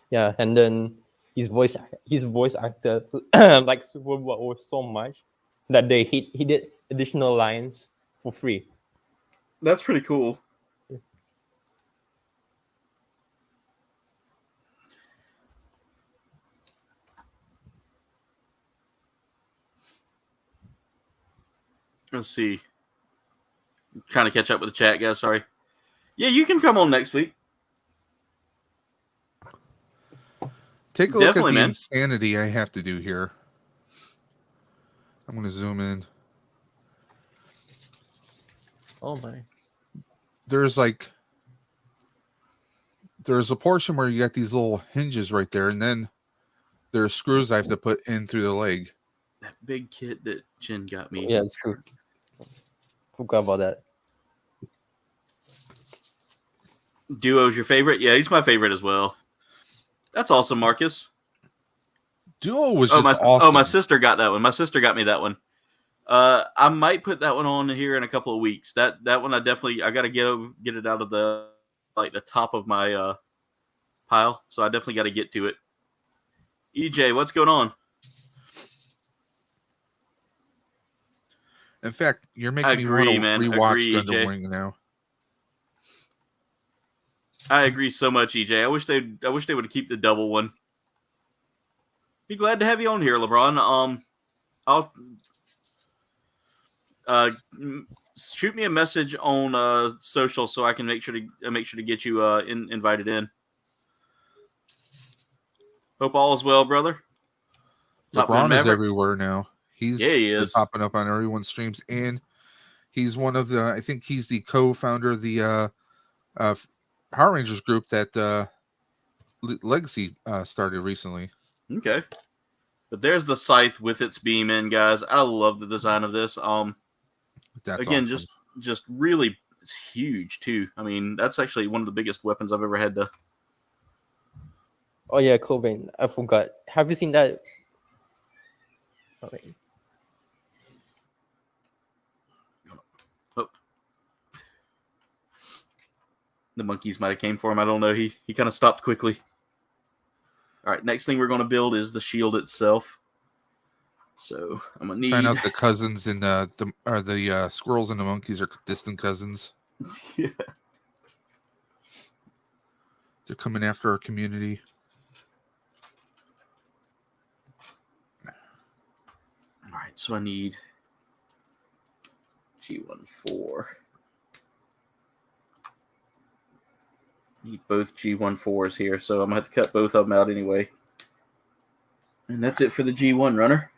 Yeah, and then his voice actor like Super Wars so much that he did additional lines for free. That's pretty cool. Let's see. I'm trying to catch up with the chat, guys. Sorry. Yeah, you can come on next week. Take a look at the insanity I have to do here. I'm going to zoom in. Oh my. There's a portion where you got these little hinges right there, and then there's screws I have to put in through the leg. That big kit that Jen got me. Yeah, it's cool. Forgot about that. Duo's your favorite? Yeah, he's my favorite as well. That's awesome, Marcus. Duo was just awesome. Oh, my sister got that one. My sister got me that one. I might put that one on here in a couple of weeks. That one I got to get it out of the top of my pile. So I definitely got to get to it. EJ, what's going on? In fact, you're making me want to rewatch Gundam Wing now. I agree so much, EJ. I wish they would keep the double one. Be glad to have you on here, LeBron. I'll shoot me a message on social so I can make sure to get you invited in. Hope all is well, brother. LeBron is everywhere now. He is popping up on everyone's streams, and he's one of the. I think he's the co-founder of the Power Rangers group that Legacy started recently. Okay, but there's the scythe with its beam in, guys. I love the design of this. That's again, awesome. just really, it's huge too. I mean, that's actually one of the biggest weapons I've ever had to. Oh yeah, Kouldbayne. I forgot. Have you seen that? Oh, wait. Oh. The monkeys might have came for him. I don't know. He kind of stopped quickly. All right, next thing we're going to build is the shield itself. So I'm gonna need find out the cousins and the squirrels and the monkeys are distant cousins. Yeah, they're coming after our community. All right, so I need G14. Need both G14s here, so I'm gonna have to cut both of them out anyway. And that's it for the G1 runner.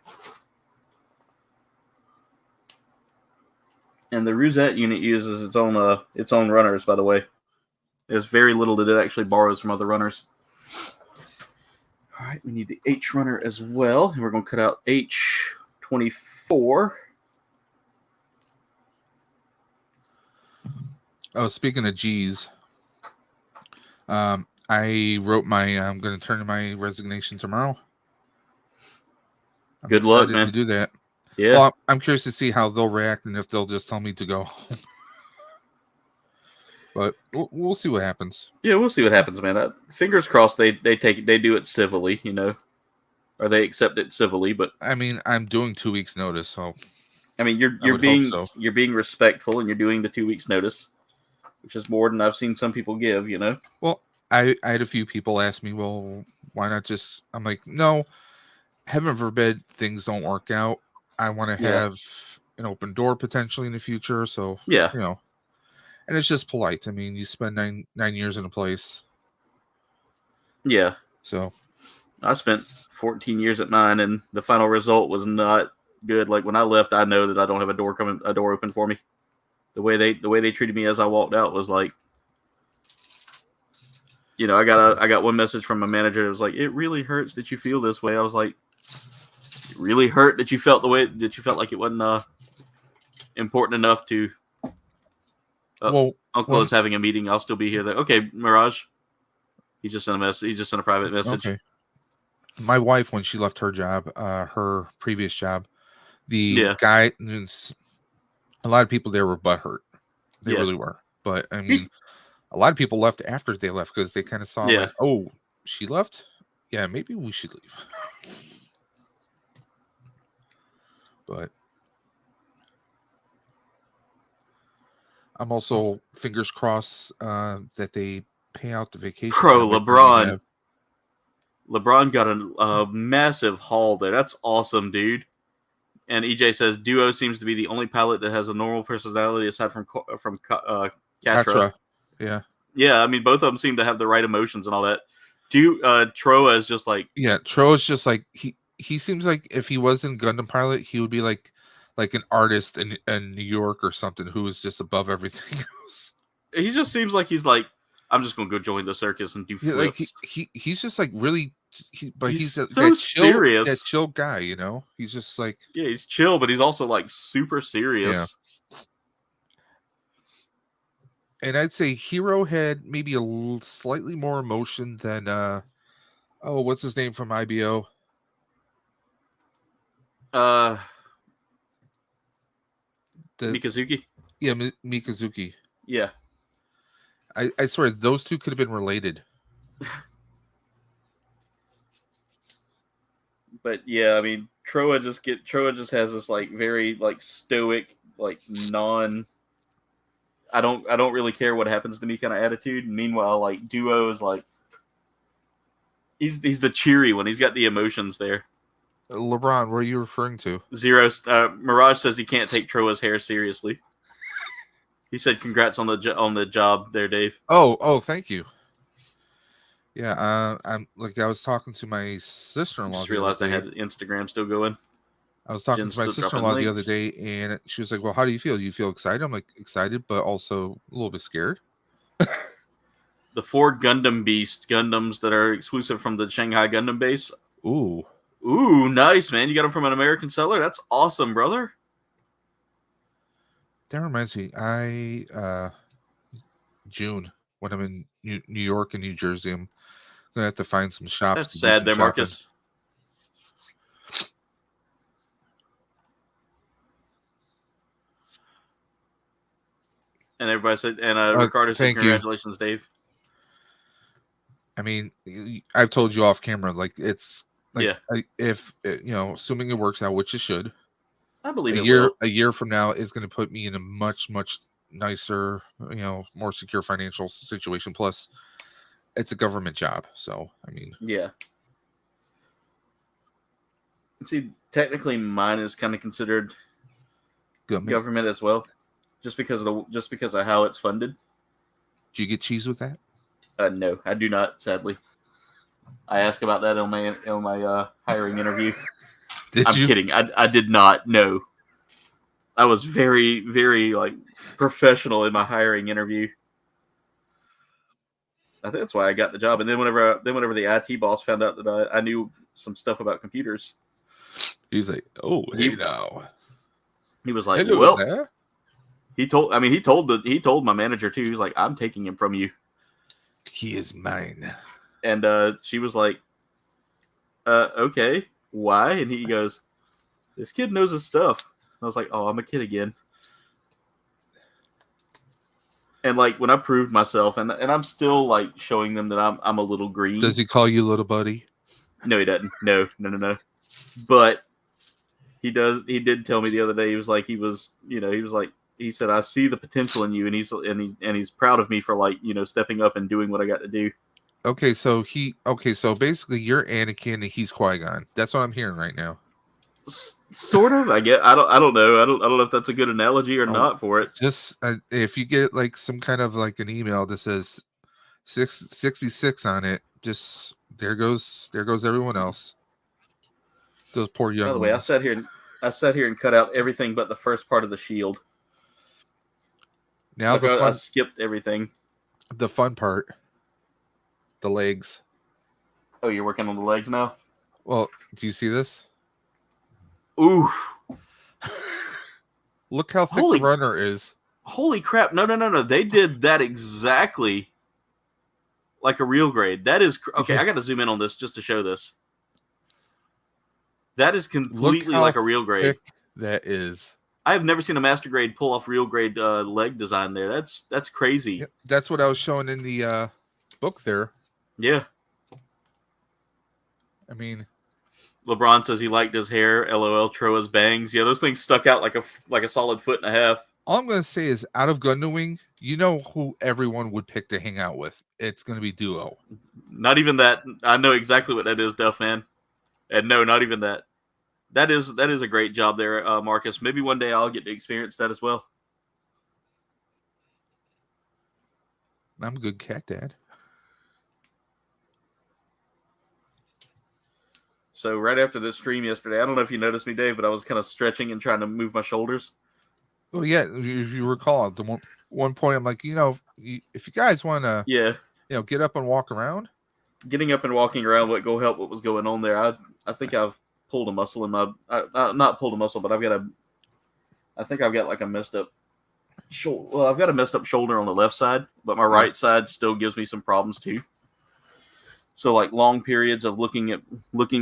And the Rousette unit uses its own runners, by the way. There's very little that it actually borrows from other runners. All right, we need the H runner as well. And we're going to cut out H24. Oh, speaking of G's, I wrote I'm going to turn in my resignation tomorrow. Good luck, man. To do that. Yeah. Well, I'm curious to see how they'll react and if they'll just tell me to go home. But we'll see what happens. Yeah, we'll see what happens, man. Fingers crossed they do it civilly, you know. or they accept it civilly. But I mean, I'm doing 2 weeks notice, so I mean, you're being respectful, and you're doing the 2 weeks notice, which is more than I've seen some people give. Well, I had a few people ask me, well, why not just? I'm like, no, heaven forbid things don't work out. I want to have an open door potentially in the future. So yeah, and it's just polite. I mean, you spend nine years in a place. Yeah. So I spent 14 years at mine, and the final result was not good. Like when I left, I know that I don't have a door open for me. The way they treated me as I walked out was like, I got one message from my manager that was like, "It really hurts that you feel this way." I was like, "It really hurt that you felt the way that you felt like it wasn't important enough to." Uncle is having a meeting. I'll still be here. Okay, Mirage. He just sent a message. He just sent a private message. Okay. My wife, when she left her job, her previous job, the guy, a lot of people there were butthurt. They really were. But I mean, a lot of people left after they left because they kind of saw like, oh, she left? Yeah, maybe we should leave. But I'm also fingers crossed that they pay out the vacation. LeBron got a massive haul there. That's awesome, dude. And EJ says Duo seems to be the only pilot that has a normal personality aside from Katra. Yeah. I mean, both of them seem to have the right emotions and all that. Troa is just like Troa is just like he seems like if he wasn't Gundam pilot, he would be like an artist in New York or something who is just above everything else. He just seems like he's like, I'm just gonna go join the circus and do flips. Like he's just like really, he's so serious. That chill guy, He's just like he's chill, but he's also like super serious. Yeah. And I'd say Hero had maybe a slightly more emotion than what's his name from IBO? Mikazuki. Yeah, Mikazuki. Yeah. I swear those two could have been related. But yeah, I mean, Troa just has this like very like stoic, like I don't really care what happens to me kind of attitude. And meanwhile, like Duo is like he's the cheery one. He's got the emotions there. LeBron, what are you referring to? Zero. Mirage says he can't take Troa's hair seriously. He said, "Congrats on the job there, Dave." Oh, thank you. Yeah, I'm like I was talking to my sister-in-law. Just realized I had Instagram still going. I was talking to my sister-in-law the other day, and she was like, "Well, how do you feel? Do you feel excited?" I'm like, excited, but also a little bit scared. The 4 Gundam Beast Gundams that are exclusive from the Shanghai Gundam base. Ooh, nice, man! You got them from an American seller. That's awesome, brother. That reminds me, June when I'm in New York and New Jersey, I'm gonna have to find some shops. That's sad, there, Marcus. And everybody said, and Ricardo said, "Congratulations, Dave." I mean, I've told you off camera, like it's like if assuming it works out, which it should. I believe a year from now is going to put me in a much nicer, more secure financial situation. Plus, it's a government job, so I mean, yeah. See, technically, mine is kind of considered government as well, just because of how it's funded. Do you get cheese with that? No, I do not. Sadly, I asked about that on my hiring interview. I'm kidding. I did not. No, I was very, very like professional in my hiring interview. I think that's why I got the job. And then whenever the IT boss found out that I knew some stuff about computers, he's like, "Oh, hey now." He was like, "Hello there." He told my manager too. He was like, "I'm taking him from you. He is mine." And she was like, "Okay, why?" And he goes, "This kid knows his stuff." And I was like, "Oh, I'm a kid again." And like when I proved myself, and I'm still like showing them that I'm a little green. Does he call you little buddy? No, he doesn't. No. But he does. He did tell me the other day. He was like, he said, I see the potential in you, and he's proud of me for like, stepping up and doing what I got to do. Okay, so basically you're Anakin and he's Qui-Gon. That's what I'm hearing right now. Sort of, I guess. I don't know. I don't know if that's a good analogy or not for it. Just if you get like some kind of like an email that says 66 on it, just there goes everyone else. Those poor young. By the way, I sat here and cut out everything but the first part of the shield. Now I skipped everything. The fun part, the legs. Oh, you're working on the legs now? Well, do you see this? Ooh. Look how thick the runner is. Holy crap. No. They did that exactly like a real grade. That is... Okay, I got to zoom in on this just to show this. That is completely like a real grade. That is. I have never seen a master grade pull off real grade leg design there. That's crazy. Yep, that's what I was showing in the book there. Yeah. I mean... LeBron says he liked his hair. LOL, Troa's bangs. Yeah, those things stuck out like a solid foot and a half. All I'm going to say is, out of Gundam Wing, you know who everyone would pick to hang out with. It's going to be Duo. Not even that. I know exactly what that is, Duff Man. And no, not even that. That is a great job there, Marcus. Maybe one day I'll get to experience that as well. I'm a good cat dad. So right after the stream yesterday, I don't know if you noticed me, Dave, but I was kind of stretching and trying to move my shoulders. Oh yeah, if you recall, at the one point, I'm like, if you guys want to, get up and walk around. Getting up and walking around would go help what was going on there. I think I've pulled a muscle in my, not pulled a muscle, but I think I've got like a messed up shoulder. Well, I've got a messed up shoulder on the left side, but my right side still gives me some problems too. So like long periods of looking at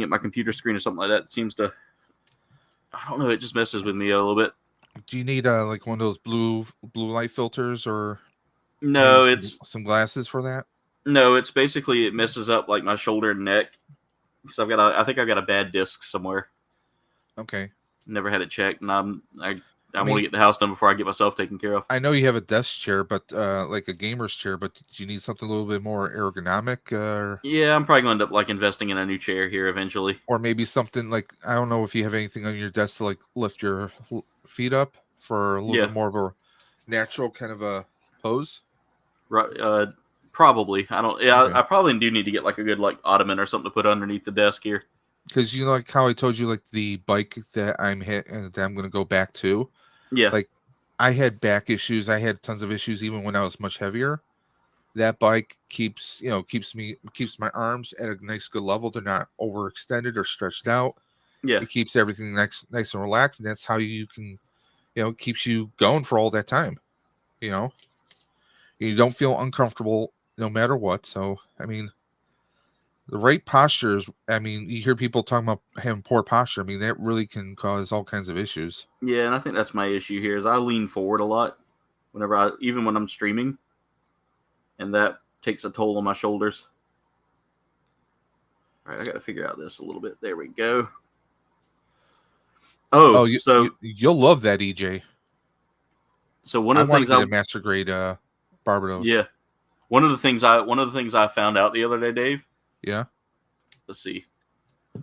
my computer screen or something like that seems to, I don't know, it just messes with me a little bit. Do you need like one of those blue light filters or no? It's some glasses for that. No, it's basically it messes up like my shoulder and neck because I think I've got a bad disc somewhere. Okay. Never had it checked, and I want to get the house done before I get myself taken care of. I know you have a desk chair, but like a gamer's chair, but do you need something a little bit more ergonomic? Yeah, I'm probably going to end up like investing in a new chair here eventually. Or maybe something like, I don't know if you have anything on your desk to like lift your feet up for a little bit more of a natural kind of a pose. Right. Probably. I don't. Yeah, okay. I probably do need to get like a good like ottoman or something to put underneath the desk here. Because like how I told you, like the bike that I'm going to go back to. Yeah. Like I had back issues. I had tons of issues even when I was much heavier. That bike keeps my arms at a nice good level. They're not overextended or stretched out. Yeah. It keeps everything nice and relaxed, and that's how you can, it keeps you going for all that time. You don't feel uncomfortable no matter what. So, I mean, the right postures, I mean, you hear people talking about having poor posture. I mean, that really can cause all kinds of issues. Yeah, and I think that's my issue here is I lean forward a lot even when I'm streaming, and that takes a toll on my shoulders. All right, I got to figure out this a little bit. There we go. So you'll love that, EJ. So one of the things I want to get a master grade Barbados. Yeah. One of the things I found out the other day, Dave. Yeah. Let's see.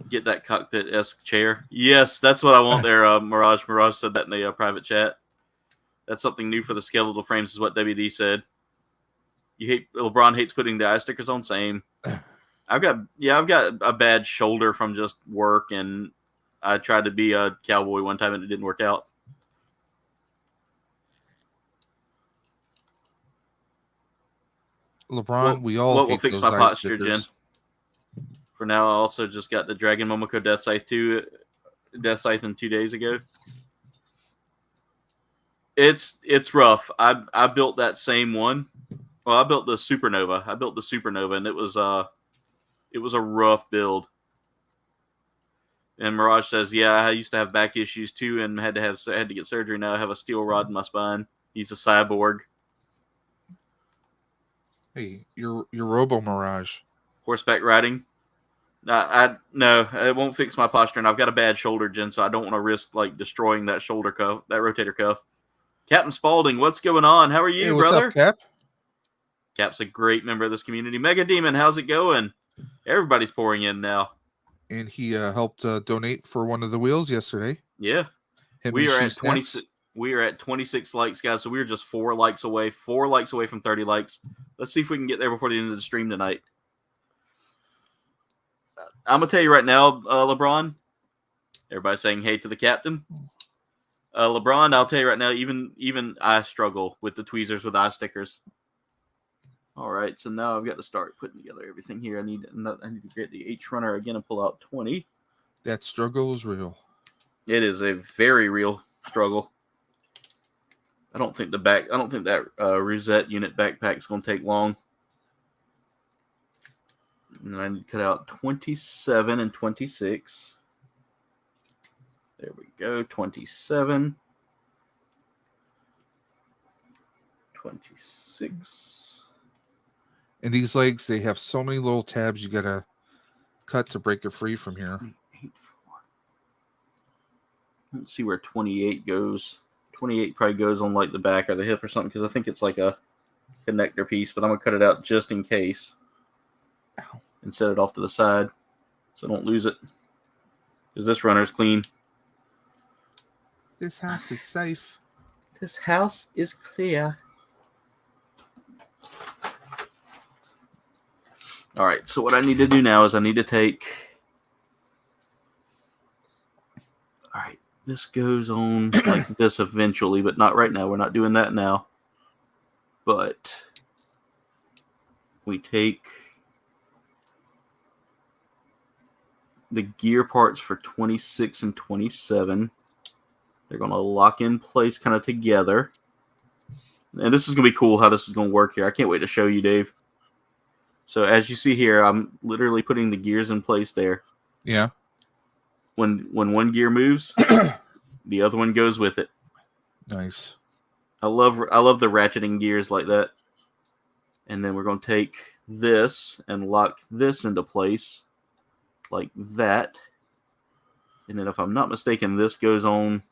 Get that cockpit-esque chair. Yes, that's what I want there, Mirage. Mirage said that in the private chat. That's something new for the skeletal frames, is what WD said. LeBron hates putting the eye stickers on. Same. I've got a bad shoulder from just work, and I tried to be a cowboy one time and it didn't work out. LeBron, we'll fix my posture, Jen. For now, I also just got the Dragon Momoko Deathscythe in 2 days ago. It's rough. I built that same one. Well, I built the Supernova. And it was a rough build. And Mirage says, "Yeah, I used to have back issues too, and had to get surgery. Now I have a steel rod in my spine. He's a cyborg." Hey, you're Robo Mirage. Horseback riding. No, it won't fix my posture, and I've got a bad shoulder, Jen, so I don't want to risk like destroying that shoulder cuff, that rotator cuff. Captain Spaulding, what's going on? How are you, Hey, what's brother? up, Cap? Cap's a great member of this community. Mega Demon, how's it going? Everybody's pouring in now. And he helped donate for one of the wheels yesterday. Yeah. We are at 26. We are at 26 likes, guys. So we're just 4 likes away. 4 likes away from 30 likes. Let's see if we can get there before the end of the stream tonight. I'm gonna tell you right now, LeBron. Everybody's saying hey to the captain. LeBron, I'll tell you right now, even I struggle with the tweezers with eye stickers. All right, so now I've got to start putting together everything here. I need to get the H runner again and pull out 20. That struggle is real. It is a very real struggle. I don't think that Rousette unit backpack's going to take long. And I need to cut out 27 and 26. There we go. 27. 26. And these legs, they have so many little tabs you gotta cut to break it free from here. 8, 4. Let's see where 28 goes. 28 probably goes on like the back or the hip or something, because I think it's like a connector piece, but I'm gonna cut it out just in case. Ow. And set it off to the side so I don't lose it, because this runner's clean. This house is safe. This house is clear. All right, so what I need to do now is I need to take... All right, this goes on like this eventually, but not right now. We're not doing that now. But we take the gear parts for 26 and 27. They're going to lock in place kind of together. And this is going to be cool how this is going to work here. I can't wait to show you, Dave. So as you see here, I'm literally putting the gears in place there. Yeah. When one gear moves, the other one goes with it. Nice. I love the ratcheting gears like that. And then we're going to take this and lock this into place like that. And then if I'm not mistaken, this goes on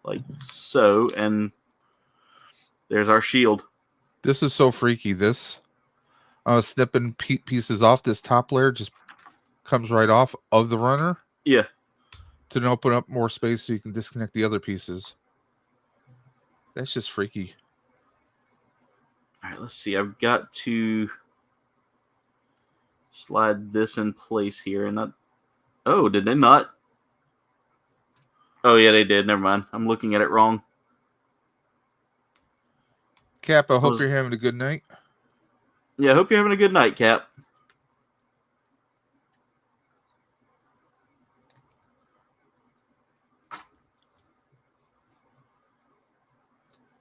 like so, and there's our shield. This is so freaky. This snipping pieces off this top layer just comes right off of the runner. Yeah. To open up more space so you can disconnect the other pieces. That's just freaky. All right, let's see. I've got to slide this in place here. And not... Oh, did they not? Oh, yeah, they did. Never mind. I'm looking at it wrong. Cap, I hope you're having a good night. Yeah, I hope you're having a good night, Cap.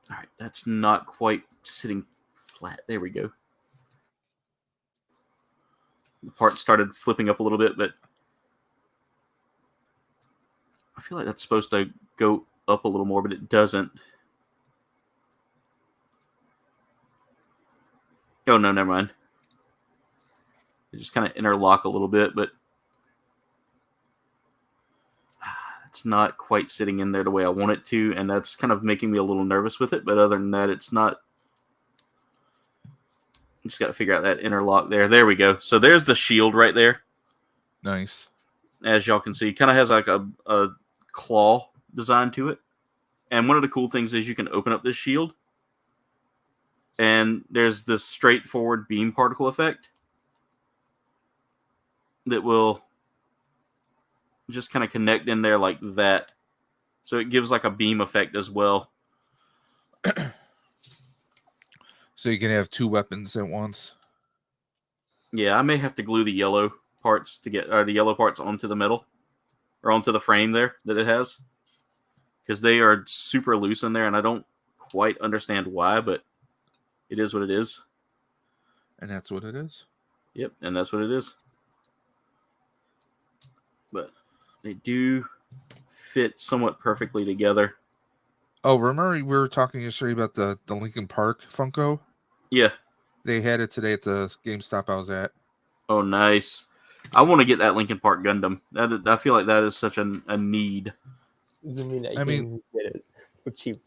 All right, that's not quite sitting flat. There we go. The part started flipping up a little bit, but I feel like that's supposed to go up a little more, but it doesn't. Oh, no, never mind. It just kind of interlock a little bit, but it's not quite sitting in there the way I want it to, and that's kind of making me a little nervous with it, but other than that, it's not. Just got to figure out that interlock there. There we go. So there's the shield right there. Nice. As y'all can see, kind of has like a claw design to it. And one of the cool things is you can open up this shield, and there's this straightforward beam particle effect that will just kind of connect in there like that. So it gives like a beam effect as well. So you can have 2 weapons at once. Yeah, I may have to glue the yellow parts to get the yellow parts onto the metal or onto the frame there that it has, because they are super loose in there, and I don't quite understand why, but it is what it is. And that's what it is. Yep, and that's what it is. But they do fit somewhat perfectly together. Oh, remember we were talking yesterday about the Linkin Park Funko? Yeah. They had it today at the GameStop I was at. Oh, nice. I want to get that Linkin Park Gundam. I feel like that is such a need. Doesn't mean that you I mean, can get it for cheap.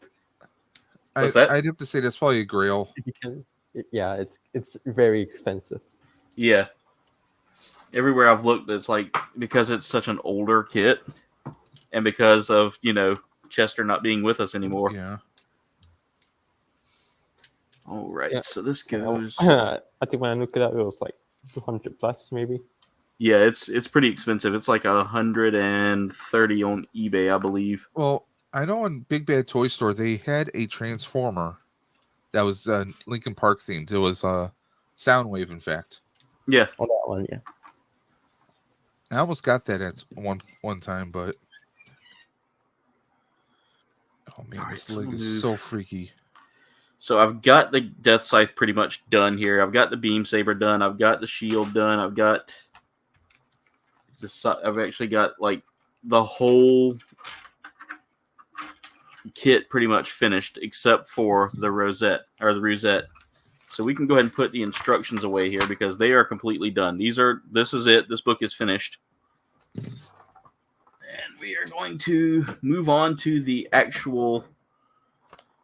What's that? I'd have to say that's probably a Grail. Yeah, it's very expensive. Yeah. Everywhere I've looked, it's like, because it's such an older kit, and because of, Chester not being with us anymore. Yeah. All right, Yeah. so this goes. I think when I looked it up, it was like 200 plus, maybe. Yeah, it's pretty expensive. It's like 130 on eBay, I believe. Well, I know in Big Bad Toy Store they had a Transformer that was Linkin Park themed. It was Soundwave, in fact. Yeah. On that one, yeah. I almost got that at one time, but oh man, this leg is so freaky. So I've got the Deathscythe pretty much done here. I've got the Beam Saber done. I've got the shield done. I've actually got like the whole kit pretty much finished, except for the Rousette. So we can go ahead and put the instructions away here because they are completely done. This is it. This book is finished. And we are going to move on to the actual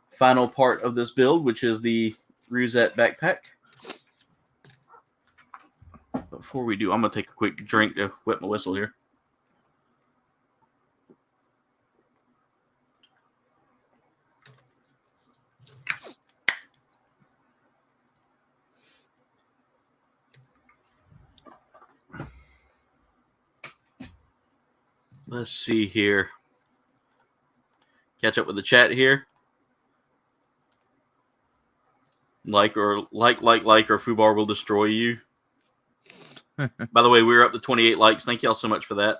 final part of this build, which is the Rousette backpack. Before we do, I'm going to take a quick drink to wet my whistle here. Let's see here. Catch up with the chat here. Like or Fubar will destroy you. By the way, we're up to 28 likes. Thank y'all so much for that.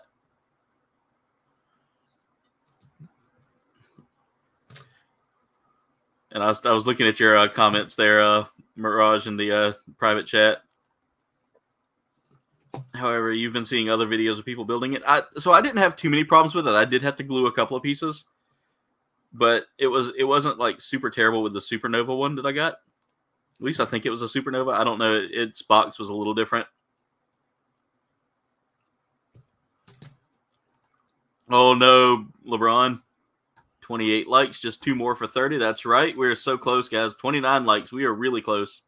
And I was looking at your comments there, Mirage, in the private chat. However, you've been seeing other videos of people building it. So I didn't have too many problems with it. I did have to glue a couple of pieces, but it wasn't like super terrible with the Supernova one that I got. At least I think it was a Supernova. I don't know. Its box was a little different. Oh no, LeBron. 28 likes, just 2 more for 30. That's right. We're so close, guys. 29 likes. We are really close.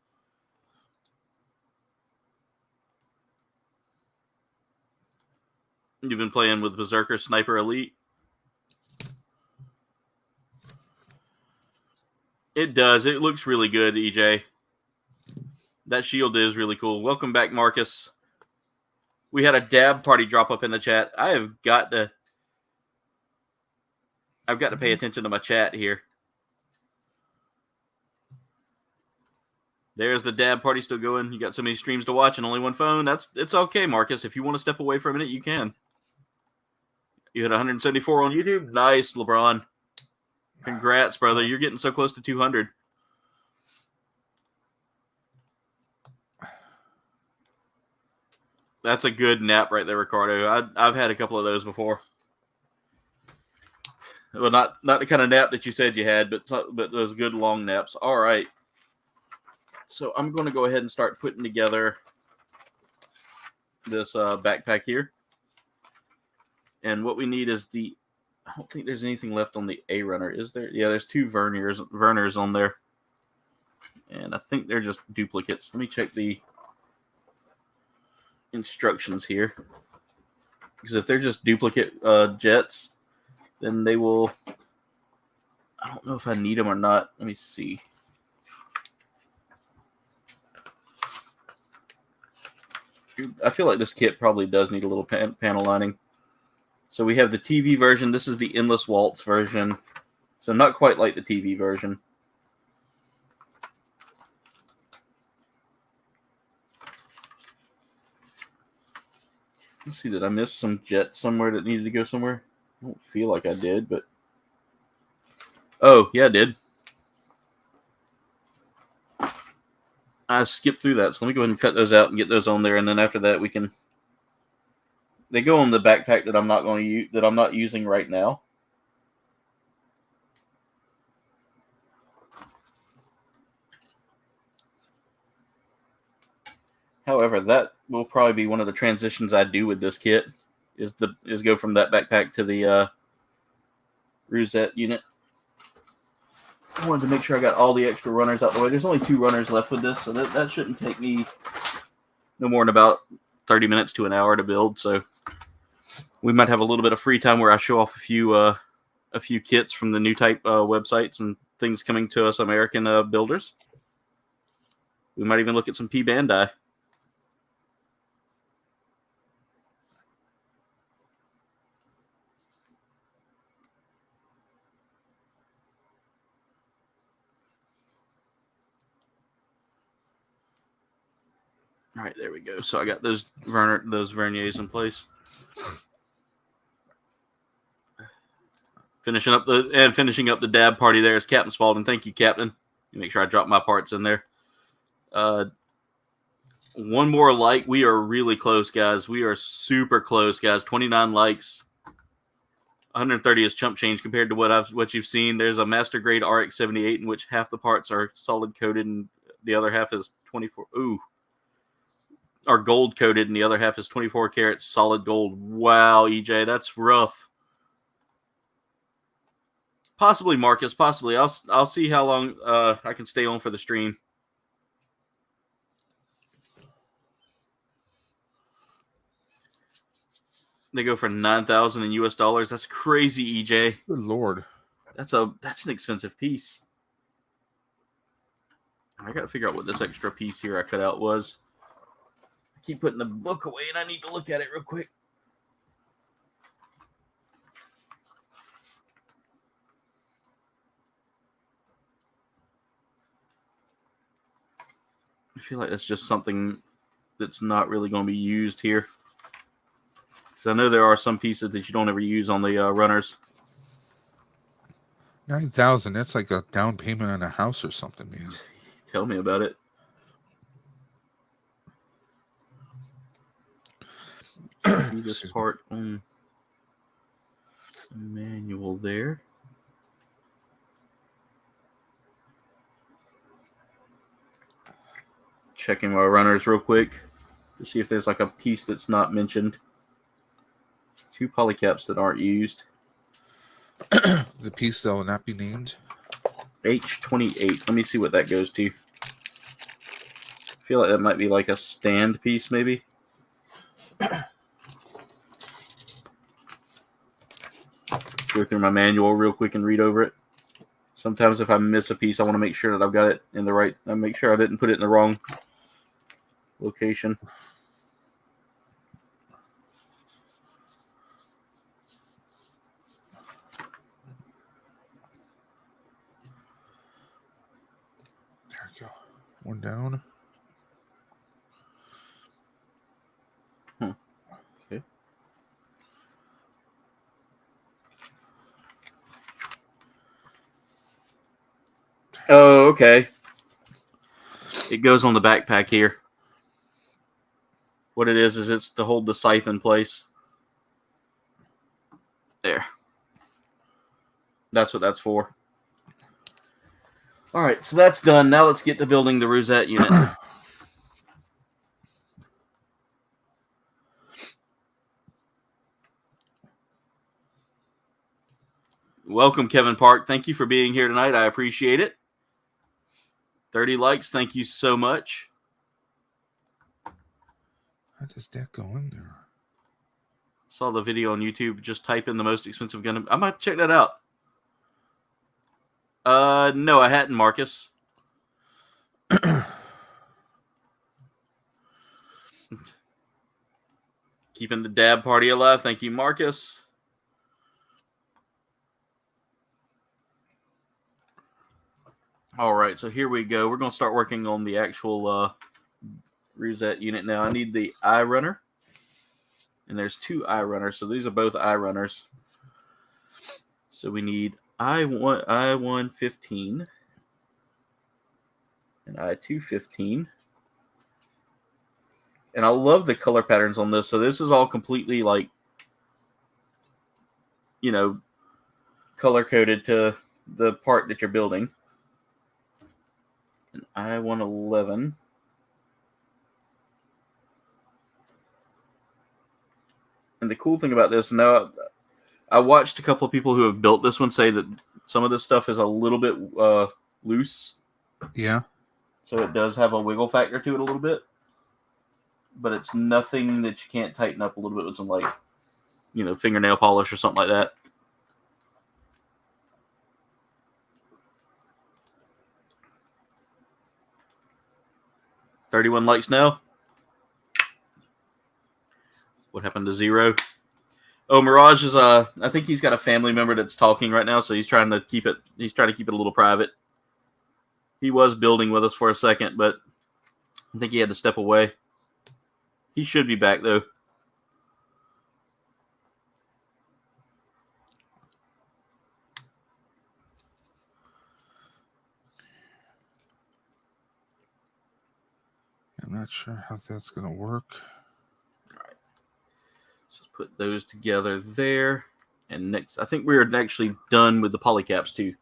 You've been playing with Berserker Sniper Elite. It does. It looks really good, EJ. That shield is really cool. Welcome back, Marcus. We had a dab party drop up in the chat. I've got to pay attention to my chat here. There's the dab party still going. You got so many streams to watch and only one phone. It's okay, Marcus. If you want to step away for a minute, you can. You had 174 on YouTube. Nice, LeBron. Congrats, brother. You're getting so close to 200. That's a good nap right there, Ricardo. I've had a couple of those before. Well, not the kind of nap that you said you had, but those good long naps. All right. So I'm going to go ahead and start putting together this backpack here. And what we need is I don't think there's anything left on the A runner, is there? Yeah, there's 2 Verners on there. And I think they're just duplicates. Let me check the instructions here. Because if they're just duplicate jets, then they will... I don't know if I need them or not. Let me see. I feel like this kit probably does need a little panel lining. So we have the TV version. This is the Endless Waltz version. So not quite like the TV version. Let's see, did I miss some jets somewhere that needed to go somewhere? I don't feel like I did, but... Oh, yeah, I did. I skipped through that, so let me go ahead and cut those out and get those on there, and then after that we can... They go on the backpack that I'm not going to use, that I'm not using right now. However, that will probably be one of the transitions I do with this kit, is go from that backpack to the Rousette unit. I wanted to make sure I got all the extra runners out the way. There's only 2 runners left with this, so that shouldn't take me no more than about 30 minutes to an hour to build. So we might have a little bit of free time where I show off a few kits from the new type websites and things coming to us American builders. We might even look at some P-Bandai. All right, there we go. So I got those verniers in place. Finishing up the dab party there is Captain Spaulding. Thank you, Captain. Make sure I drop my parts in there. One more like. We are really close, guys. We are super close, guys. 29 likes. 130 is chump change compared to what you've seen. There's a master grade RX-78 in which half the parts are solid coated and the other half is 24. Are gold coated and the other half is 24 karat solid gold. Wow, EJ, that's rough. Possibly, Marcus. Possibly. I'll see how long I can stay on for the stream. They go for $9,000 in US dollars. That's crazy, EJ. Good Lord. That's an expensive piece. I got to figure out what this extra piece here I cut out was. I keep putting the book away, and I need to look at it real quick. I feel like that's just something that's not really going to be used here. Because I know there are some pieces that you don't ever use on the runners. 9,000. That's like a down payment on a house or something, man. Tell me about it. See this part on the manual there. Checking my runners real quick to see if there's like a piece that's not mentioned. 2 polycaps that aren't used. The piece that will not be named. H28. Let me see what that goes to. I feel like that might be like a stand piece, maybe. Go through my manual real quick and read over it. Sometimes if I miss a piece, I want to make sure that I've got it in the right. I make sure I didn't put it in the wrong location. There we go. One down. Okay. Oh, okay. It goes on the backpack here. What it is it's to hold the scythe in place. There. That's what that's for. All right, so that's done. Now let's get to building the Rousette unit. Welcome, Kevin Park. Thank you for being here tonight. I appreciate it. 30 likes. Thank you so much. How does that go in there? Saw the video on YouTube. Just type in the most expensive Gundam. I might check that out. No, I hadn't, Marcus. Keeping the dab party alive. Thank you, Marcus. All right, so here we go. We're going to start working on the actual Rousette unit now. I need the eye runner. And there's 2 eye runners, so these are both eye runners. So we need I-1 15 and I-2 15. And I love the color patterns on this. So this is all completely like, you know, color coded to the part that you're building. And I-111. And the cool thing about this, now I watched a couple of people who have built this one say that some of this stuff is a little bit loose. Yeah. So it does have a wiggle factor to it a little bit. But it's nothing that you can't tighten up a little bit with some, like, fingernail polish or something like that. $31 likes now. What happened to 0? Oh, Mirage is I think he's got a family member that's talking right now, so he's trying to keep it a little private. He was building with us for a second, but I think he had to step away. He should be back though. I'm not sure how that's going to work. All right. Let's put those together there. And next, I think we're actually done with the polycaps too.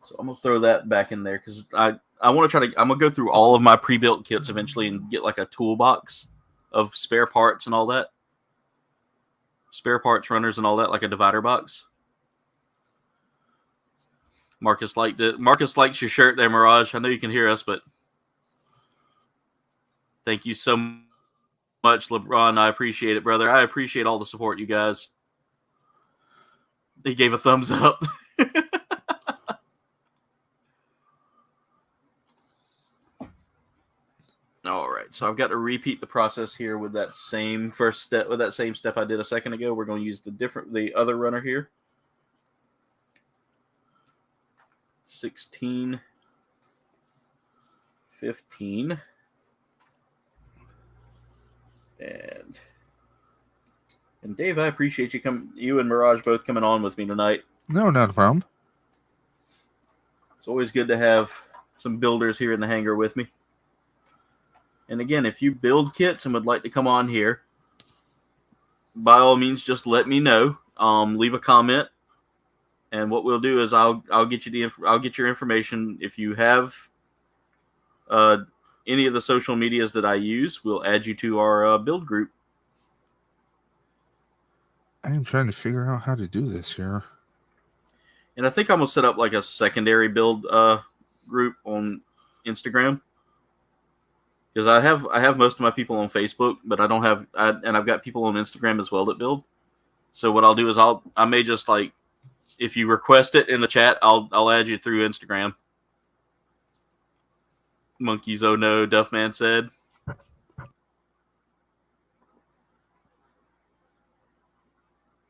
So I'm going to throw that back in there because I want to I'm going to go through all of my pre-built kits eventually and get like a toolbox of spare parts and all that. Spare parts, runners, and all that, like a divider box. Marcus liked it. Marcus likes your shirt there, Mirage. I know you can hear us, but thank you so much, LeBron. I appreciate it, brother. I appreciate all the support, you guys. He gave a thumbs up. All right, so I've got to repeat the process here with that same first step, with that same step I did a second ago. We're going to use the other runner here. 16, 15, and Dave, I appreciate you and Mirage both coming on with me tonight. No, not a problem. It's always good to have some builders here in the hangar with me. And again, if you build kits and would like to come on here, by all means, just let me know. Leave a comment, and what we'll do is I'll get you I'll get your information. If you have any of the social medias that I use, we'll add you to our build group. I am trying to figure out how to do this here. And I think I'm gonna set up like a secondary build group on Instagram. Because I have most of my people on Facebook, but I don't have, and I've got people on Instagram as well that build. So what I'll do is I may just, like, if you request it in the chat, I'll add you through Instagram. Monkeys, oh no, Duffman said.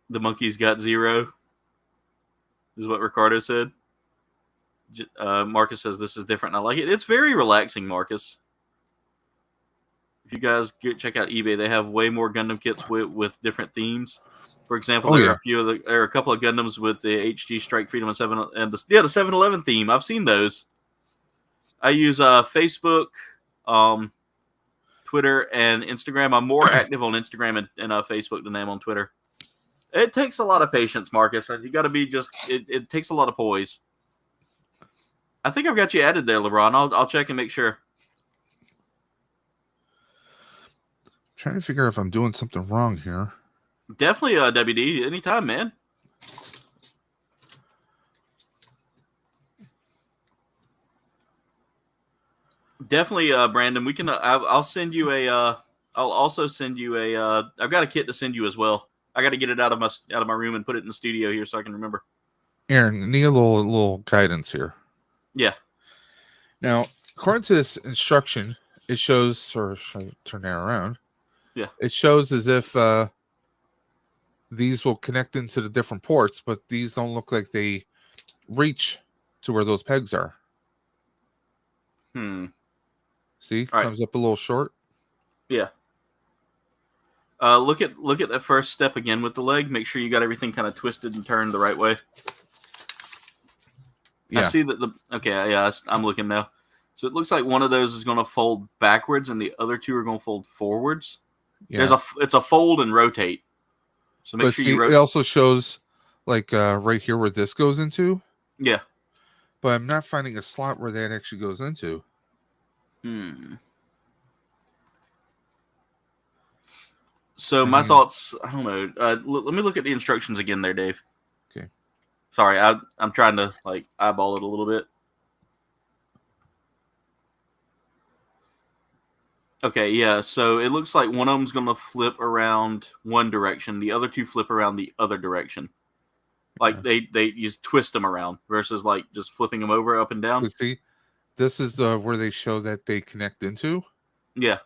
The monkeys got 0. Is what Ricardo said. Marcus says this is different. I like it. It's very relaxing, Marcus. If you guys check out eBay, they have way more Gundam kits with different themes. For example, there are a couple of Gundams with the HG Strike Freedom and the 711 theme. I've seen those. I use Facebook, Twitter, and Instagram. I'm more active on Instagram and Facebook than I am on Twitter. It takes a lot of patience, Marcus. You got to be it takes a lot of poise. I think I've got you added there, LeBron. I'll check and make sure. Trying to figure out if I'm doing something wrong here. Definitely, WD. Anytime, man. Definitely, Brandon. We can. I'll send you a. I'll also send you a. I've got a kit to send you as well. I got to get it out of my room and put it in the studio here so I can remember. Aaron, need a little guidance here. Yeah. Now, according to this instruction, it shows, or should I turn that around? Yeah. It shows as if these will connect into the different ports, but these don't look like they reach to where those pegs are. See, comes up a little short. Yeah. Look at that first step again with the leg. Make sure you got everything kind of twisted and turned the right way. Yeah. I see that I'm looking now. So it looks like one of those is going to fold backwards and the other two are going to fold forwards. Yeah. It's a fold and rotate. So make sure you rotate. It also shows like right here where this goes into. Yeah. But I'm not finding a slot where that actually goes into. So my thoughts, I don't know. Let me look at the instructions again there, Dave. Okay. Sorry, I'm trying to like eyeball it a little bit. Okay, yeah. So it looks like one of them's going to flip around one direction, the other two flip around the other direction. Like they just twist them around versus like just flipping them over up and down. See, this is where they show that they connect into. Yeah.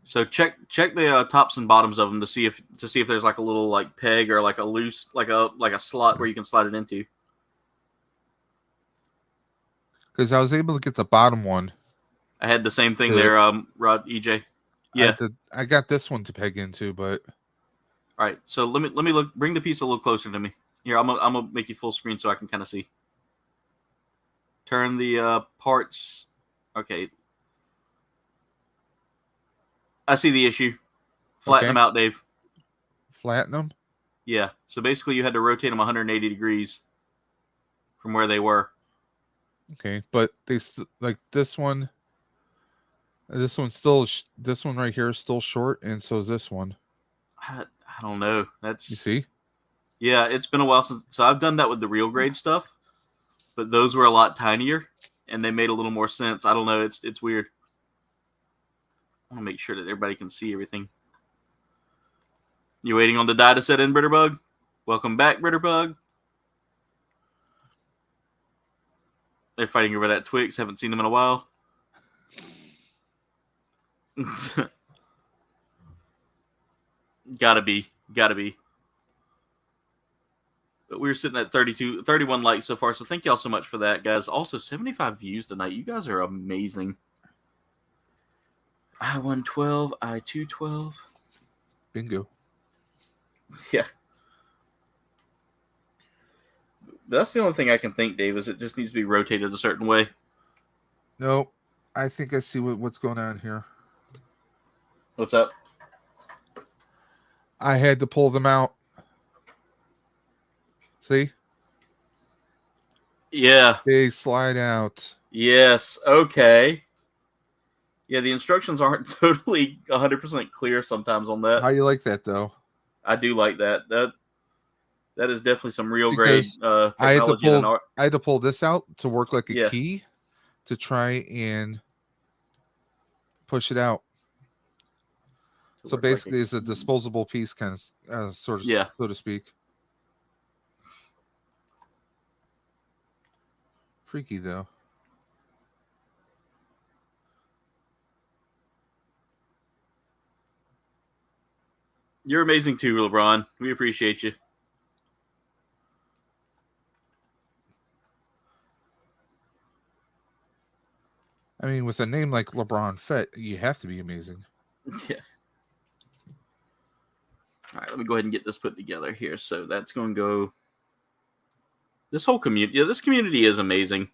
So check the tops and bottoms of them to see if there's like a little like peg or like a loose like a slot where you can slide it into. Because I was able to get the bottom one. I had the same thing there, Rod, EJ. Yeah, I got this one to peg into, but all right. So let me look. Bring the piece a little closer to me. Here, I'm gonna make you full screen so I can kind of see. Turn the parts. Okay. I see the issue. Flatten them out, Dave. Flatten them? Yeah. So basically, you had to rotate them 180 degrees from where they were. Okay, but they like this one. This one's still. This one right here is still short, and so is this one. I don't know. That's you see. Yeah, it's been a while since. So I've done that with the real grade stuff, but those were a lot tinier, and they made a little more sense. I don't know. It's weird. I want to make sure that everybody can see everything. You waiting on the die to set in, Britterbug? Welcome back, Britterbug. They're fighting over that Twix. Haven't seen them in a while. Gotta be. But we're sitting at 31 likes so far, so thank y'all so much for that, guys. Also, 75 views tonight. You guys are amazing. I-112, I-212. Bingo. Yeah. That's the only thing I can think, Dave, is it just needs to be rotated a certain way. No, I think I see what's going on here. What's up? I had to pull them out. See? Yeah. They slide out. Yes. Okay. Yeah, the instructions aren't totally 100% clear sometimes on that. How you like that, though? I do like that. That is definitely some real grade technology. I had to pull this out to work like a key to try and push it out. So basically, it's a disposable piece, kind of, sort of, so to speak. Freaky though. You're amazing too, LeBron. We appreciate you. I mean, with a name like LeBron Fett, you have to be amazing. Yeah. All right, let me go ahead and get this put together here. So that's going to go. This whole community, this community is amazing.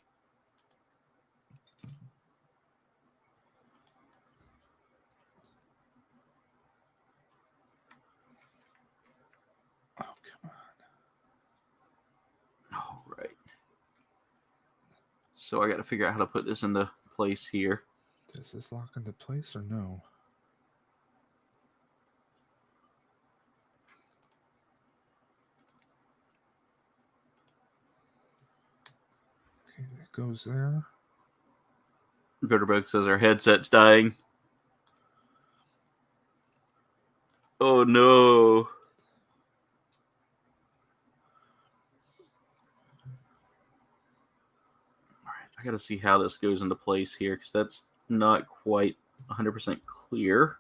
Oh, come on. All right. So I got to figure out how to put this into place here. Does this lock into place or no? Okay, that goes there. Bitterbug says our headset's dying. Oh no. Alright, I gotta see how this goes into place here, because that's not quite 100% clear.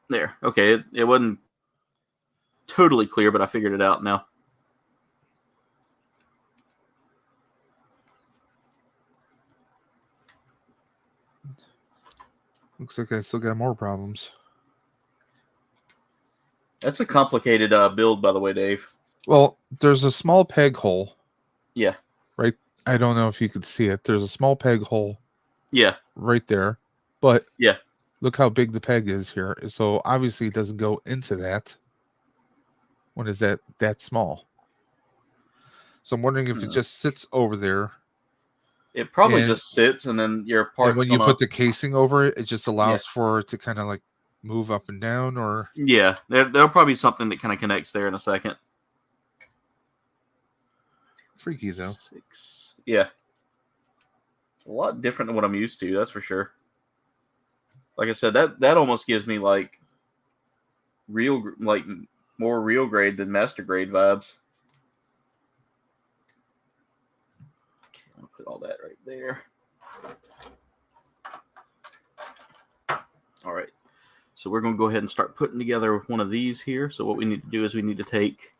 There. Okay, it wasn't totally clear, but I figured it out now. Looks like I still got more problems. That's a complicated build, by the way, Dave. Well, there's a small peg hole. Yeah. Right. I don't know if you could see it. There's a small peg hole. Yeah. Right there. But yeah. Look how big the peg is here. So obviously it doesn't go into that. when is that small. So I'm wondering if it just sits over there. It probably just sits, and then your parts. And when you put the casing over it, it just allows for it to kind of like move up and down, or there'll probably be something that kind of connects there in a second. Freaky though. 6. Yeah, it's a lot different than what I'm used to. That's for sure. Like I said, that almost gives me like more real grade than master grade vibes. Okay, I'll put all that right there. All right. So we're going to go ahead and start putting together one of these here. So what we need to do is we need to take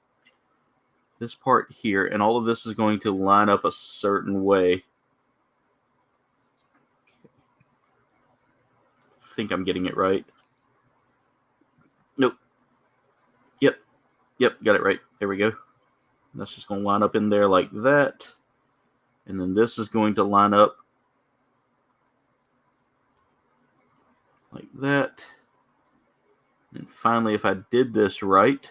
this part here, and all of this is going to line up a certain way. I think I'm getting it right. Nope. Yep, got it right. There we go. That's just going to line up in there like that. And then this is going to line up like that. And finally, if I did this right,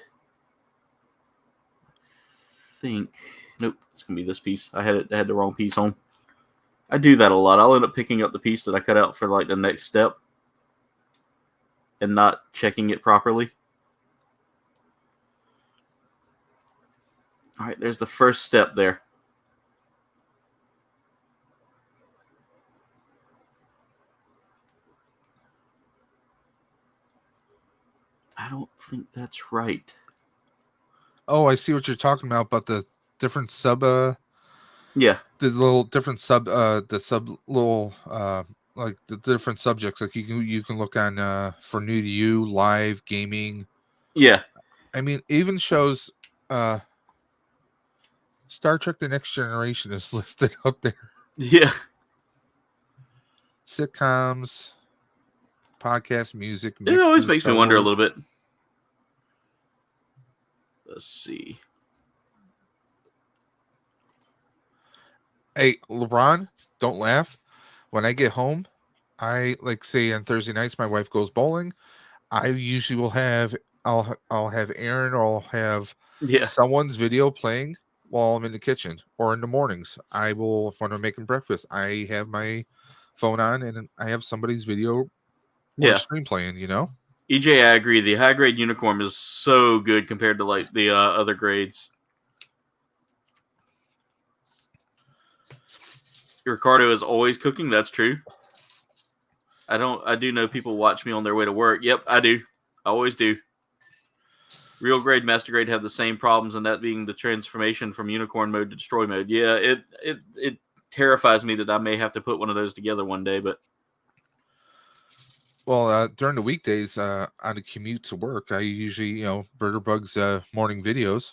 I think, nope, it's going to be this piece. I had the wrong piece on. I do that a lot. I'll end up picking up the piece that I cut out for like the next step and not checking it properly. All right, there's the first step there. I don't think that's right. Oh, I see what you're talking about, but the different sub the little different sub like the different subjects, like you can look on for new to you, live, gaming. Yeah. I mean, even shows Star Trek The Next Generation is listed up there. Yeah. Sitcoms, podcast, music. It always makes me wonder a little bit. Let's see. Hey, LeBron, don't laugh. When I get home, I say on Thursday nights, my wife goes bowling. I usually will have I'll have Aaron, or I'll have someone's video playing while I'm in the kitchen, or in the mornings. I will, if I'm making breakfast, I have my phone on and I have somebody's video or stream playing, EJ, I agree. The high grade unicorn is so good compared to like the other grades. Ricardo is always cooking. That's true. I do know people watch me on their way to work. Yep, I do. I always do. Real grade, master grade have the same problems, and that being the transformation from unicorn mode to destroy mode. Yeah, it terrifies me that I may have to put one of those together one day, but. Well, during the weekdays, on the commute to work, I usually, Burger Bug's morning videos.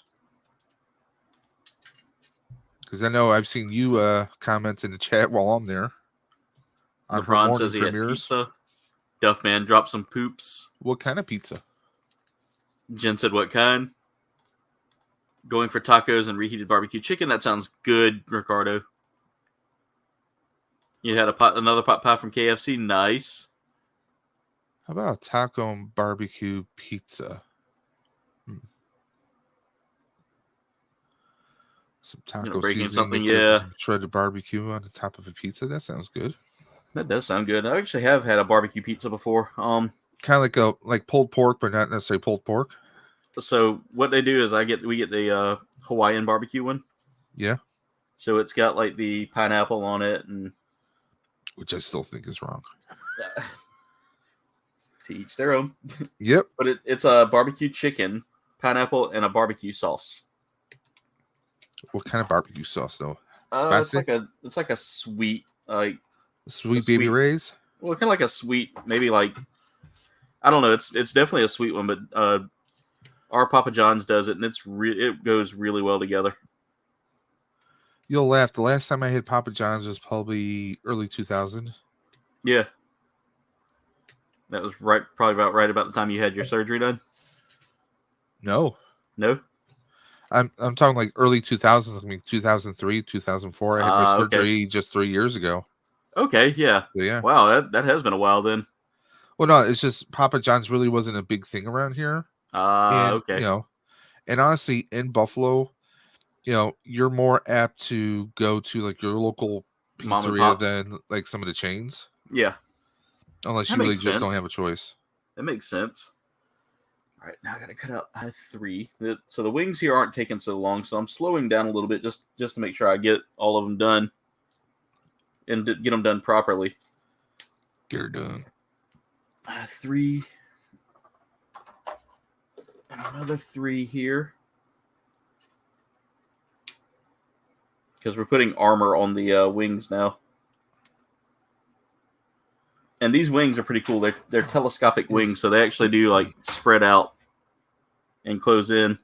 Because I know I've seen you comments in the chat while I'm there. LeBron says he had pizza. Duffman dropped some poops. What kind of pizza? Jen said, what kind? Going for tacos and reheated barbecue chicken. That sounds good, Ricardo. You had another pot pie from KFC. Nice. How about a taco and barbecue pizza? Some taco seasoning, some shredded barbecue on the top of a pizza. That sounds good. That does sound good. I actually have had a barbecue pizza before. Kind of like pulled pork, but not necessarily pulled pork. So what they do is we get the Hawaiian barbecue one. Yeah. So it's got like the pineapple on it, and which I still think is wrong. To each their own. Yep. But it's a barbecue chicken, pineapple, and a barbecue sauce. What kind of barbecue sauce though? Spicy? It's like a sweet, sweet Baby Ray's. Well, kind of like a sweet, maybe like, I don't know. It's definitely a sweet one, but our Papa John's does it, and it goes really well together. You'll laugh. The last time I had Papa John's was probably early 2000. Yeah. That was probably about the time you had your surgery done. No. I'm talking like early 2000s. I mean 2003, 2004. I had my surgery just 3 years ago. Okay, yeah. So, yeah. Wow, that has been a while then. Well, no, it's just Papa John's really wasn't a big thing around here. Okay. And honestly, in Buffalo, you're more apt to go to like your local Mom and pizzeria pops. than like some of the chains. Yeah. Unless That you really makes just sense. don't have a choice. That makes sense. All right, now I got to cut out I3. So the wings here aren't taking so long, so I'm slowing down a little bit just to make sure I get all of them done and get them done properly. Get her done. I3. And another 3 here. Because we're putting armor on the wings now. And these wings are pretty cool. They're telescopic wings, so they actually do like spread out and close in.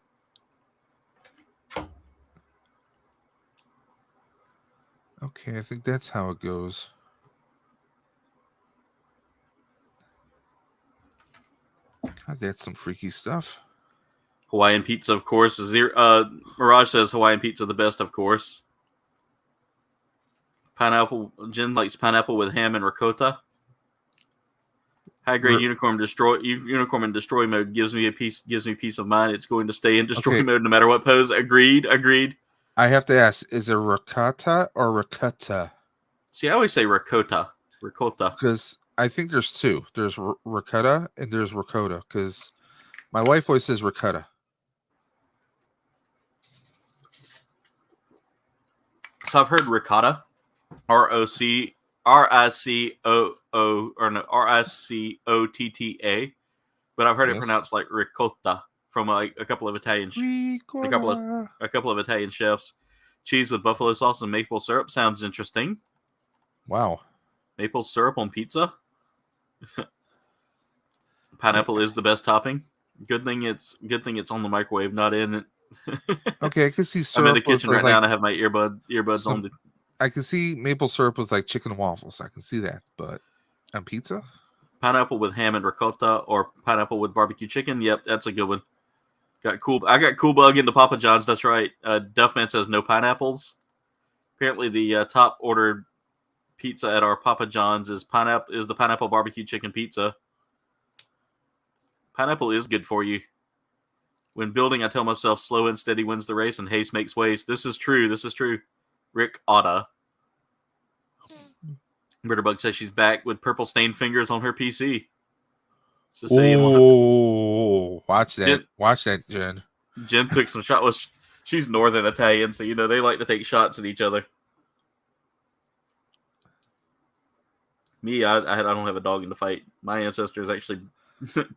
Okay, I think that's how it goes. God, that's some freaky stuff. Hawaiian pizza, of course. Mirage says Hawaiian pizza the best, of course. Pineapple. Jen likes pineapple with ham and ricotta. High grade unicorn and destroy mode gives me peace of mind. It's going to stay in destroy mode no matter what pose. Agreed. I have to ask: is it ricotta or ricotta? See, I always say ricotta. Because I think there's two. There's ricotta and there's ricotta. Because my wife always says ricotta. So I've heard ricotta, RICOTTA, but I've heard it pronounced like ricotta from a couple of Italian a couple of Italian chefs. Cheese with buffalo sauce and maple syrup sounds interesting. Wow, maple syrup on pizza. Pineapple is the best topping. Good thing it's on the microwave, not in it. Okay, I can see syrup. I'm in the kitchen right now and I have my earbuds on. I can see maple syrup with like chicken waffles. I can see that, but on pizza, pineapple with ham and ricotta or pineapple with barbecue chicken. Yep, that's a good one. I got Cool Bug into Papa John's. That's right. Duffman says no pineapples. Apparently, the top ordered pizza at our Papa John's is the pineapple barbecue chicken pizza. Pineapple is good for you. When building, I tell myself slow and steady wins the race and haste makes waste. This is true. Rick Otta. Bitterbug says she's back with purple stained fingers on her PC. Oh, watch that, Jen. Jen took some shots. She's Northern Italian, so they like to take shots at each other. Me, I don't have a dog in the fight. My ancestors actually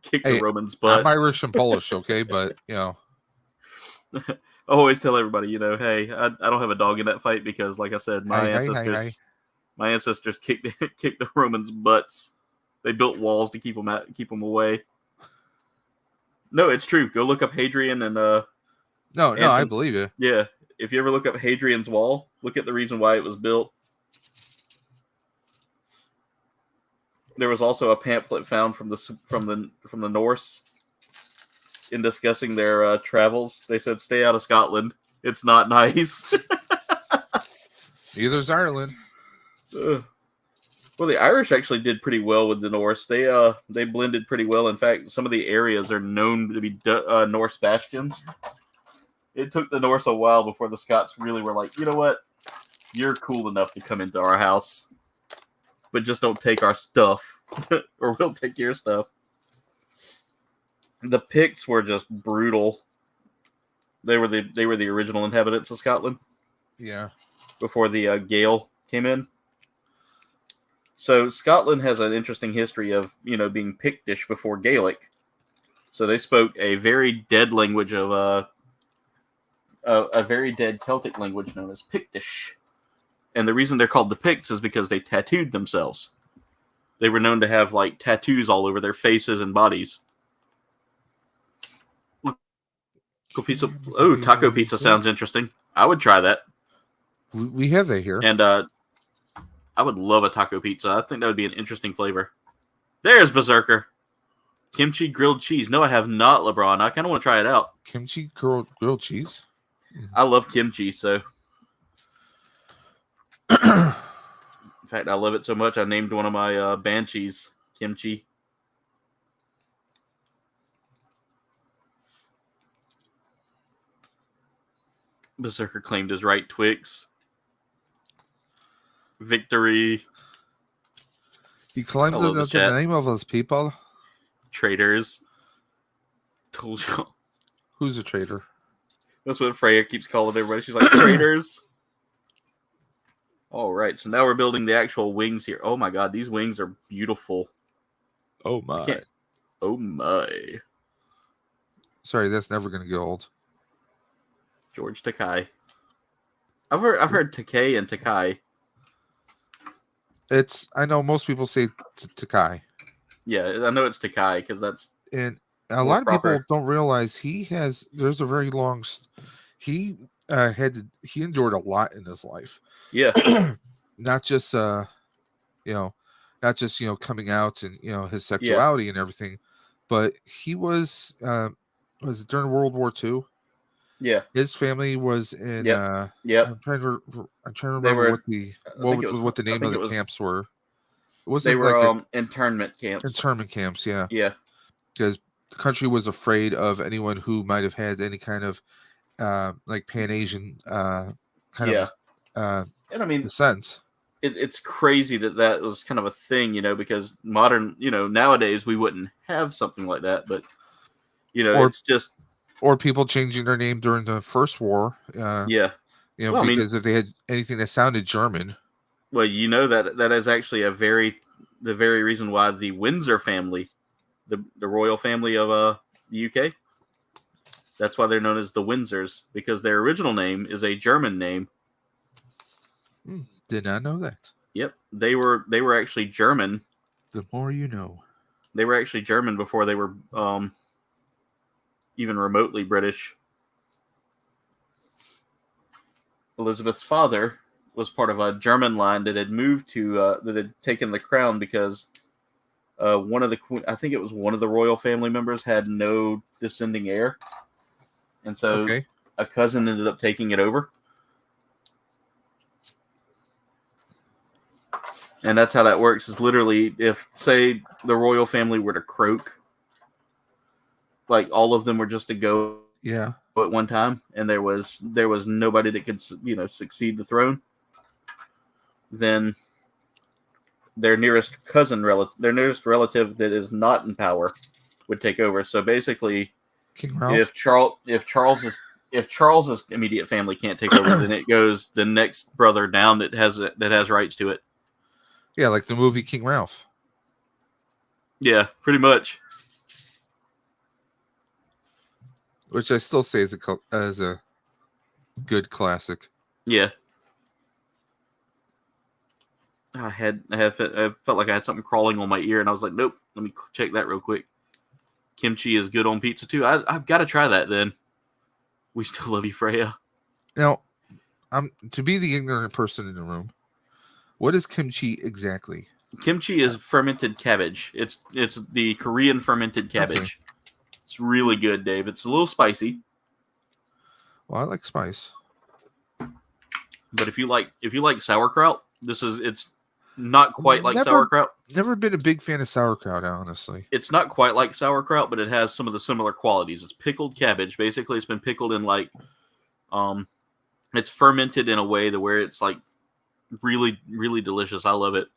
kicked the Romans' butts. I'm Irish and Polish, okay, but I always tell everybody, hey, I don't have a dog in that fight because, like I said, my ancestors kicked the Romans' butts. They built walls to keep them away. No, it's true. Go look up Hadrian and No, I believe you. Yeah, if you ever look up Hadrian's Wall, look at the reason why it was built. There was also a pamphlet found from the Norse in discussing their travels. They said, "Stay out of Scotland. It's not nice." Neither's Ireland. Well, the Irish actually did pretty well with the Norse. They blended pretty well. In fact, some of the areas are known to be Norse bastions. It took the Norse a while before the Scots really were like, you know what? You're cool enough to come into our house, but just don't take our stuff, or we'll take your stuff. The Picts were just brutal. They were the original inhabitants of Scotland. Yeah. Before the Gael came in. So Scotland has an interesting history of being Pictish before Gaelic. So they spoke a very dead language of a very dead Celtic language known as Pictish. And the reason they're called the Picts is because they tattooed themselves. They were known to have like tattoos all over their faces and bodies. Taco pizza sounds interesting. I would try that. We have that here. And I would love a taco pizza. I think that would be an interesting flavor. There's Berserker. Kimchi grilled cheese. No, I have not, LeBron. I kind of want to try it out. Kimchi grilled cheese? I love kimchi, so. In fact, I love it so much, I named one of my banshees Kimchi. Berserker claimed his right. Twix. Victory. He claimed the name of his people. Traitors. Told you. Who's a traitor? That's what Freya keeps calling everybody. She's like, traitors. All right, so now we're building the actual wings here. Oh my god, these wings are beautiful. Oh my. Oh my. Sorry, that's never going to get old. George Takei. I've heard Takei and Takai. I know most people say Takai. Yeah, I know it's Takai because that's. And a lot of people don't realize there's a very long. He endured a lot in his life. Yeah. Not just coming out and his sexuality and everything, but he was it during World War II? Yeah. His family was in Yep. I'm trying to remember what the name of the camps were. They were internment camps. Internment camps, yeah. Yeah. Because the country was afraid of anyone who might have had any kind of like Pan-Asian and I mean descent. It's crazy that was kind of a thing, because modern, nowadays we wouldn't have something like that, but it's just or people changing their name during the First War. Because if they had anything that sounded German. Well, that is actually the very reason why the Windsor family, the royal family of the UK, that's why they're known as the Windsors, because their original name is a German name. Did not know that. Yep, they were actually German. The more you know. They were actually German before they were even remotely British. Elizabeth's father was part of a German line that had moved to that had taken the crown because one of the royal family members had no descending heir, and so a cousin ended up taking it over, and that's how that works. Is literally if say the royal family were to croak, like all of them were just to go at one time, and there was nobody that could succeed the throne, then their nearest relative that is not in power would take over. So basically, King Ralph? if Charles's immediate family can't take over, then it goes the next brother down that has rights to it. Yeah, like the movie King Ralph. Yeah, pretty much. Which I still say is a good classic. Yeah. I felt like I had something crawling on my ear, and I was like, nope, let me check that real quick. Kimchi is good on pizza, too. I've got to try that, then. We still love you, Freya. Now, to be the ignorant person in the room, what is kimchi exactly? Kimchi is fermented cabbage. It's the Korean fermented cabbage. Okay. It's really good, Dave. It's a little spicy. Well, I like spice. But if you like sauerkraut, it's not quite like sauerkraut. Never been a big fan of sauerkraut, honestly. It's not quite like sauerkraut, but it has some of the similar qualities. It's pickled cabbage. Basically, it's been pickled in it's fermented in a way where it's like really, really delicious. I love it.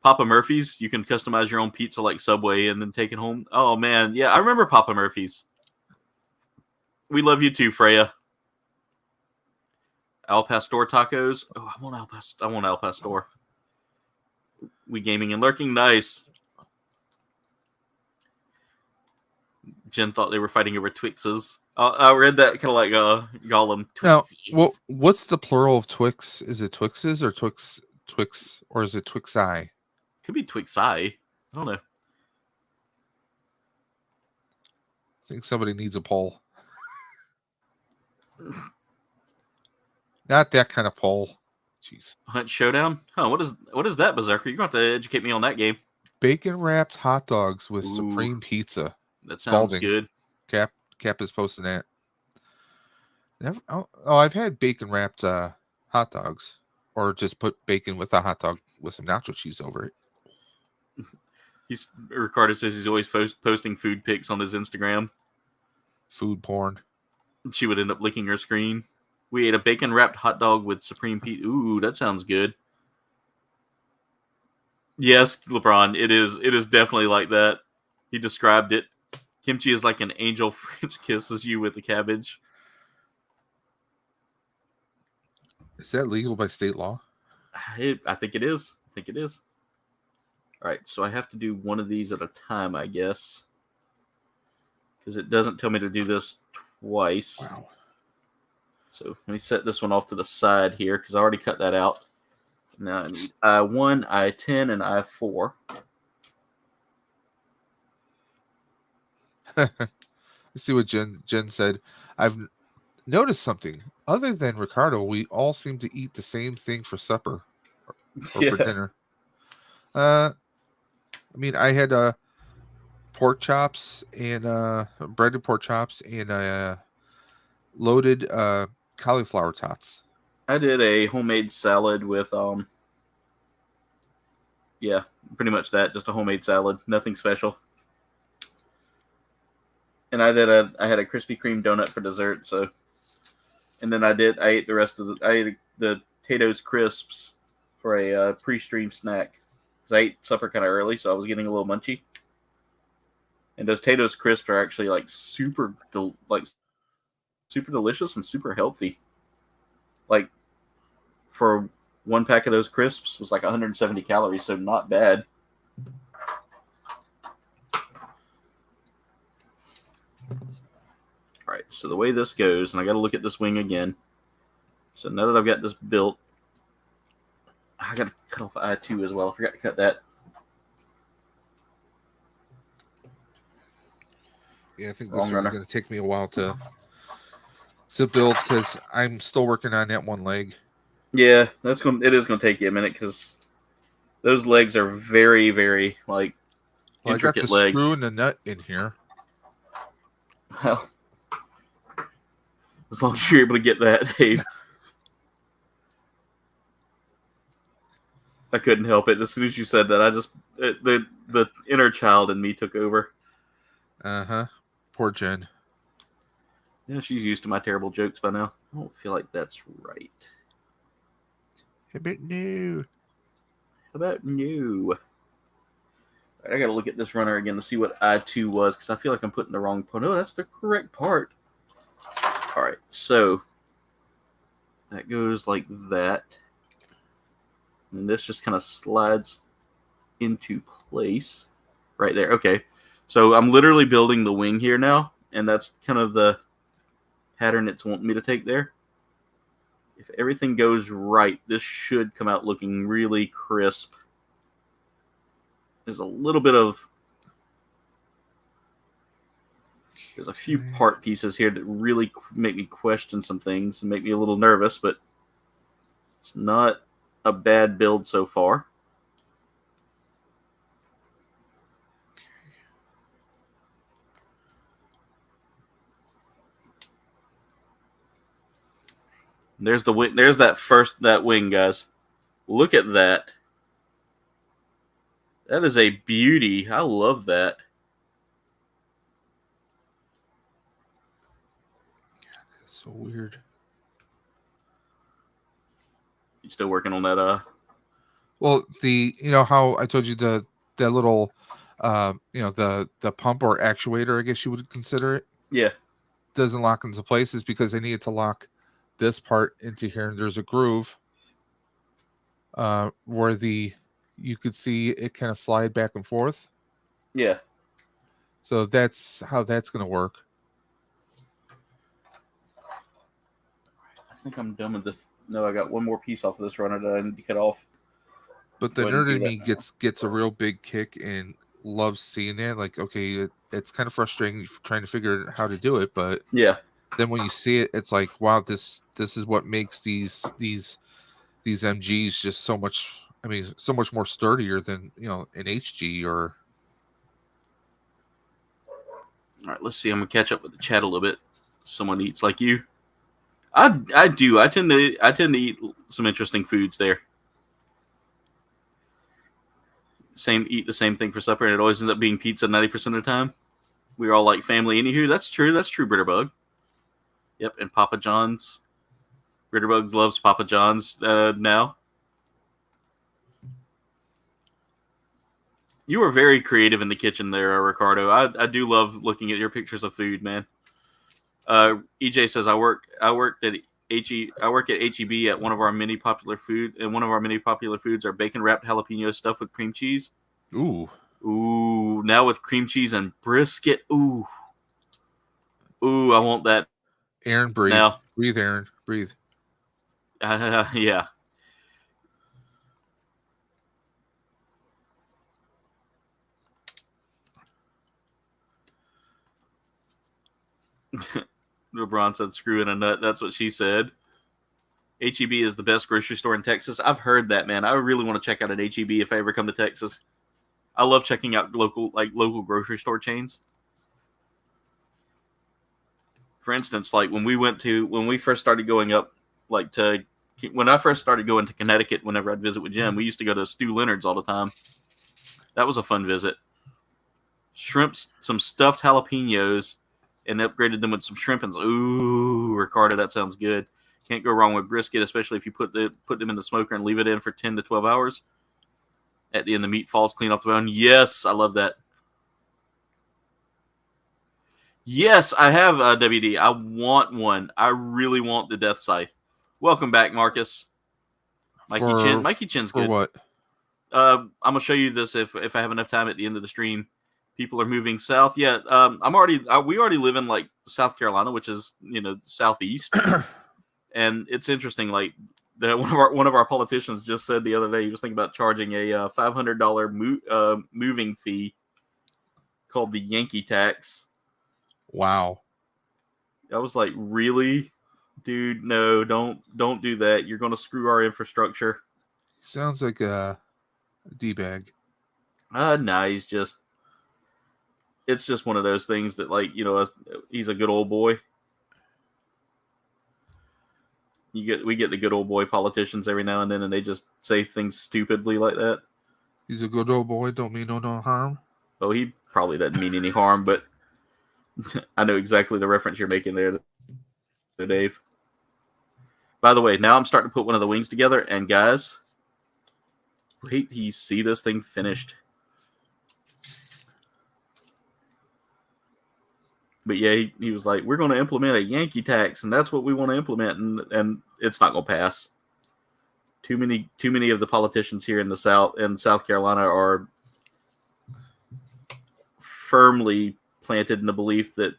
Papa Murphy's, you can customize your own pizza like Subway and then take it home. Oh, man. Yeah, I remember Papa Murphy's. We love you too, Freya. Al Pastor tacos. Oh, I want Al Pastor. We gaming and lurking. Nice. Jen thought they were fighting over Twixes. I read that kind of like Gollum. Twixes. Now, what's the plural of Twix? Is it Twixes or Twix, or is it Twixi? Could be Twixi. I don't know. I think somebody needs a poll. Not that kind of poll. Jeez. Hunt Showdown? Huh, what is that, Berserker? You're going to have to educate me on that game. Bacon wrapped hot dogs with supreme pizza. That sounds good. Cap is posting that. I've had bacon wrapped hot dogs, or just put bacon with a hot dog with some nacho cheese over it. Ricardo says he's always posting food pics on his Instagram. Food porn. She would end up licking her screen. We ate a bacon-wrapped hot dog with supreme pizza. Ooh, that sounds good. Yes, LeBron, it is definitely like that. He described it. Kimchi is like an angel French kisses you with a cabbage. Is that legal by state law? I think it is. All right, so I have to do one of these at a time, I guess. Because it doesn't tell me to do this twice. Wow. So let me set this one off to the side here because I already cut that out. Now I need I1, I10, and I4. Let's see what Jen said. I've noticed something. Other than Ricardo, we all seem to eat the same thing for supper or for dinner. I mean, I had pork chops and breaded pork chops and loaded cauliflower tots. I did a homemade salad with pretty much that, just a homemade salad, nothing special. And I had a Krispy Kreme donut for dessert, so. And then I ate the Tato's crisps for a pre-stream snack. Because I ate supper kind of early, so I was getting a little munchy. And those Tato's crisps are actually like super delicious and super healthy. Like for one pack of those crisps was like 170 calories, so not bad. All right, so the way this goes, and I got to look at this wing again. So now that I've got this built, I got to cut off I2 as well. I forgot to cut that. Yeah, I think this one's going to take me a while to build because I'm still working on that one leg. Yeah, it is going to take you a minute because those legs are very, very intricate legs. I got the screw and the nut in here. Well, as long as you're able to get that, Dave. I couldn't help it. As soon as you said that, the inner child in me took over. Poor Jen. Yeah, she's used to my terrible jokes by now. I don't feel like that's right. How about new? Right, I got to look at this runner again to see what I2 was because I feel like I'm putting the wrong part. No, that's the correct part. All right, so that goes like that. And this just kind of slides into place right there. Okay, so I'm literally building the wing here now, and that's kind of the pattern it's wanting me to take there. If everything goes right, this should come out looking really crisp. There's a little bit of... There's a few part pieces here that really make me question some things and make me a little nervous, but it's not a bad build so far. There's the wing. There's that wing, guys. Look at that. That is a beauty. I love that. God, that's so weird. You still working on that? Well, how I told you that little, the pump or actuator, I guess you would consider it. Yeah. Doesn't lock into place is because I needed to lock this part into here, and there's a groove where you could see it kind of slide back and forth. Yeah. So that's how that's going to work. I think I'm done with the... No, I got one more piece off of this runner that I need to cut off. But the nerd in me gets a real big kick and loves seeing that. Like, okay, it's kind of frustrating trying to figure out how to do it, but yeah. Then when you see it, it's like, wow, this is what makes these MGs just so much. I mean, so much more sturdier than an HG or. All right, let's see. I'm gonna catch up with the chat a little bit. Someone eats like you. I do. I tend to eat some interesting foods there. Eat the same thing for supper, and it always ends up being pizza 90% of the time. We're all like family. Anywho, that's true. That's true, Bitterbug. Yep, and Papa John's. Ritterbugs loves Papa John's now. You were very creative in the kitchen there, Ricardo. I do love looking at your pictures of food, man. EJ says I work at HEB at one of our many popular food, and one of our many popular foods are bacon wrapped jalapeno stuffed with cream cheese. Ooh. Now with cream cheese and brisket. Ooh, I want that. Aaron, breathe. Now. Breathe, Aaron. Breathe. Yeah. LeBron said, "Screw in a nut." That's what she said. HEB is the best grocery store in Texas. I've heard that, man. I really want to check out an HEB if I ever come to Texas. I love checking out local grocery store chains. For instance, like when we first started going up, when I first started going to Connecticut, whenever I'd visit with Jim, we used to go to Stu Leonard's all the time. That was a fun visit. Shrimps, some stuffed jalapenos, and upgraded them with some shrimpins. Ooh, Ricardo, that sounds good. Can't go wrong with brisket, especially if you put them in the smoker and leave it in for 10 to 12 hours. At the end, the meat falls clean off the bone. Yes, I love that. Yes, I have a WD. I want one. I really want the Deathscythe. Welcome back, Marcus. Mikey Chin's good. For what? I'm gonna show you this if I have enough time at the end of the stream. People are moving south. Yeah, we already live in like South Carolina, which is southeast, and it's interesting. Like one of our politicians just said the other day, he was thinking about charging a $500 moving fee called the Yankee tax. Wow. I was like, really, dude? No, don't do that. You're going to screw our infrastructure. Sounds like a D-bag. Nah, it's just one of those things that he's a good old boy. We get the good old boy politicians every now and then, and they just say things stupidly like that. He's a good old boy. Don't mean no harm. Oh, he probably doesn't mean any harm, but I know exactly the reference you're making there, Dave. By the way, now I'm starting to put one of the wings together, and guys, wait till you see this thing finished. But yeah, he was like, we're going to implement a Yankee tax, and that's what we want to implement, and it's not going to pass. Too many of the politicians here in South Carolina are firmly planted in the belief that,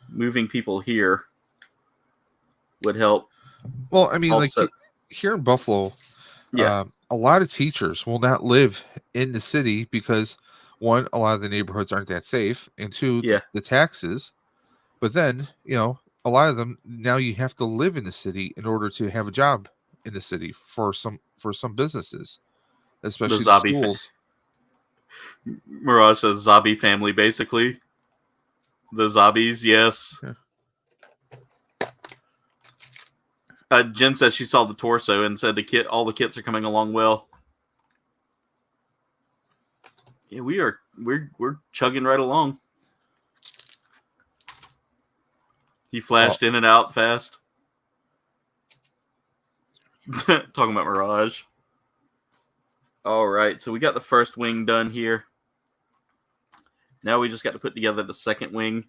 moving people here would help. Well, I mean, offset. like here in Buffalo, a lot of teachers will not live in the city because, one, a lot of the neighborhoods aren't that safe, and two, the taxes. But then, a lot of them, now you have to live in the city in order to have a job in the city for some businesses, especially the schools. Mirage says Zabi family, basically. The Zabis, yes. Yeah. Jen says she saw the torso and said all the kits are coming along well. Yeah, we're chugging right along. He flashed in and out fast. Talking about Mirage. All right, so we got the first wing done here. Now we just got to put together the second wing.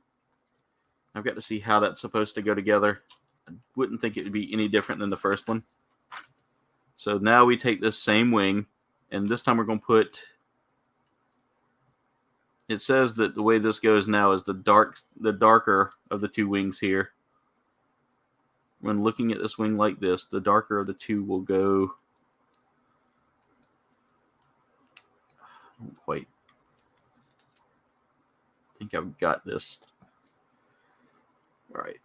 I've got to see how that's supposed to go together. I wouldn't think it would be any different than the first one. So now we take this same wing, and this time we're going to put... It says that the way this goes now is the darker of the two wings here. When looking at this wing like this, the darker of the two will go... I don't quite think I've got this. All right.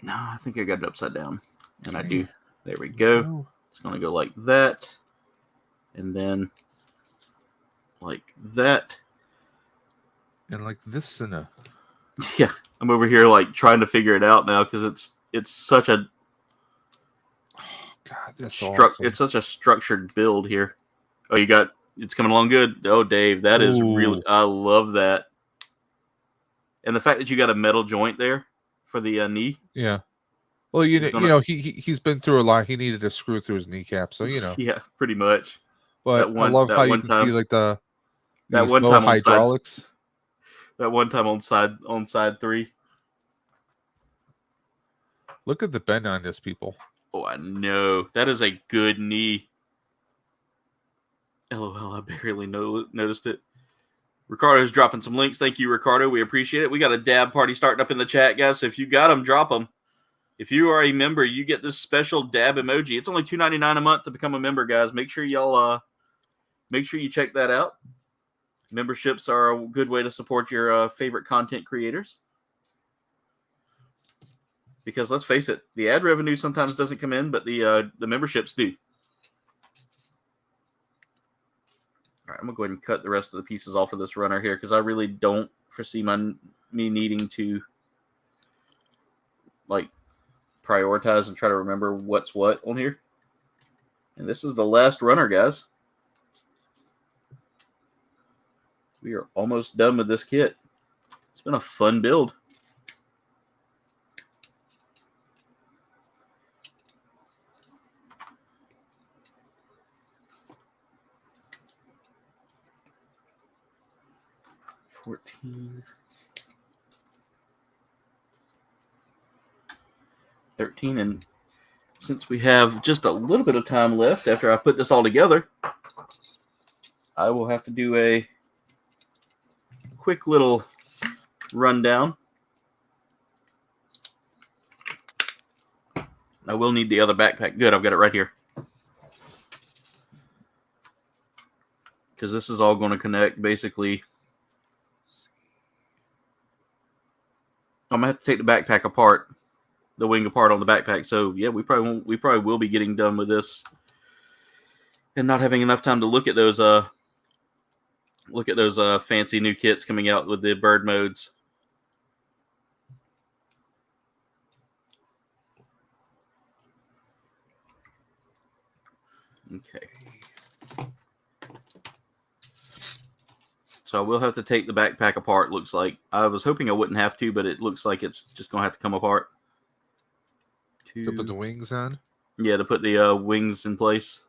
No, I think I got it upside down. And I do. There we go. It's going to go like that. And then like that. And like this in a... Yeah. I'm over here like trying to figure it out now because it's such a... God, that's awesome. It's such a structured build here. Oh, it's coming along good. Oh, Dave, that is really... I love that. And the fact that you got a metal joint there for the knee. Yeah. Well, he's been through a lot. He needed a screw through his kneecap, so Yeah, pretty much. But I love how you can see like the that one time hydraulics. That one time on side 3. Look at the bend on this, people. Oh, I know. That is a good knee. LOL, I barely noticed it. Ricardo's dropping some links. Thank you, Ricardo. We appreciate it. We got a dab party starting up in the chat, guys. So if you got them, drop them. If you are a member, you get this special dab emoji. It's only $2.99 a month to become a member, guys. Make sure y'all you check that out. Memberships are a good way to support your favorite content creators. Because let's face it, the ad revenue sometimes doesn't come in, but the memberships do. All right, I'm gonna go ahead and cut the rest of the pieces off of this runner here because I really don't foresee me needing to like prioritize and try to remember what's what on here. And this is the last runner, guys. We are almost done with this kit. It's been a fun build. $14, $13, and since we have just a little bit of time left after I put this all together, I will have to do a quick little rundown. I will need the other backpack. Good, I've got it right here. Because this is all going to connect basically. I'm gonna have to take the backpack apart, the wing apart on the backpack. So yeah, we probably will be getting done with this, and not having enough time to look at those fancy new kits coming out with the bird modes. Okay. So I will have to take the backpack apart, looks like. I was hoping I wouldn't have to, but it looks like it's just going to have to come apart. To put the wings on? Yeah, to put the wings in place.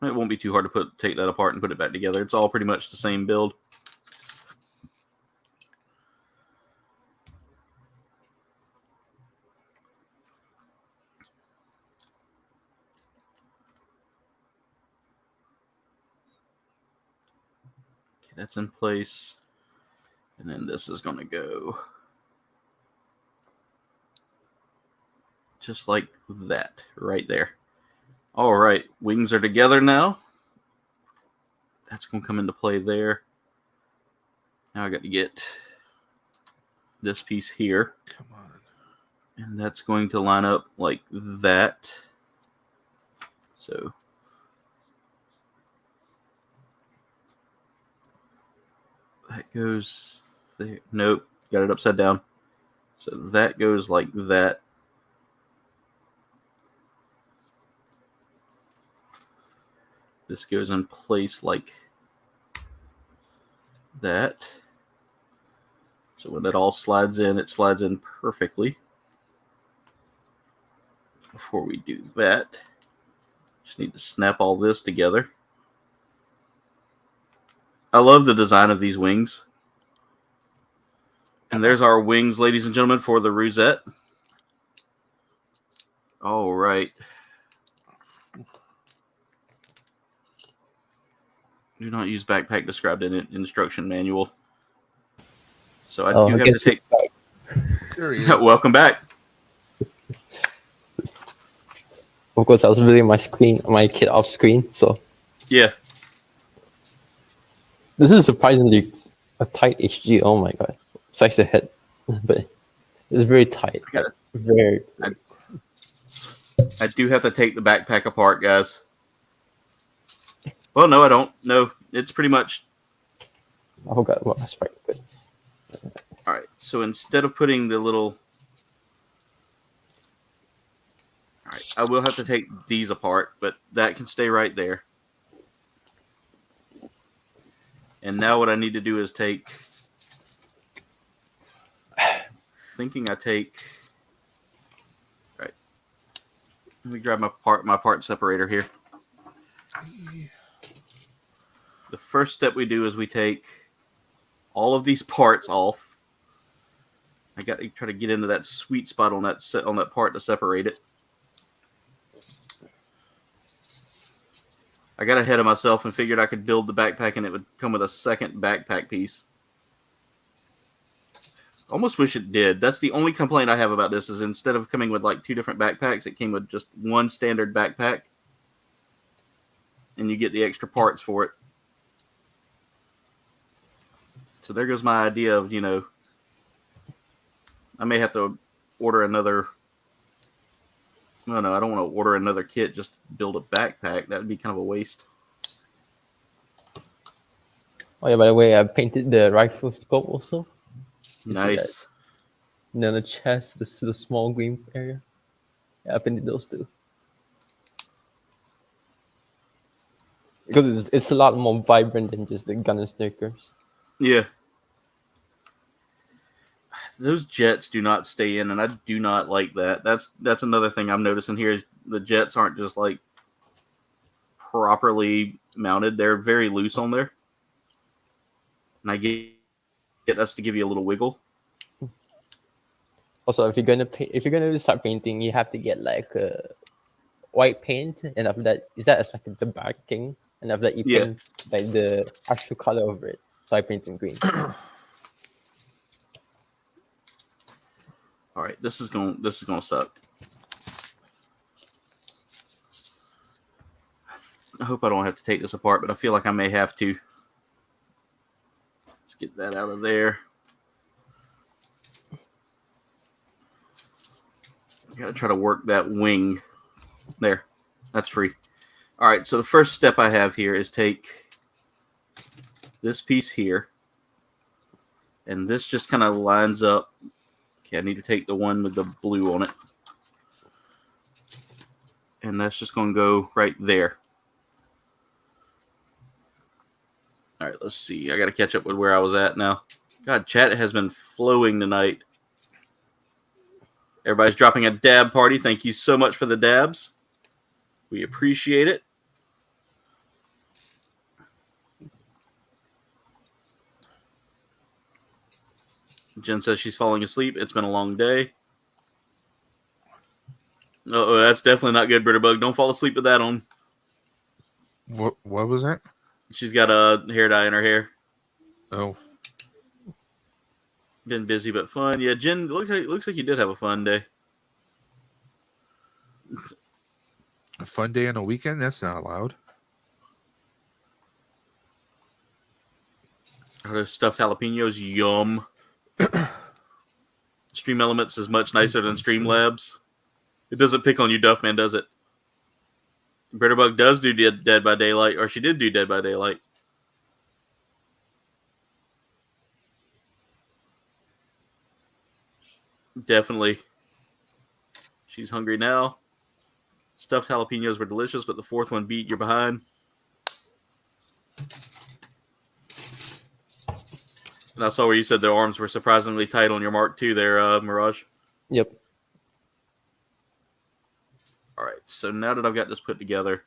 It won't be too hard to take that apart and put it back together. It's all pretty much the same build. That's in place. And then this is going to go just like that right there. All right. Wings are together now. That's going to come into play there. Now I got to get this piece here. Come on. And that's going to line up like that. So that goes there. Nope. Got it upside down. So that goes like that. This goes in place like that. So when it all slides in, it slides in perfectly. Before we do that, just need to snap all this together. I love the design of these wings. And there's our wings, ladies and gentlemen, for the Rousette. All right. Do not use backpack described in an instruction manual. So I do have to take... There he is. Welcome back. Of course, I was building my kit off screen, so... Yeah. This is surprisingly a tight HG. Oh my god. Besides the head. But it's very tight. Very. I do have to take the backpack apart, guys. Well, no, I don't. No, it's pretty much... Oh god, well, that's right. Good. All right, so instead of putting the little... All right, I will have to take these apart, but that can stay right there. And now what I need to do is take thinking I take. Right. Let me grab my part separator here. The first step we do is we take all of these parts off. I got to try to get into that sweet spot on that part to separate it. I got ahead of myself and figured I could build the backpack and it would come with a second backpack piece. Almost wish it did. That's the only complaint I have about this is instead of coming with like 2 different backpacks, it came with just one standard backpack. And you get the extra parts for it. So there goes my idea of, I may have to order another. No, I don't want to order another kit just to build a backpack. That would be kind of a waste. Oh yeah, by the way, I painted the rifle scope also. Nice. And then the chest, the small green area. Yeah, I painted those too. Because it's a lot more vibrant than just the gun and stickers. Yeah. Those jets do not stay in, and I do not like that. That's another thing I'm noticing here is the jets aren't just like properly mounted. They're very loose on there. And I get us to give you a little wiggle. Also, if you're gonna start painting, you have to get like white paint, and after that, is like the backing, and after that you paint like the actual color over it. So I paint in green. All right, this is gonna suck. I hope I don't have to take this apart, but I feel like I may have to. Let's get that out of there. Gotta try to work that wing. There. That's free. All right, so the first step I have here is take this piece here. And this just kind of lines up. Okay, I need to take the one with the blue on it. And that's just going to go right there. All right, let's see. I got to catch up with where I was at now. God, chat has been flowing tonight. Everybody's dropping a dab party. Thank you so much for the dabs. We appreciate it. Jen says she's falling asleep. It's been a long day. Oh, that's definitely not good, Britterbug. Don't fall asleep with that on. What was that? She's got a hair dye in her hair. Oh. Been busy but fun. Yeah, Jen, looks like you did have a fun day. A fun day on a weekend? That's not allowed. Are those stuffed jalapenos? Yum. Stream Elements is much nicer than Streamlabs. It doesn't pick on you, Duffman, does it? Britterbug does do Dead by Daylight, or she did do Dead by Daylight. Definitely. She's hungry now. Stuffed jalapenos were delicious, but the fourth one beat your behind. And I saw where you said the arms were surprisingly tight on your Mark II there, Mirage. Yep. All right, so now that I've got this put together,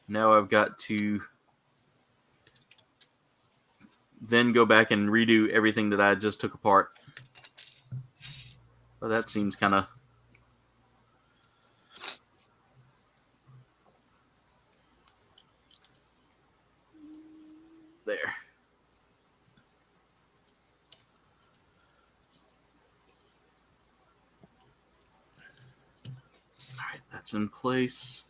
now I've got to then go back and redo everything that I just took apart. Well, that seems kind of... there. All right, that's in place.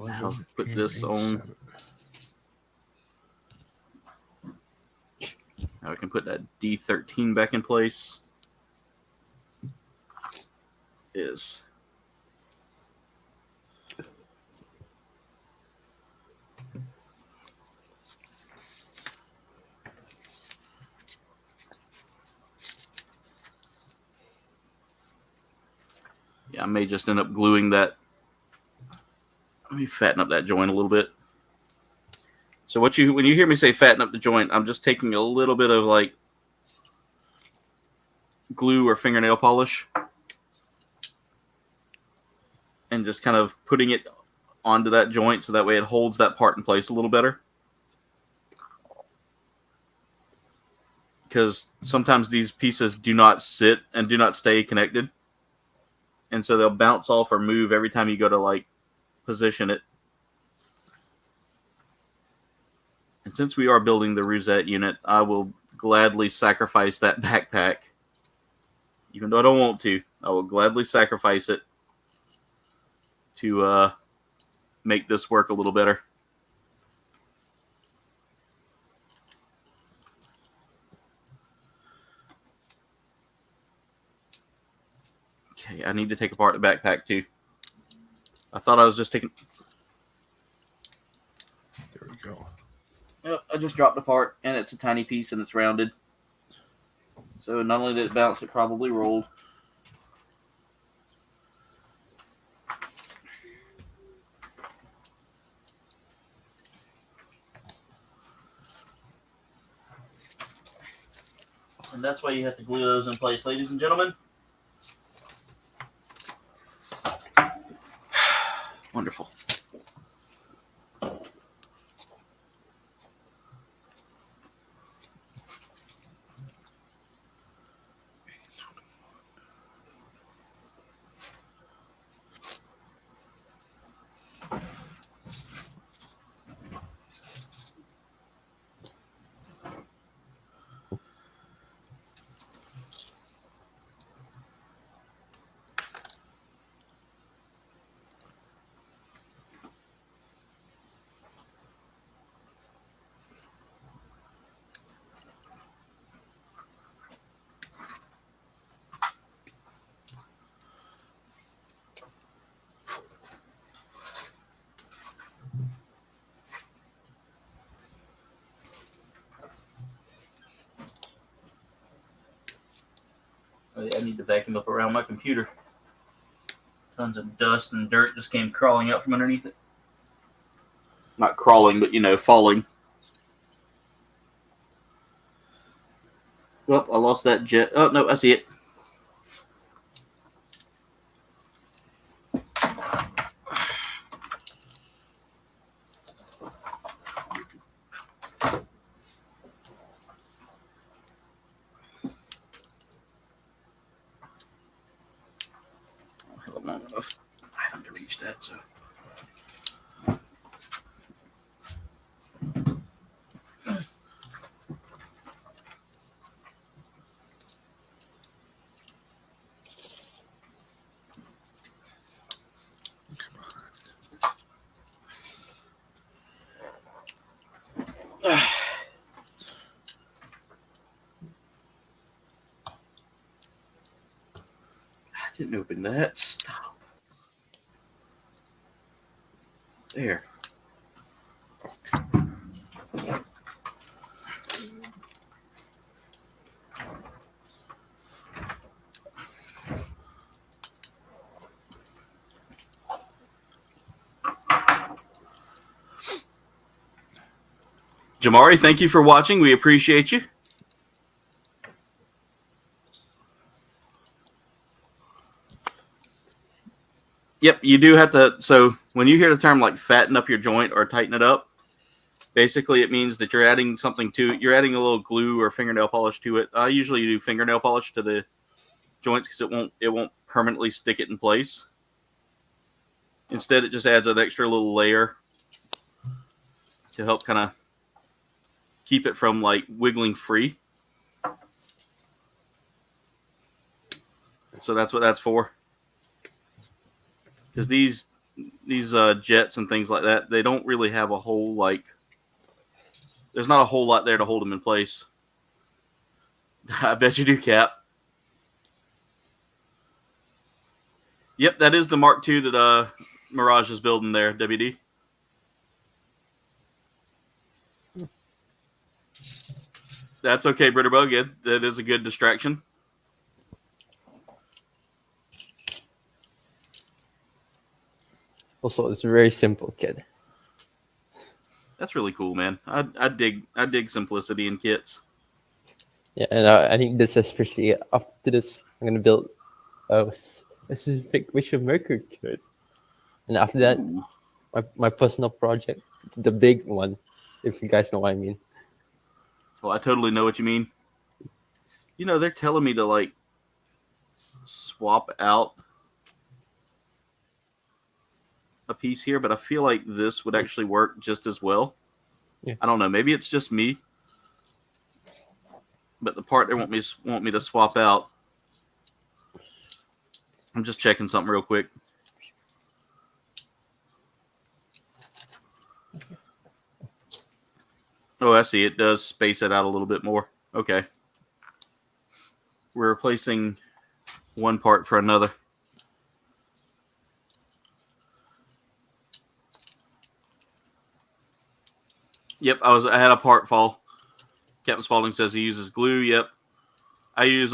I'll put this on. Now I can put that D13 back in place. Is yeah, I may just end up gluing that. Let me fatten up that joint a little bit. So when you hear me say fatten up the joint, I'm just taking a little bit of like glue or fingernail polish and just kind of putting it onto that joint so that way it holds that part in place a little better. Because sometimes these pieces do not sit and do not stay connected. And so they'll bounce off or move every time you go to like position it. And since we are building the Rousette unit, I will gladly sacrifice that backpack. Even though I don't want to, I will gladly sacrifice it to make this work a little better. Okay, I need to take apart the backpack too. I thought I was just taking... There we go. Yep, I just dropped apart, and it's a tiny piece, and it's rounded. So not only did it bounce, it probably rolled. And that's why you have to glue those in place, ladies and gentlemen. Wonderful. I need to vacuum up around my computer. Tons of dust and dirt just came crawling out from underneath it. Not crawling, but, falling. Well, I lost that jet. Oh, no, I see it. Not enough item to reach that, so. I didn't open that. Stop. There. Jamari, thank you for watching. We appreciate you. Yep, you do have to. So when you hear the term like fatten up your joint or tighten it up, basically it means that you're adding something to it. You're adding a little glue or fingernail polish to it. I usually do fingernail polish to the joints because it won't permanently stick it in place. Instead, it just adds an extra little layer to help kind of keep it from like wiggling free. So that's what that's for. Because these jets and things like that, they don't really have a whole there's not a whole lot there to hold them in place. I bet you do, Cap. Yep, that is the Mark II that Mirage is building there, WD. That's okay, Britterbug. That is a good distraction. Also, it's a very simple kit. That's really cool, man. I dig simplicity in kits. Yeah, and I think this especially after this, I'm gonna build a specific Wish of Mercury kit, and after that, my personal project, the big one, if you guys know what I mean. Well, I totally know what you mean. You know, they're telling me to like swap out a piece here, but I feel like this would actually work just as well. Yeah. I don't know. Maybe it's just me, but the part they want me to swap out. I'm just checking something real quick. Oh, I see. It does space it out a little bit more. Okay. We're replacing one part for another. Yep, I had a part fall. Captain Spaulding says he uses glue. Yep. I use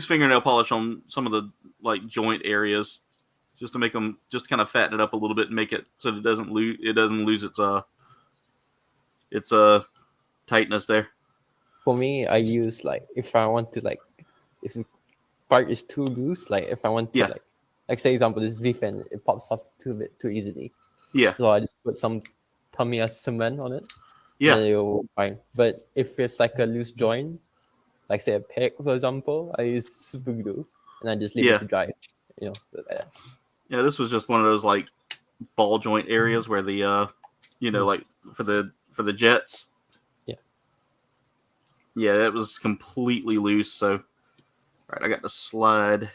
fingernail polish on some of the like joint areas just to make them just kind of fatten it up a little bit and make it so that it doesn't lose its tightness there. For me, I use like if I want to if the part is too loose, like if I want to like say example this V-fin, it pops off too easily. Yeah. So I just put some Tamiya cement on it. Yeah. And it'll fine. But if it's like a loose joint, like say a peg for example, I use super glue and I just leave it to dry. You know, like that. Yeah, this was just one of those like ball joint areas where the like for the jets. Yeah, that was completely loose. So, all right, I got the slide.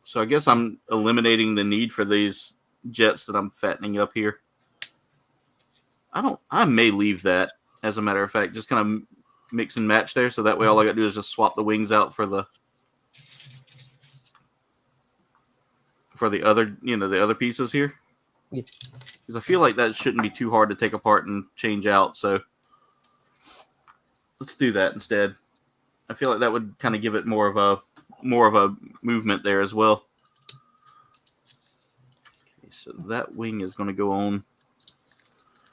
So I guess I'm eliminating the need for these jets that I'm fattening up here. I may leave that, as a matter of fact, just kind of mix and match there. So that way all I got to do is just swap the wings out for the other, the other pieces here. Yeah. Because I feel like that shouldn't be too hard to take apart and change out. So let's do that instead. I feel like that would kind of give it more of a movement there as well. Okay, so that wing is going to go on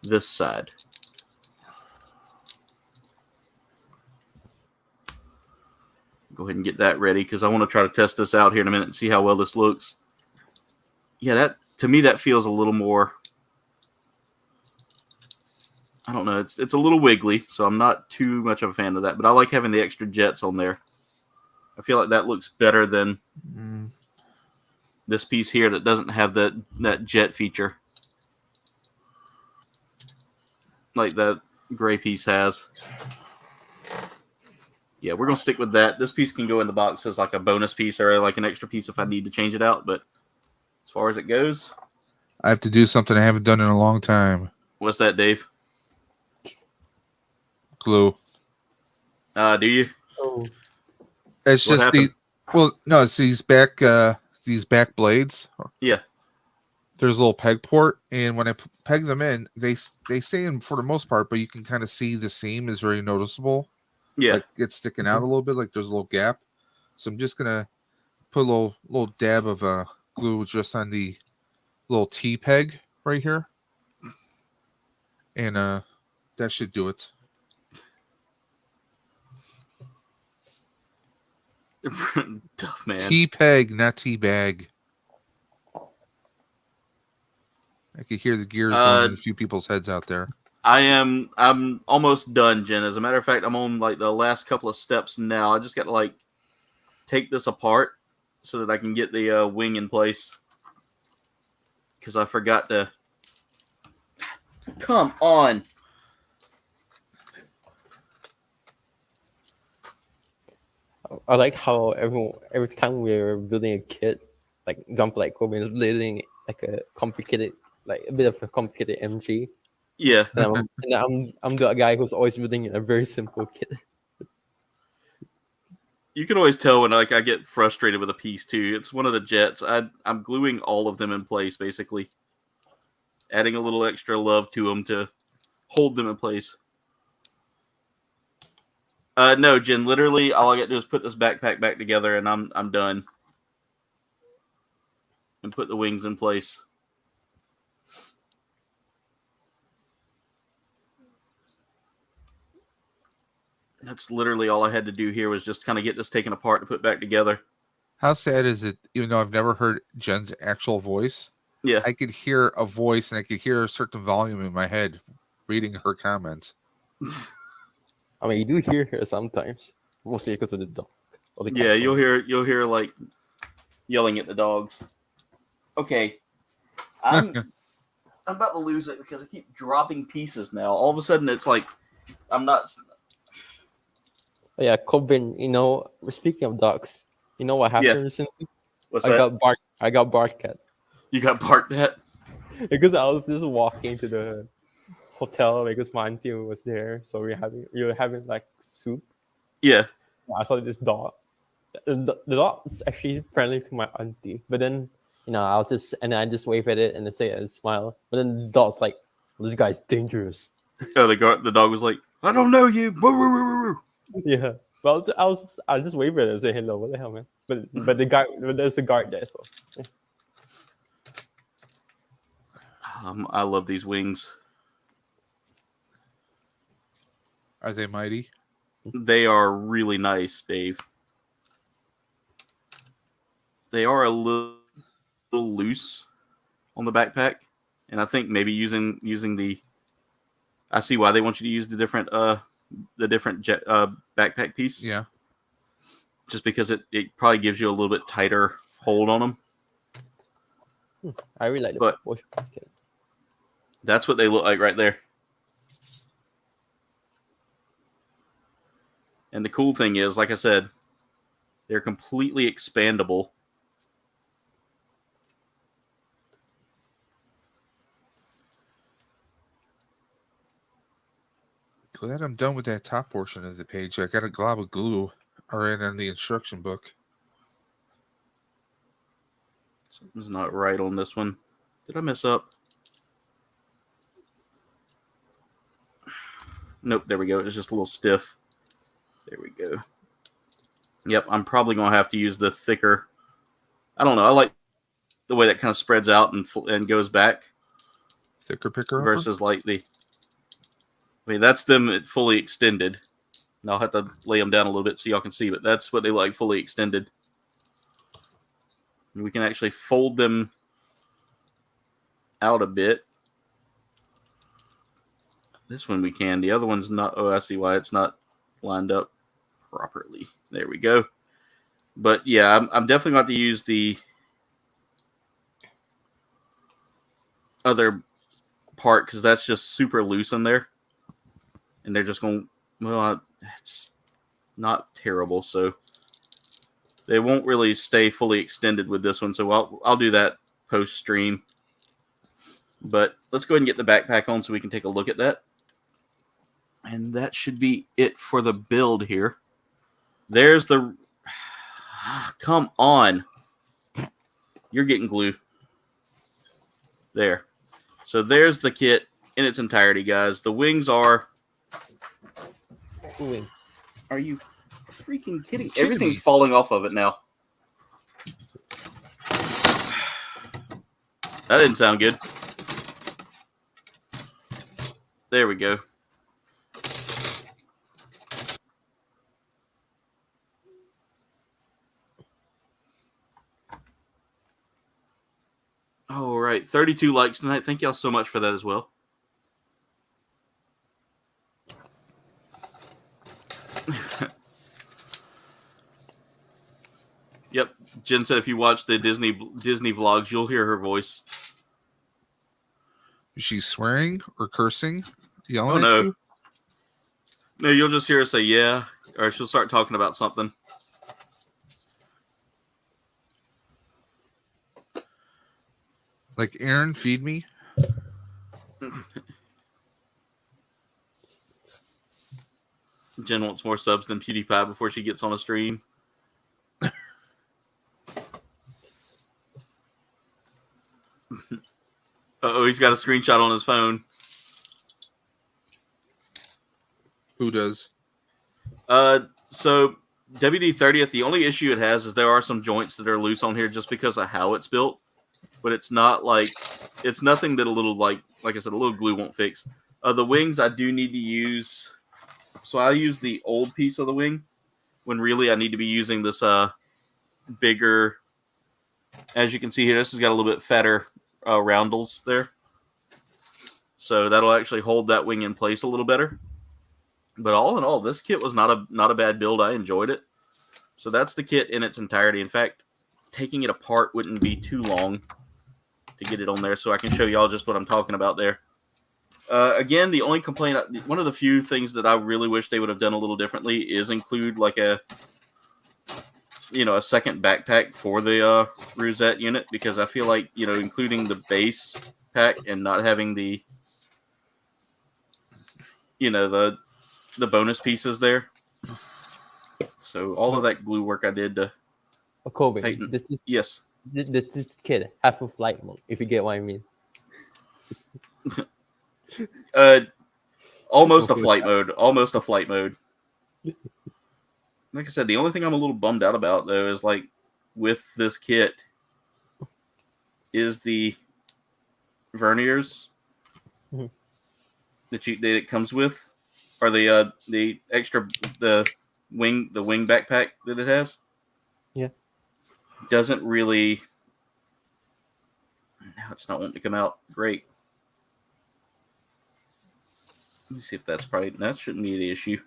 this side. Go ahead and get that ready because I want to try to test this out here in a minute and see how well this looks. Yeah, that to me that feels a little more. I don't know. It's a little wiggly, so I'm not too much of a fan of that. But I like having the extra jets on there. I feel like that looks better than this piece here that doesn't have that jet feature, like that gray piece has. Yeah, we're gonna stick with that. This piece can go in the box as like a bonus piece or like an extra piece if I need to change it out. But as far as it goes, I have to do something I haven't done in a long time. What's that, Dave? Glue. Do you? Oh. It's What just happened? it's these back blades. Yeah. There's a little peg port, and when I peg them in, they stay in for the most part, but you can kind of see the seam is very noticeable. Yeah. Like it's sticking out a little bit, like there's a little gap. So I'm just gonna put a little dab of glue just on the little T peg right here, and that should do it. Tough, man. T peg, not T bag. I could hear the gears going in a few people's heads out there. I'm almost done, Jen. As a matter of fact, I'm on like the last couple of steps now. I just got to like take this apart so that I can get the wing in place. Because I forgot to. Come on. I like how every time we're building a kit, like example like Kouldbayne is building like a complicated, like a bit of a complicated MG. Yeah. And I'm the guy who's always building a very simple kit. You can always tell when like I get frustrated with a piece too. It's one of the jets. I'm gluing all of them in place basically, adding a little extra love to them to hold them in place. No, Jen. Literally, all I got to do is put this backpack back together, and I'm done. and put the wings in place. That's literally all I had to do here was just kind of get this taken apart to put back together. How sad is it, even though I've never heard Jen's actual voice, Yeah. I could hear a voice and I could hear a certain volume in my head reading her comments. I mean, you do hear her sometimes, mostly because of the dog. Yeah, you'll hear like yelling at the dogs. Okay, I'm about to lose it because I keep dropping pieces now. All of a sudden, it's like I'm not. Oh, yeah, Kouldbayne, you know, speaking of dogs, you know what happened recently? What's I that? got barked at. You got barked at? Because I was just walking to the hotel because my auntie was there, so we were having like soup. Yeah. I saw this dog. The dog is actually friendly to my auntie, but then I just wave at it and say and smile. But then the dog's like, "This guy's dangerous." Oh, the dog was like, "I don't know you." Yeah. Well, I just wave at it and say hello. What the hell, man? But there's a guard there, so. Yeah. I love these wings. Are they mighty? They are really nice, Dave. They are a little loose on the backpack, and I think maybe using the. I see why they want you to use the different backpack piece. Yeah. Just because it probably gives you a little bit tighter hold on them. I really like the proportion basket. That's what they look like right there. And the cool thing is, like I said, they're completely expandable. Glad I'm done with that top portion of the page. I got a glob of glue already on the instruction book. Something's not right on this one. Did I mess up? Nope, there we go. It's just a little stiff. There we go. Yep, I'm probably going to have to use the thicker. I don't know. I like the way that kind of spreads out and goes back. Thicker picker versus like the. I mean, that's them fully extended. And I'll have to lay them down a little bit so y'all can see, but that's what they like fully extended. And we can actually fold them out a bit. This one we can. The other one's not. Oh, I see why it's not lined up properly. There we go. But yeah, I'm definitely going to have to use the other part because that's just super loose in there. And they're just going, well, it's not terrible. So they won't really stay fully extended with this one. So I'll do that post stream. But let's go ahead and get the backpack on so we can take a look at that. And that should be it for the build here. There's the... Come on. You're getting glue. There. So there's the kit in its entirety, guys. The wings are... Wings. Are you freaking kidding? Everything's falling off of it now. That didn't sound good. There we go. All right, 32 likes tonight. Thank y'all so much for that as well. Yep, Jen said if you watch the Disney vlogs, you'll hear her voice. Is she swearing or cursing? Yelling at you? No, you'll just hear her say yeah, or she'll start talking about something. Like, Aaron, feed me? Jen wants more subs than PewDiePie before she gets on a stream. Uh-oh, he's got a screenshot on his phone. Who does? So WD-30th, the only issue it has is there are some joints that are loose on here just because of how it's built. but it's nothing that a little like I said, a little glue won't fix. The wings I do need to use, so I use the old piece of the wing when really I need to be using this bigger. As you can see here, this has got a little bit fatter roundels there, so that'll actually hold that wing in place a little better. But all in all, this kit was not a bad build. I enjoyed it. So that's the kit in its entirety. In fact, taking it apart wouldn't be too long to get it on there, so I can show y'all just what I'm talking about there. Again, the only complaint, one of the few things that I really wish they would have done a little differently is include like a second backpack for the Rousette unit, because I feel like, including the base pack and not having the, the bonus pieces there. So all of that glue work I did to Kouldbayne, yes. This kid have a flight mode, if you get what I mean. Almost a flight mode. Almost a flight mode. Like I said, the only thing I'm a little bummed out about, though, is like with this kit is the verniers that it comes with, or the extra the wing backpack that it has. Yeah, doesn't really. Now it's not wanting to come out. Great. Let me see if that shouldn't be the issue.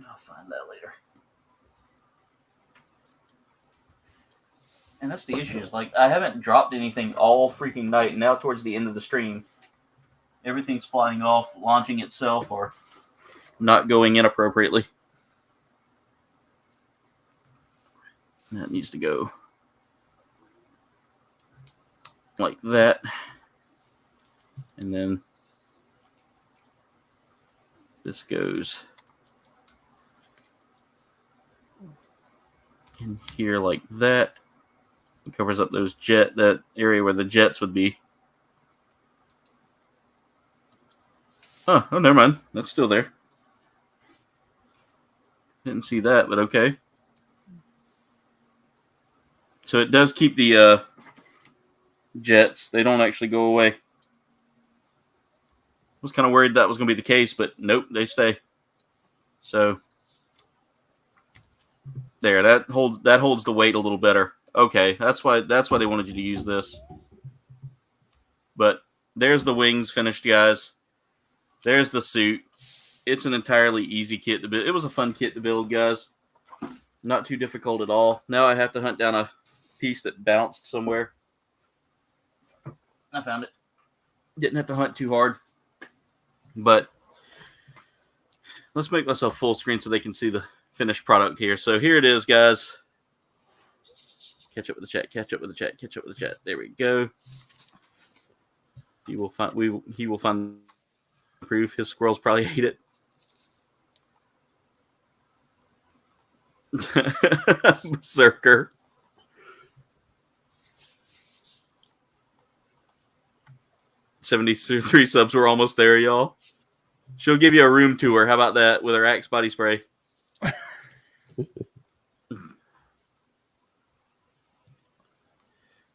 I'll find that later. And that's the issue. Is like I haven't dropped anything all freaking night. And now towards the end of the stream, everything's flying off, launching itself, or not going in appropriately. That needs to go like that. And then this goes in here like that. It covers up that area where the jets would be. Oh, never mind. That's still there. Didn't see that, but okay. So it does keep the jets. They don't actually go away. I was kind of worried that was going to be the case, but nope, they stay. So there, that holds the weight a little better. Okay, that's why they wanted you to use this. But there's the wings finished, guys. There's the suit. It's an entirely easy kit to build. It was a fun kit to build, guys. Not too difficult at all. Now I have to hunt down a piece that bounced somewhere. I found it. Didn't have to hunt too hard. But let's make myself full screen so they can see the finished product here. So here it is, guys. Catch up with the chat. Catch up with the chat. Catch up with the chat. There we go. He will find proof. His squirrels probably hate it. Berserker. $73 subs. We're almost there, y'all. She'll give you a room tour. How about that with her Axe body spray?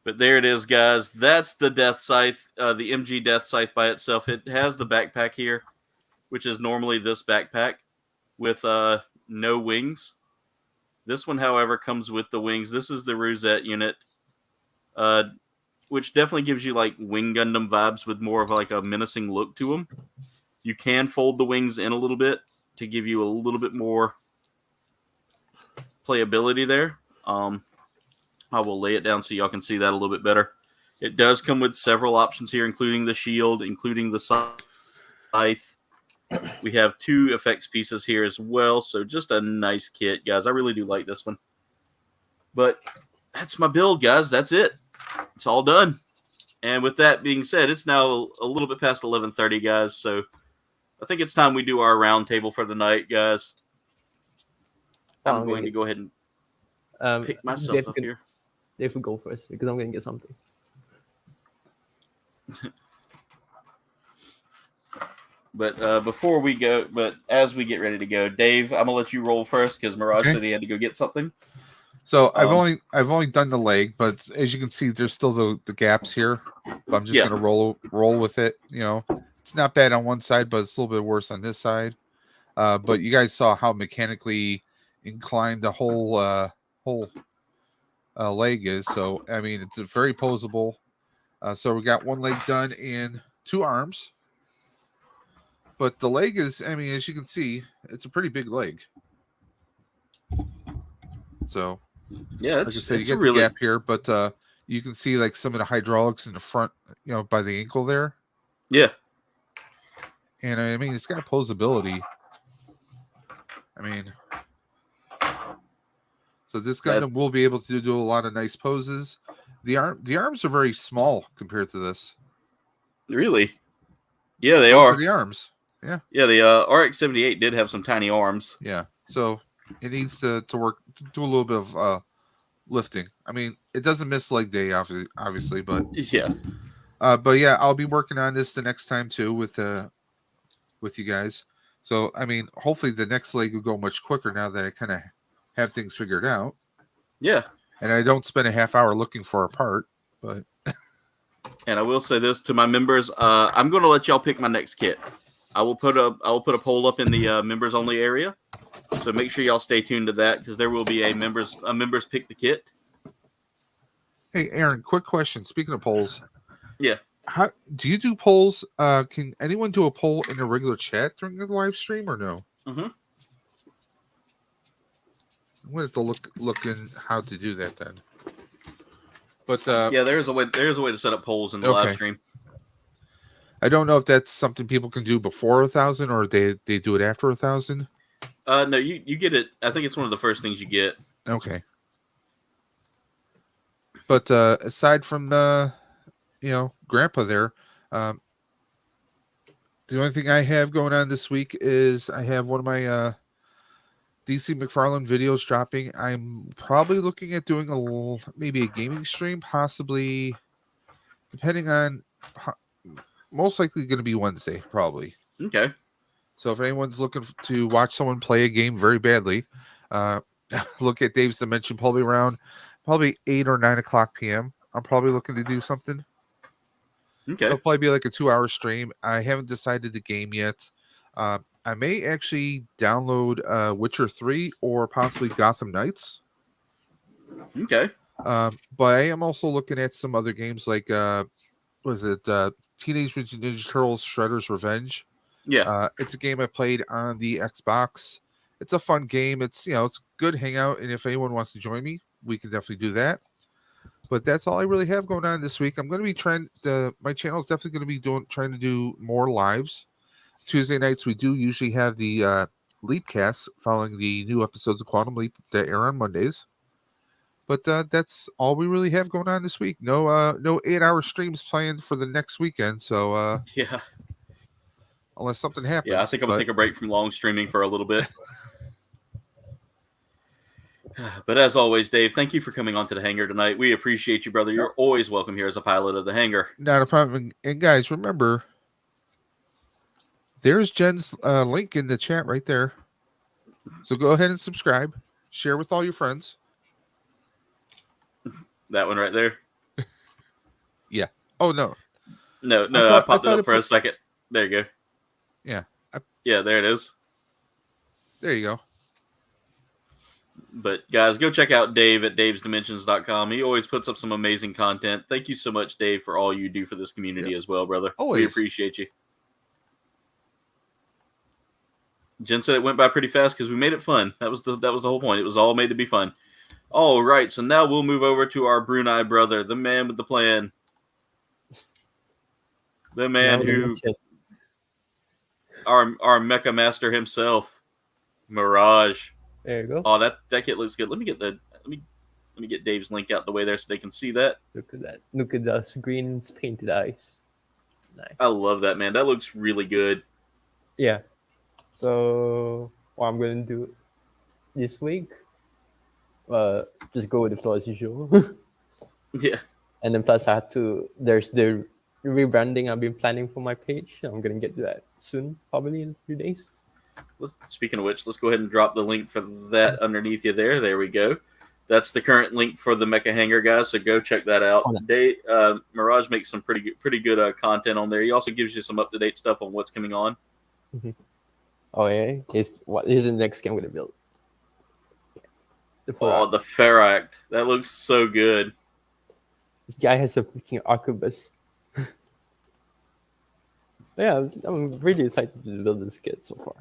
But there it is, guys. That's the Deathscythe, the MG Deathscythe by itself. It has the backpack here, which is normally this backpack with no wings. This one, however, comes with the wings. This is the Rousette unit, which definitely gives you like Wing Gundam vibes with more of like a menacing look to them. You can fold the wings in a little bit to give you a little bit more playability there. I will lay it down so y'all can see that a little bit better. It does come with several options here, including the shield, including the scythe. We have 2 effects pieces here as well, so just a nice kit, guys. I really do like this one. But that's my build, guys. That's it. It's all done. And with that being said, it's now a little bit past 11:30, guys, so I think it's time we do our round table for the night, guys. I'm going to go ahead and pick myself up here. Dave will go first because I'm going to get something. But before we go, as we get ready to go, Dave, I'm gonna let you roll first because Mirage said he had to go get something. So I've only done the leg, but as you can see, there's still the gaps here. But I'm just gonna roll with it. You know, it's not bad on one side, but it's a little bit worse on this side. But you guys saw how mechanically inclined the whole leg is. So I mean, it's very posable. So we got one leg done and 2 arms. But the leg is, I mean, as you can see, it's a pretty big leg. So yeah, like I said, you get the gap here, but you can see like some of the hydraulics in the front, you know, by the ankle there. Yeah. And I mean, it's got posability. I mean, so this Gundam will be able to do a lot of nice poses. The arms are very small compared to this. Really? Yeah, they Those are. The arms. Yeah. Yeah, the RX-78 did have some tiny arms. Yeah. So it needs to work, do a little bit of lifting. I mean, it doesn't miss leg day, obviously, but yeah. But yeah, I'll be working on this the next time too with you guys. So I mean, hopefully the next leg will go much quicker now that I kind of have things figured out. Yeah. And I don't spend a half hour looking for a part, but. And I will say this to my members: I'm going to let y'all pick my next kit. I will put a poll up in the members only area, so make sure y'all stay tuned to that because there will be a members pick the kit. Hey, Aaron, quick question. Speaking of polls, yeah, how do you do polls? Can anyone do a poll in a regular chat during the live stream or no? Mm-hmm. I'm going to have to look in how to do that then. But yeah, there's a way to set up polls in the live stream. I don't know if that's something people can do before 1,000 or they do it after 1,000. No, you get it. I think it's one of the first things you get. Okay. But aside from Grandpa there, the only thing I have going on this week is I have one of my DC McFarlane videos dropping. I'm probably looking at doing maybe a gaming stream, possibly, depending on, most likely going to be Wednesday, probably. Okay. So if anyone's looking to watch someone play a game very badly, look at Dave's Dimension probably around 8 or 9 o'clock p.m. I'm probably looking to do something. Okay. It'll probably be like a 2-hour stream. I haven't decided the game yet. I may actually download Witcher 3 or possibly Gotham Knights. Okay. But I am also looking at some other games like Teenage Mutant Ninja Turtles Shredder's Revenge. Yeah. It's a game I played on the Xbox. It's a fun game. It's it's good hangout, and if anyone wants to join me, we can definitely do that. But that's all I really have going on this week. I'm going to be trying my channel is definitely going to be trying to do more lives. Tuesday nights we do usually have the Leapcast following the new episodes of Quantum Leap that air on Mondays. But that's all we really have going on this week. No 8-hour streams planned for the next weekend. So yeah, unless something happens. Yeah, I think I'm gonna take a break from long streaming for a little bit. But as always, Dave, thank you for coming on to the hangar tonight. We appreciate you, brother. You're always welcome here as a pilot of the hangar. Not a problem. And guys, remember, there's Jen's link in the chat right there. So go ahead and subscribe. Share with all your friends. That one right there? Yeah. Oh, no. No, I popped it up for a second. There you go. Yeah. Yeah, there it is. There you go. But guys, go check out Dave at davesdimensions.com. He always puts up some amazing content. Thank you so much, Dave, for all you do for this community as well, brother. Always. We appreciate you. Jen said it went by pretty fast because we made it fun. That was the whole point. It was all made to be fun. All right, so now we'll move over to our Brunei brother, the man with the plan. The man who... Our mecha master himself, Mirage. There you go. Oh, that kit looks good. Let me get Dave's link out the way there so they can see that. Look at that. Look at those green painted eyes. Nice. I love that, man. That looks really good. Yeah. So what I'm gonna do this week, just go with the flow as usual. Yeah. And then plus there's the rebranding I've been planning for my page. I'm gonna get to that soon, probably in a few days. Speaking of which, let's go ahead and drop the link for that underneath you there. There we go. That's the current link for the Mecha Hangar, guys. So go check that out. Mirage makes some pretty good content on there. He also gives you some up-to-date stuff on what's coming on. Mm-hmm. Oh yeah, what is the next game I'm gonna build? The Ferract. That looks so good. This guy has a freaking arquebus. Yeah, I'm really excited to build this kit so far.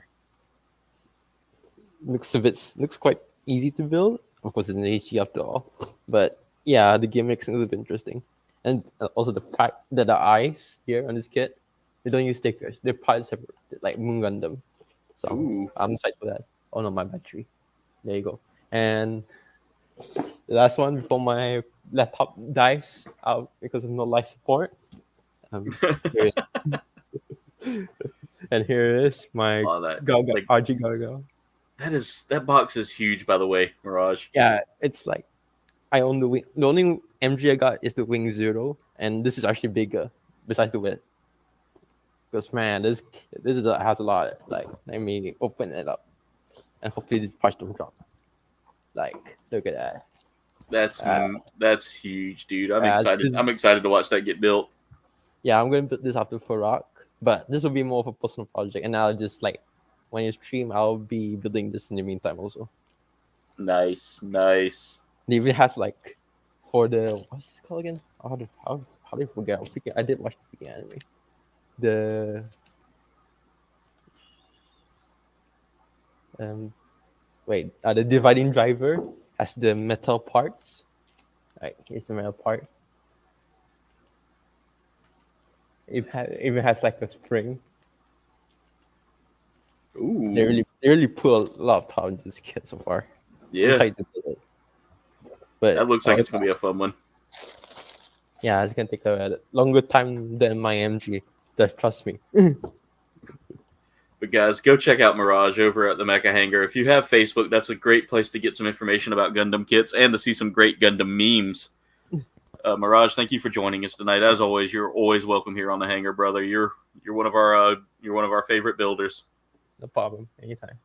Looks quite easy to build. Of course, it's an HG after all, but yeah, the game makes it a little bit interesting. And also the fact that the eyes here on this kit, they don't use stickers; they're part separate, like Moon Gundam. So I'm excited for that. Oh no, my battery. There you go. And the last one before my laptop dies out because of no life support. And here is my RG Gargo. That box is huge, by the way, Mirage. Yeah, it's like I own the wing. The only MG I got is the Wing Zero, and this is actually bigger besides the width. Because man, this has a lot. Like, let me open it up, and hopefully the price don't drop. Like, look at that. That's huge, dude. I'm excited. I'm excited to watch that get built. Yeah, I'm gonna build this after Ferract, but this will be more of a personal project, and I'll just like when you stream, I'll be building this in the meantime also. Nice. It even has like for the what's this called again? How do you forget? I did watch the anime. The the dividing driver has the metal parts. Right, here's the metal part. It even has like a spring. Ooh. They really put a lot of time into this kit so far. Yeah. But that looks like it's gonna be a fun one. Yeah, it's gonna take a longer time than my MG. Trust me. But guys, go check out Mirage over at the Mecha Hangar. If you have Facebook, that's a great place to get some information about Gundam kits and to see some great Gundam memes. Mirage, thank you for joining us tonight. As always, you're always welcome here on the Hangar, brother. You're one of our favorite builders. No problem. Anytime.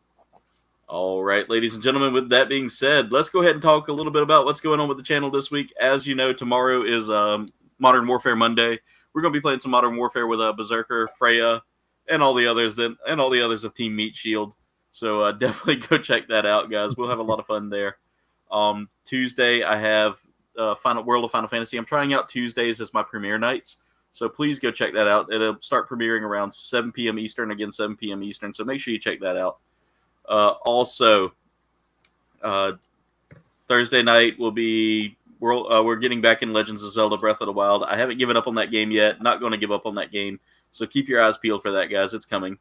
All right, ladies and gentlemen, with that being said, let's go ahead and talk a little bit about what's going on with the channel this week. As you know, tomorrow is Modern Warfare Monday. We're going to be playing some Modern Warfare with Berserker, Freya, and all the others of Team Meat Shield. So definitely go check that out, guys. We'll have a lot of fun there. Tuesday, I have World of Final Fantasy. I'm trying out Tuesdays as my premiere nights. So please go check that out. It'll start premiering around 7 p.m. Eastern, again, 7 p.m. Eastern. So make sure you check that out. Also, Thursday night will be we're getting back in Legends of Zelda Breath of the Wild. I haven't given up on that game yet. Not going to give up on that game. So keep your eyes peeled for that, guys. It's coming.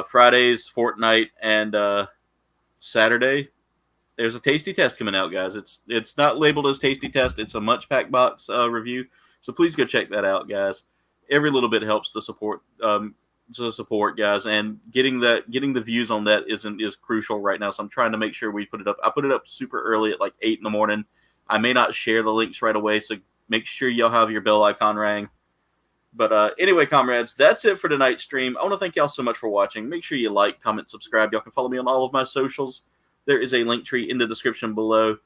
Fridays, Fortnite, and Saturday, there's a Tasty Test coming out, guys. It's not labeled as Tasty Test. It's a Munch Pack Box review. So please go check that out, guys. Every little bit helps to support guys, and getting the views on that is crucial right now. So I'm trying to make sure we put it up. I put it up super early at like 8 in the morning. I may not share the links right away, so make sure y'all have your bell icon rang. But anyway, comrades, that's it for tonight's stream. I want to thank y'all so much for watching. Make sure you like, comment, subscribe. Y'all can follow me on all of my socials. There is a link tree in the description below.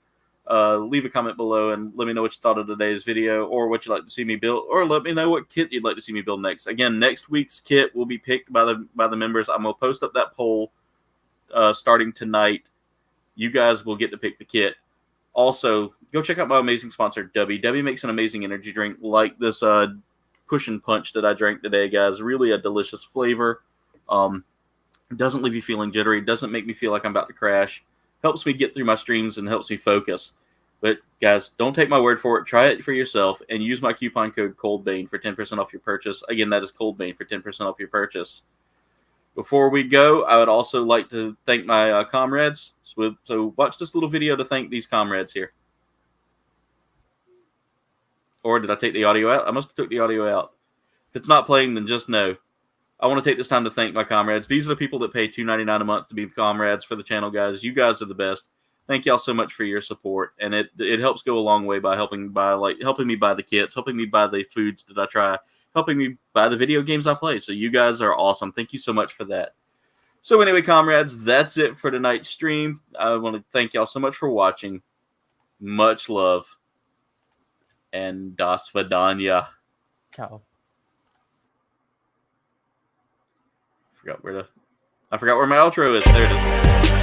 Leave a comment below and let me know what you thought of today's video, or what you'd like to see me build, or let me know what kit you'd like to see me build next. Again, next week's kit will be picked by the members. I'm going to post up that poll starting tonight. You guys will get to pick the kit. Also, go check out my amazing sponsor, W. W makes an amazing energy drink like this Push and Punch that I drank today, guys. Really a delicious flavor. Doesn't leave you feeling jittery. Doesn't make me feel like I'm about to crash. Helps me get through my streams and helps me focus. But guys, don't take my word for it. Try it for yourself and use my coupon code Kouldbayne for 10% off your purchase. Again, that is Kouldbayne for 10% off your purchase. Before we go, I would also like to thank my comrades. So watch this little video to thank these comrades here. Or did I take the audio out? I must have took the audio out. If it's not playing, then just know. I want to take this time to thank my comrades. These are the people that pay $2.99 a month to be comrades for the channel, guys. You guys are the best. Thank y'all so much for your support, and it helps go a long way by helping me buy the kits, helping me buy the foods that I try helping me buy the video games I play. So you guys are awesome. Thank you so much for that. So anyway, comrades, that's it for tonight's stream. I want to thank y'all so much for watching. Much love. And das Vidania. Ciao. I forgot where my outro is. There it is.